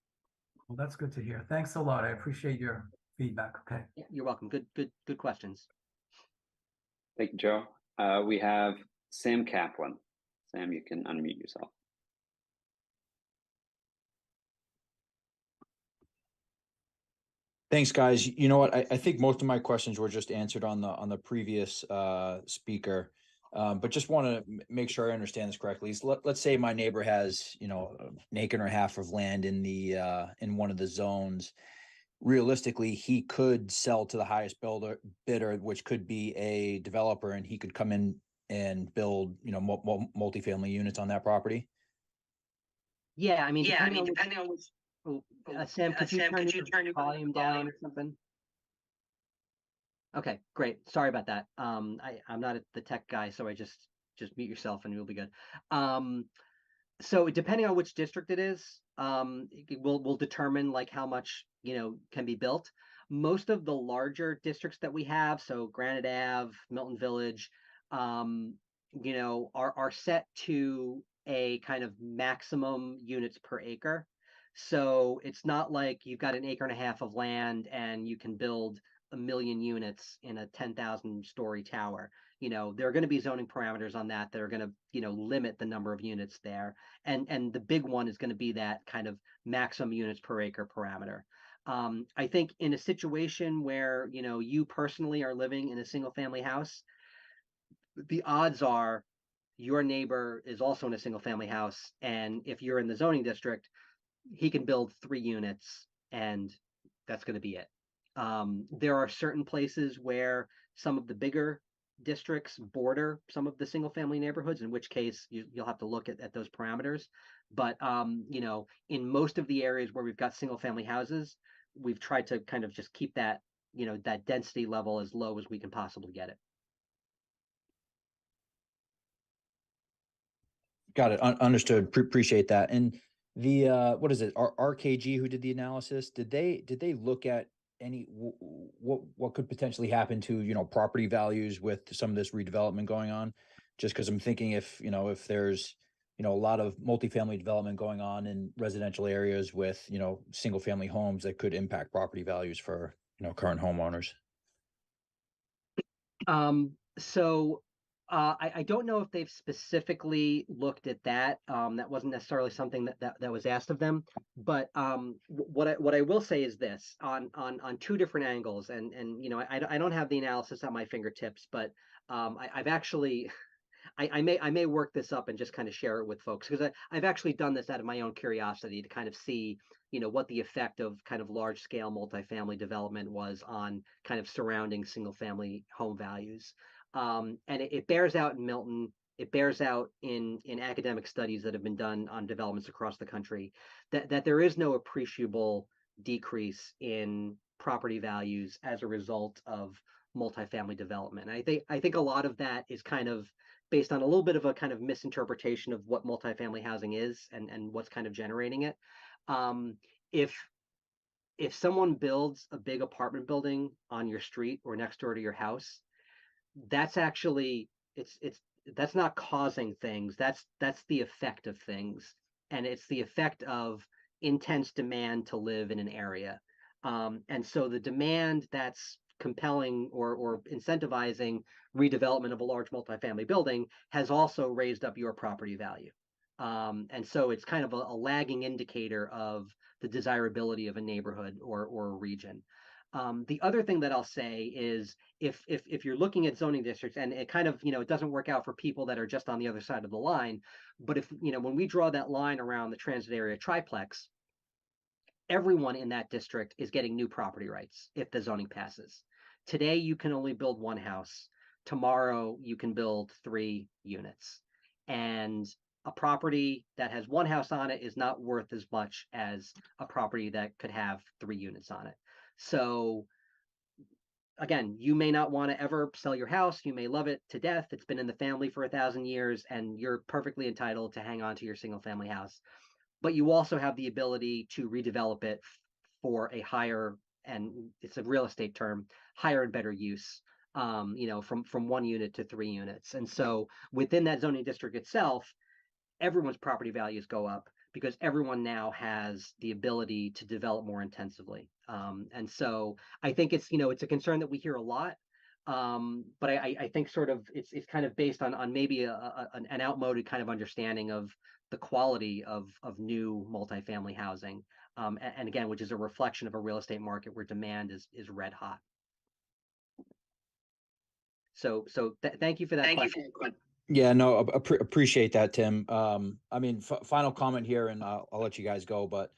Well, that's good to hear. Thanks a lot. I appreciate your feedback. Okay. Yeah, you're welcome. Good questions. Thank you, Joe. We have Sam Kaplan. Sam, you can unmute yourself. Thanks, guys. You know what? I think most of my questions were just answered on the previous speaker, but just want to make sure I understand this correctly. So let's say my neighbor has, an acre and a half of land in the in one of the zones. Realistically, he could sell to the highest bidder, which could be a developer, and he could come in and build, multifamily units on that property. Yeah, I mean, depending on which. Oh, Sam, could you turn your volume down or something? Okay, great. Sorry about that. I'm not the tech guy, so I just mute yourself and you'll be good. So depending on which district it is, will determine like how much can be built. Most of the larger districts that we have, so Granite Ave, Milton Village, are set to a kind of maximum units per acre. So it's not like you've got an acre and a half of land and you can build 1 million units in a 10,000 story tower. There are going to be zoning parameters on that are going to, limit the number of units there. And the big one is going to be that kind of maximum units per acre parameter. I think in a situation where, you personally are living in a single family house, the odds are your neighbor is also in a single family house. And if you're in the zoning district, he can build 3 units and that's going to be it. There are certain places where some of the bigger districts border some of the single family neighborhoods, in which case you'll have to look at those parameters. But, in most of the areas where we've got single family houses, we've tried to kind of just keep that, that density level as low as we can possibly get it. Got it. Understood. Appreciate that. And the what is it? RKG, who did the analysis? Did they look at any what could potentially happen to property values with some of this redevelopment going on? Just because I'm thinking if there's a lot of multifamily development going on in residential areas with single family homes, that could impact property values for current homeowners. So I don't know if they've specifically looked at that. That wasn't necessarily something that was asked of them. But what I will say is this on 2 different angles, and I don't have the analysis at my fingertips, but I've actually I may work this up and just kind of share it with folks, because I've actually done this out of my own curiosity to kind of see what the effect of kind of large scale multifamily development was on kind of surrounding single family home values. And it bears out in Milton. It bears out in academic studies that have been done on developments across the country, that there is no appreciable decrease in property values as a result of multifamily development. And I think a lot of that is kind of based on a little bit of a kind of misinterpretation of what multifamily housing is and what's kind of generating it. If someone builds a big apartment building on your street or next door to your house, that's actually that's not causing things. That's the effect of things, and it's the effect of intense demand to live in an area. And so the demand that's compelling or incentivizing redevelopment of a large multifamily building has also raised up your property value. And so it's kind of a lagging indicator of the desirability of a neighborhood or a region. The other thing that I'll say is if you're looking at zoning districts, and it kind of, it doesn't work out for people that are just on the other side of the line, but if, when we draw that line around the transit area triplex, everyone in that district is getting new property rights if the zoning passes. Today, you can only build 1 house. Tomorrow, you can build 3 units. And a property that has one house on it is not worth as much as a property that could have 3 units on it. So again, you may not want to ever sell your house. You may love it to death. It's been in the family for 1,000 years, and you're perfectly entitled to hang on to your single family house. But you also have the ability to redevelop it for a higher, and it's a real estate term, higher and better use. From 1 unit to 3 units. And so within that zoning district itself, everyone's property values go up because everyone now has the ability to develop more intensively. And so I think it's a concern that we hear a lot. But I think sort of it's kind of based on maybe an outmoded kind of understanding of the quality of new multifamily housing. And again, which is a reflection of a real estate market where demand is red hot. So thank you for that question. Yeah, no, appreciate that, Tim. I mean, final comment here, and I'll let you guys go. But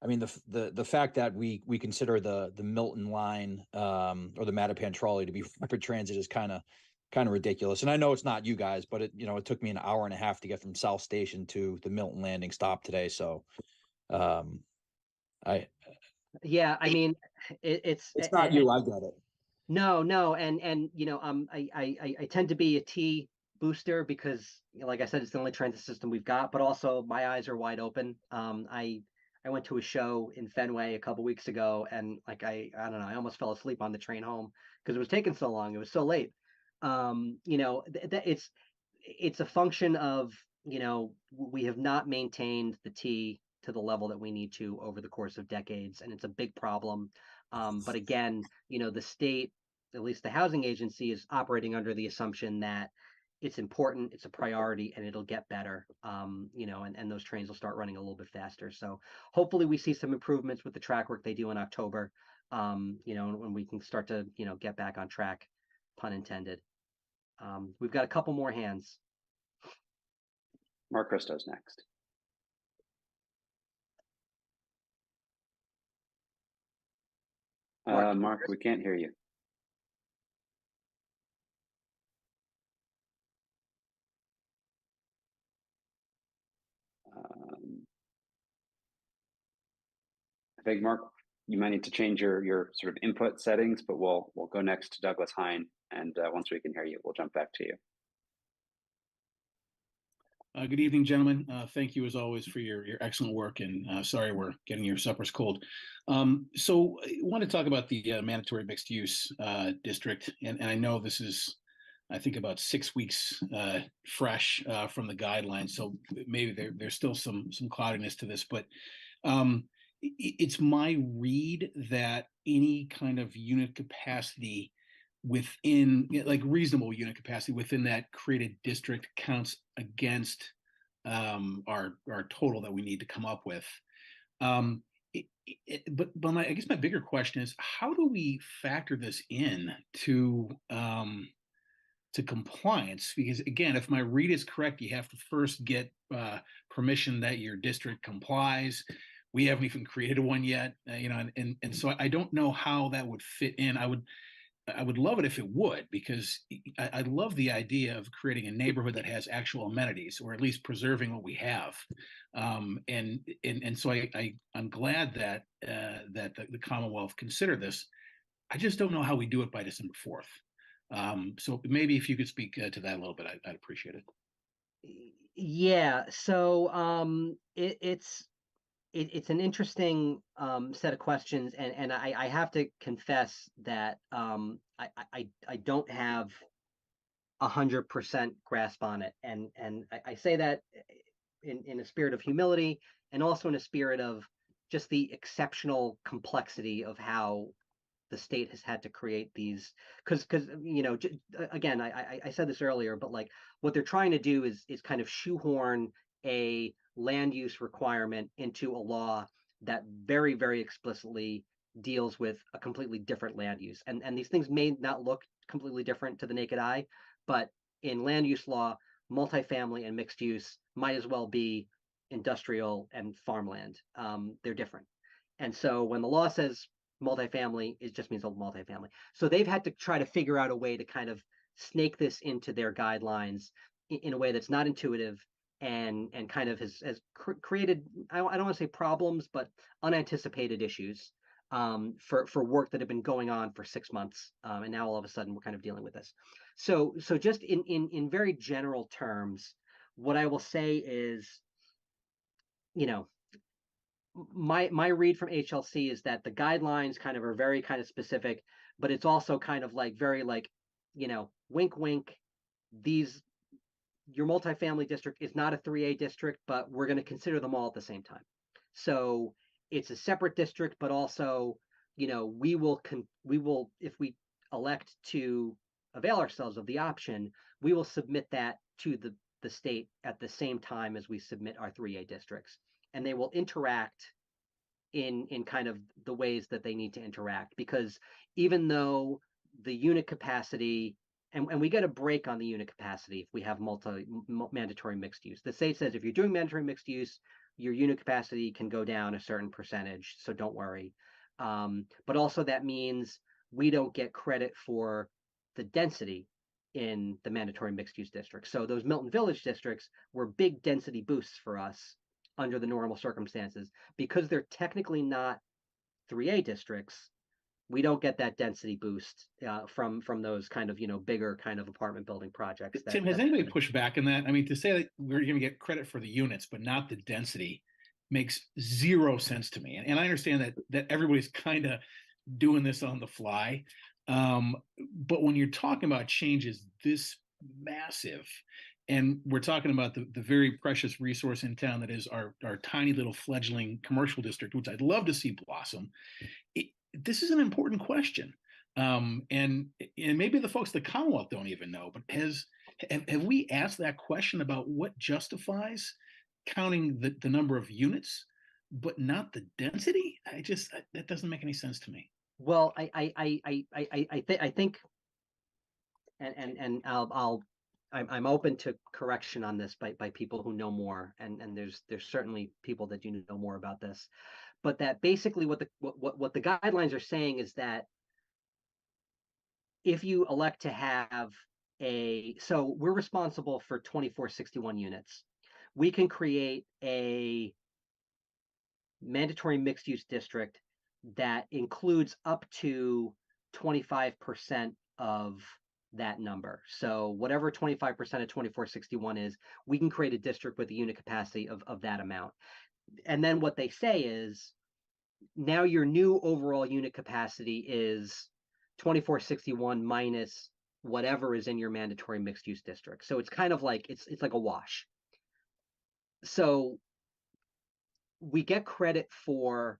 I mean, the fact that we consider the Milton line or the Mattapan trolley to be rapid transit is kind of ridiculous. And I know it's not you guys, but it took me an hour and a half to get from South Station to the Milton landing stop today. So, yeah, I mean, it's not you. I get it. No, and I tend to be a T booster because, like I said, it's the only transit system we've got. But also, my eyes are wide open. I went to a show in Fenway a couple weeks ago, and like I don't know, I almost fell asleep on the train home because it was taking so long. It was so late. It's a function of we have not maintained the T to the level that we need to over the course of decades, and it's a big problem. But again, the state, at least the housing agency, is operating under the assumption that it's important, it's a priority, and it'll get better. And those trains will start running a little bit faster. So hopefully we see some improvements with the track work they do in October. When we can start to, get back on track, pun intended. We've got a couple more hands. Mark Christo's next. Mark, we can't hear you. I think, Mark, you might need to change your sort of input settings, but we'll go next to Douglas Hine, and once we can hear you, we'll jump back to you. Good evening, gentlemen. Thank you as always for your excellent work, and sorry we're getting your suppers cold. So I want to talk about the mandatory mixed use district, and I know this is, I think, about 6 weeks fresh from the guidelines, so maybe there's still some cloudiness to this, but it's my read that any kind of unit capacity within, like reasonable unit capacity within that created district counts against our total that we need to come up with. But I guess my bigger question is, how do we factor this in to compliance? Because again, if my read is correct, you have to first get permission that your district complies. We haven't even created one yet, and so I don't know how that would fit in. I would love it if it would, because I love the idea of creating a neighborhood that has actual amenities, or at least preserving what we have. And so I'm glad that the Commonwealth considered this. I just don't know how we do it by December 4th. So maybe if you could speak to that a little bit, I'd appreciate it. Yeah. So it's an interesting set of questions, and I have to confess that I don't have 100% grasp on it, and I say that in a spirit of humility, and also in a spirit of just the exceptional complexity of how the state has had to create these, because again, I said this earlier, but like what they're trying to do is kind of shoehorn a land use requirement into a law that very, very explicitly deals with a completely different land use. And these things may not look completely different to the naked eye, but in land use law, multifamily and mixed use might as well be industrial and farmland. They're different. And so when the law says multifamily, it just means a multifamily. So they've had to try to figure out a way to kind of snake this into their guidelines in a way that's not intuitive and kind of has created, I don't want to say problems, but unanticipated issues for work that had been going on for 6 months, and now all of a sudden we're kind of dealing with this. So just in very general terms, what I will say is, you know, my read from HLC is that the guidelines kind of are very kind of specific, but it's also kind of like very like, you know, wink wink, your multifamily district is not a 3A district, but we're going to consider them all at the same time. So it's a separate district, but also, you know, we will if we elect to avail ourselves of the option, we will submit that to the state at the same time as we submit our 3A districts, and they will interact in kind of the ways that they need to interact, because even though the unit capacity, and we get a break on the unit capacity if we have mandatory mixed use. The state says if you're doing mandatory mixed use, your unit capacity can go down a certain percentage, so don't worry. But also that means we don't get credit for the density in the mandatory mixed use district. So those Milton Village districts were big density boosts for us under the normal circumstances. Because they're technically not 3A districts, we don't get that density boost from those kind of, you know, bigger kind of apartment building projects. Tim, has anybody pushed back on that? I mean, to say that we're going to get credit for the units, but not the density, makes zero sense to me. And I understand that everybody's kind of doing this on the fly. But when you're talking about changes this massive, and we're talking about the very precious resource in town that is our tiny little fledgling commercial district, which I'd love to see blossom, this is an important question. And maybe the folks at the Commonwealth don't even know, but have we asked that question about what justifies counting the number of units, but not the density? That doesn't make any sense to me. Well, I think, and I'm open to correction on this by people who know more, and there's certainly people that do know more about this, but that basically what the guidelines are saying is that if you elect to have so we're responsible for 2461 units. We can create a mandatory mixed use district that includes up to 25% of that number. So whatever 25% of 2461 is, we can create a district with a unit capacity of that amount. And then what they say is, now your new overall unit capacity is 2461 minus whatever is in your mandatory mixed use district. So it's kind of like, it's like a wash. So we get credit for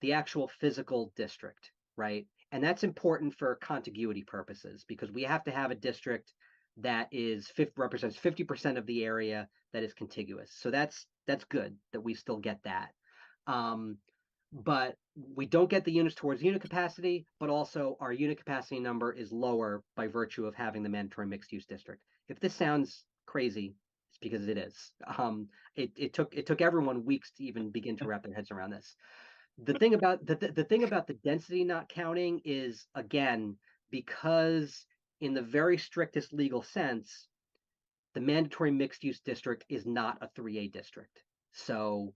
the actual physical district, right? And that's important for contiguity purposes, because we have to have a district that represents 50% of the area that is contiguous. So that's good that we still get that. But we don't get the units towards unit capacity, but also our unit capacity number is lower by virtue of having the mandatory mixed use district. If this sounds crazy, it's because it is. It took everyone weeks to even begin to wrap their heads around this. The thing about the density not counting is, again, because in the very strictest legal sense, the mandatory mixed use district is not a 3A district. So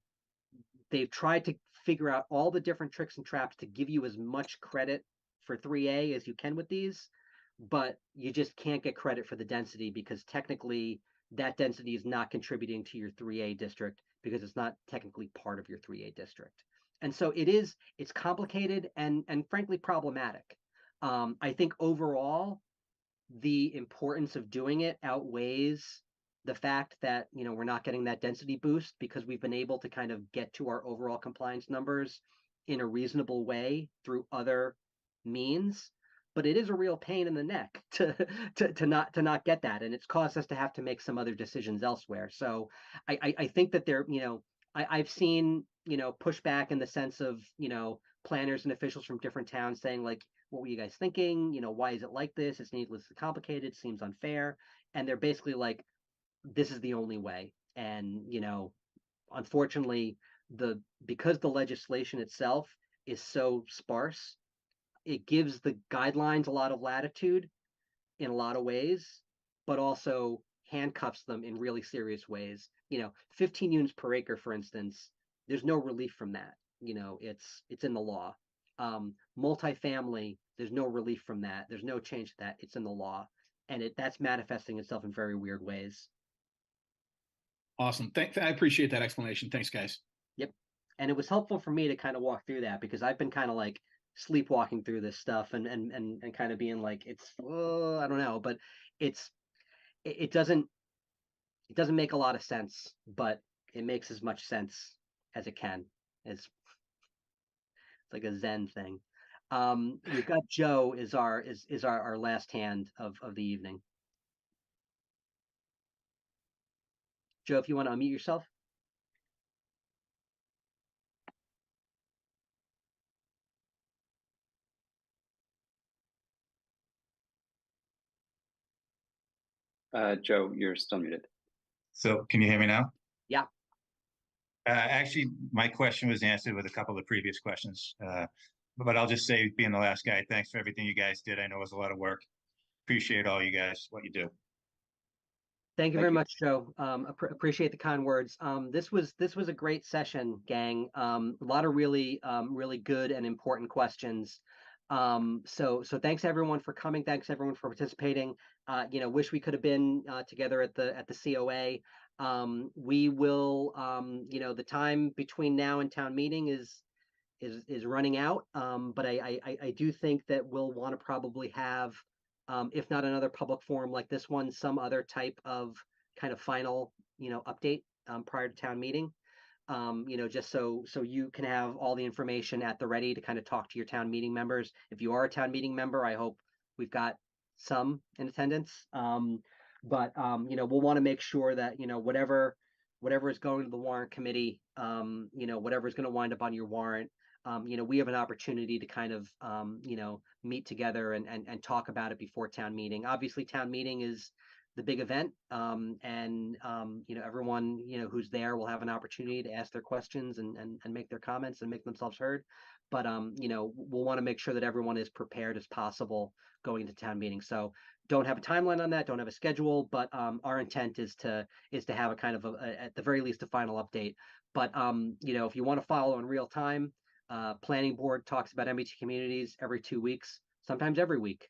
they've tried to figure out all the different tricks and traps to give you as much credit for 3A as you can with these, but you just can't get credit for the density, because technically that density is not contributing to your 3A district, because it's not technically part of your 3A district. And so it's complicated and frankly problematic. I think overall, the importance of doing it outweighs the fact that, you know, we're not getting that density boost, because we've been able to kind of get to our overall compliance numbers in a reasonable way through other means. But it is a real pain in the neck to not get that, and it's caused us to have to make some other decisions elsewhere. So I think that there, you know, I've seen, you know, pushback in the sense of, you know, planners and officials from different towns saying, like, what were you guys thinking? You know, why is it like this? It's needlessly complicated, seems unfair. And they're basically like, this is the only way. And, you know, unfortunately, because the legislation itself is so sparse, it gives the guidelines a lot of latitude in a lot of ways, but also handcuffs them in really serious ways 15 units per acre, for instance, there's no relief from that. It's in the law. Multifamily, there's no relief from that. There's no change to that. It's in the law, and that's manifesting itself in very weird ways. Awesome. I appreciate that explanation. Thanks, guys. Yep. And it was helpful for me to kind of walk through that because I've been kind of like sleepwalking through this stuff and kind of being like, I don't know, but it doesn't make a lot of sense, but it makes as much sense as it can. It's like a Zen thing. We've got Joe is our last hand of the evening. Joe, if you want to unmute yourself. Joe, you're still muted. So can you hear me now? Yeah. Actually, my question was answered with a couple of previous questions. But I'll just say, being the last guy, thanks for everything you guys did. I know it was a lot of work. Appreciate all you guys, what you do. Thank you very much, Joe. Appreciate the kind words. This was a great session, gang. A lot of really good and important questions. So thanks everyone for coming. Thanks everyone for participating. Wish we could have been together at the COA. We will, the time between now and town meeting is running out. But I do think that we'll want to probably have, if not another public forum like this one, some other type of kind of final, update prior to town meeting. Just so you can have all the information at the ready to kind of talk to your town meeting members. If you are a town meeting member, I hope we've got some in attendance. But we'll want to make sure that, whatever is going to the warrant committee, whatever is going to wind up on your warrant, we have an opportunity to kind of, meet together and talk about it before town meeting. Obviously, town meeting is the big event, and everyone who's there will have an opportunity to ask their questions and make their comments and make themselves heard. But we'll want to make sure that everyone is prepared as possible going into town meeting. So don't have a timeline on that, don't have a schedule, but our intent is to have a kind of at the very least a final update. But if you want to follow in real time, planning board talks about MBTA communities every 2 weeks, sometimes every week,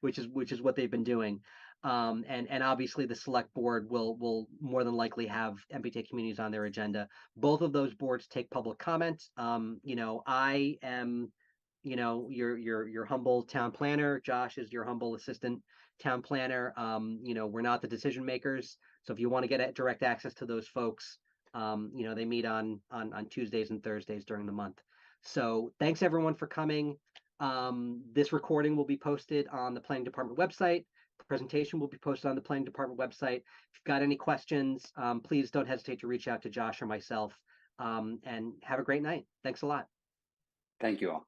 which is what they've been doing. And obviously the select board will more than likely have MBTA communities on their agenda. Both of those boards take public comment. I am, your humble town planner. Josh is your humble assistant town planner. We're not the decision makers. So if you want to get direct access to those folks, they meet on Tuesdays and Thursdays during the month. So thanks everyone for coming. This recording will be posted on the planning department website. Presentation will be posted on the planning department website. If you've got any questions, please don't hesitate to reach out to Josh or myself. And have a great night. Thanks a lot. Thank you all.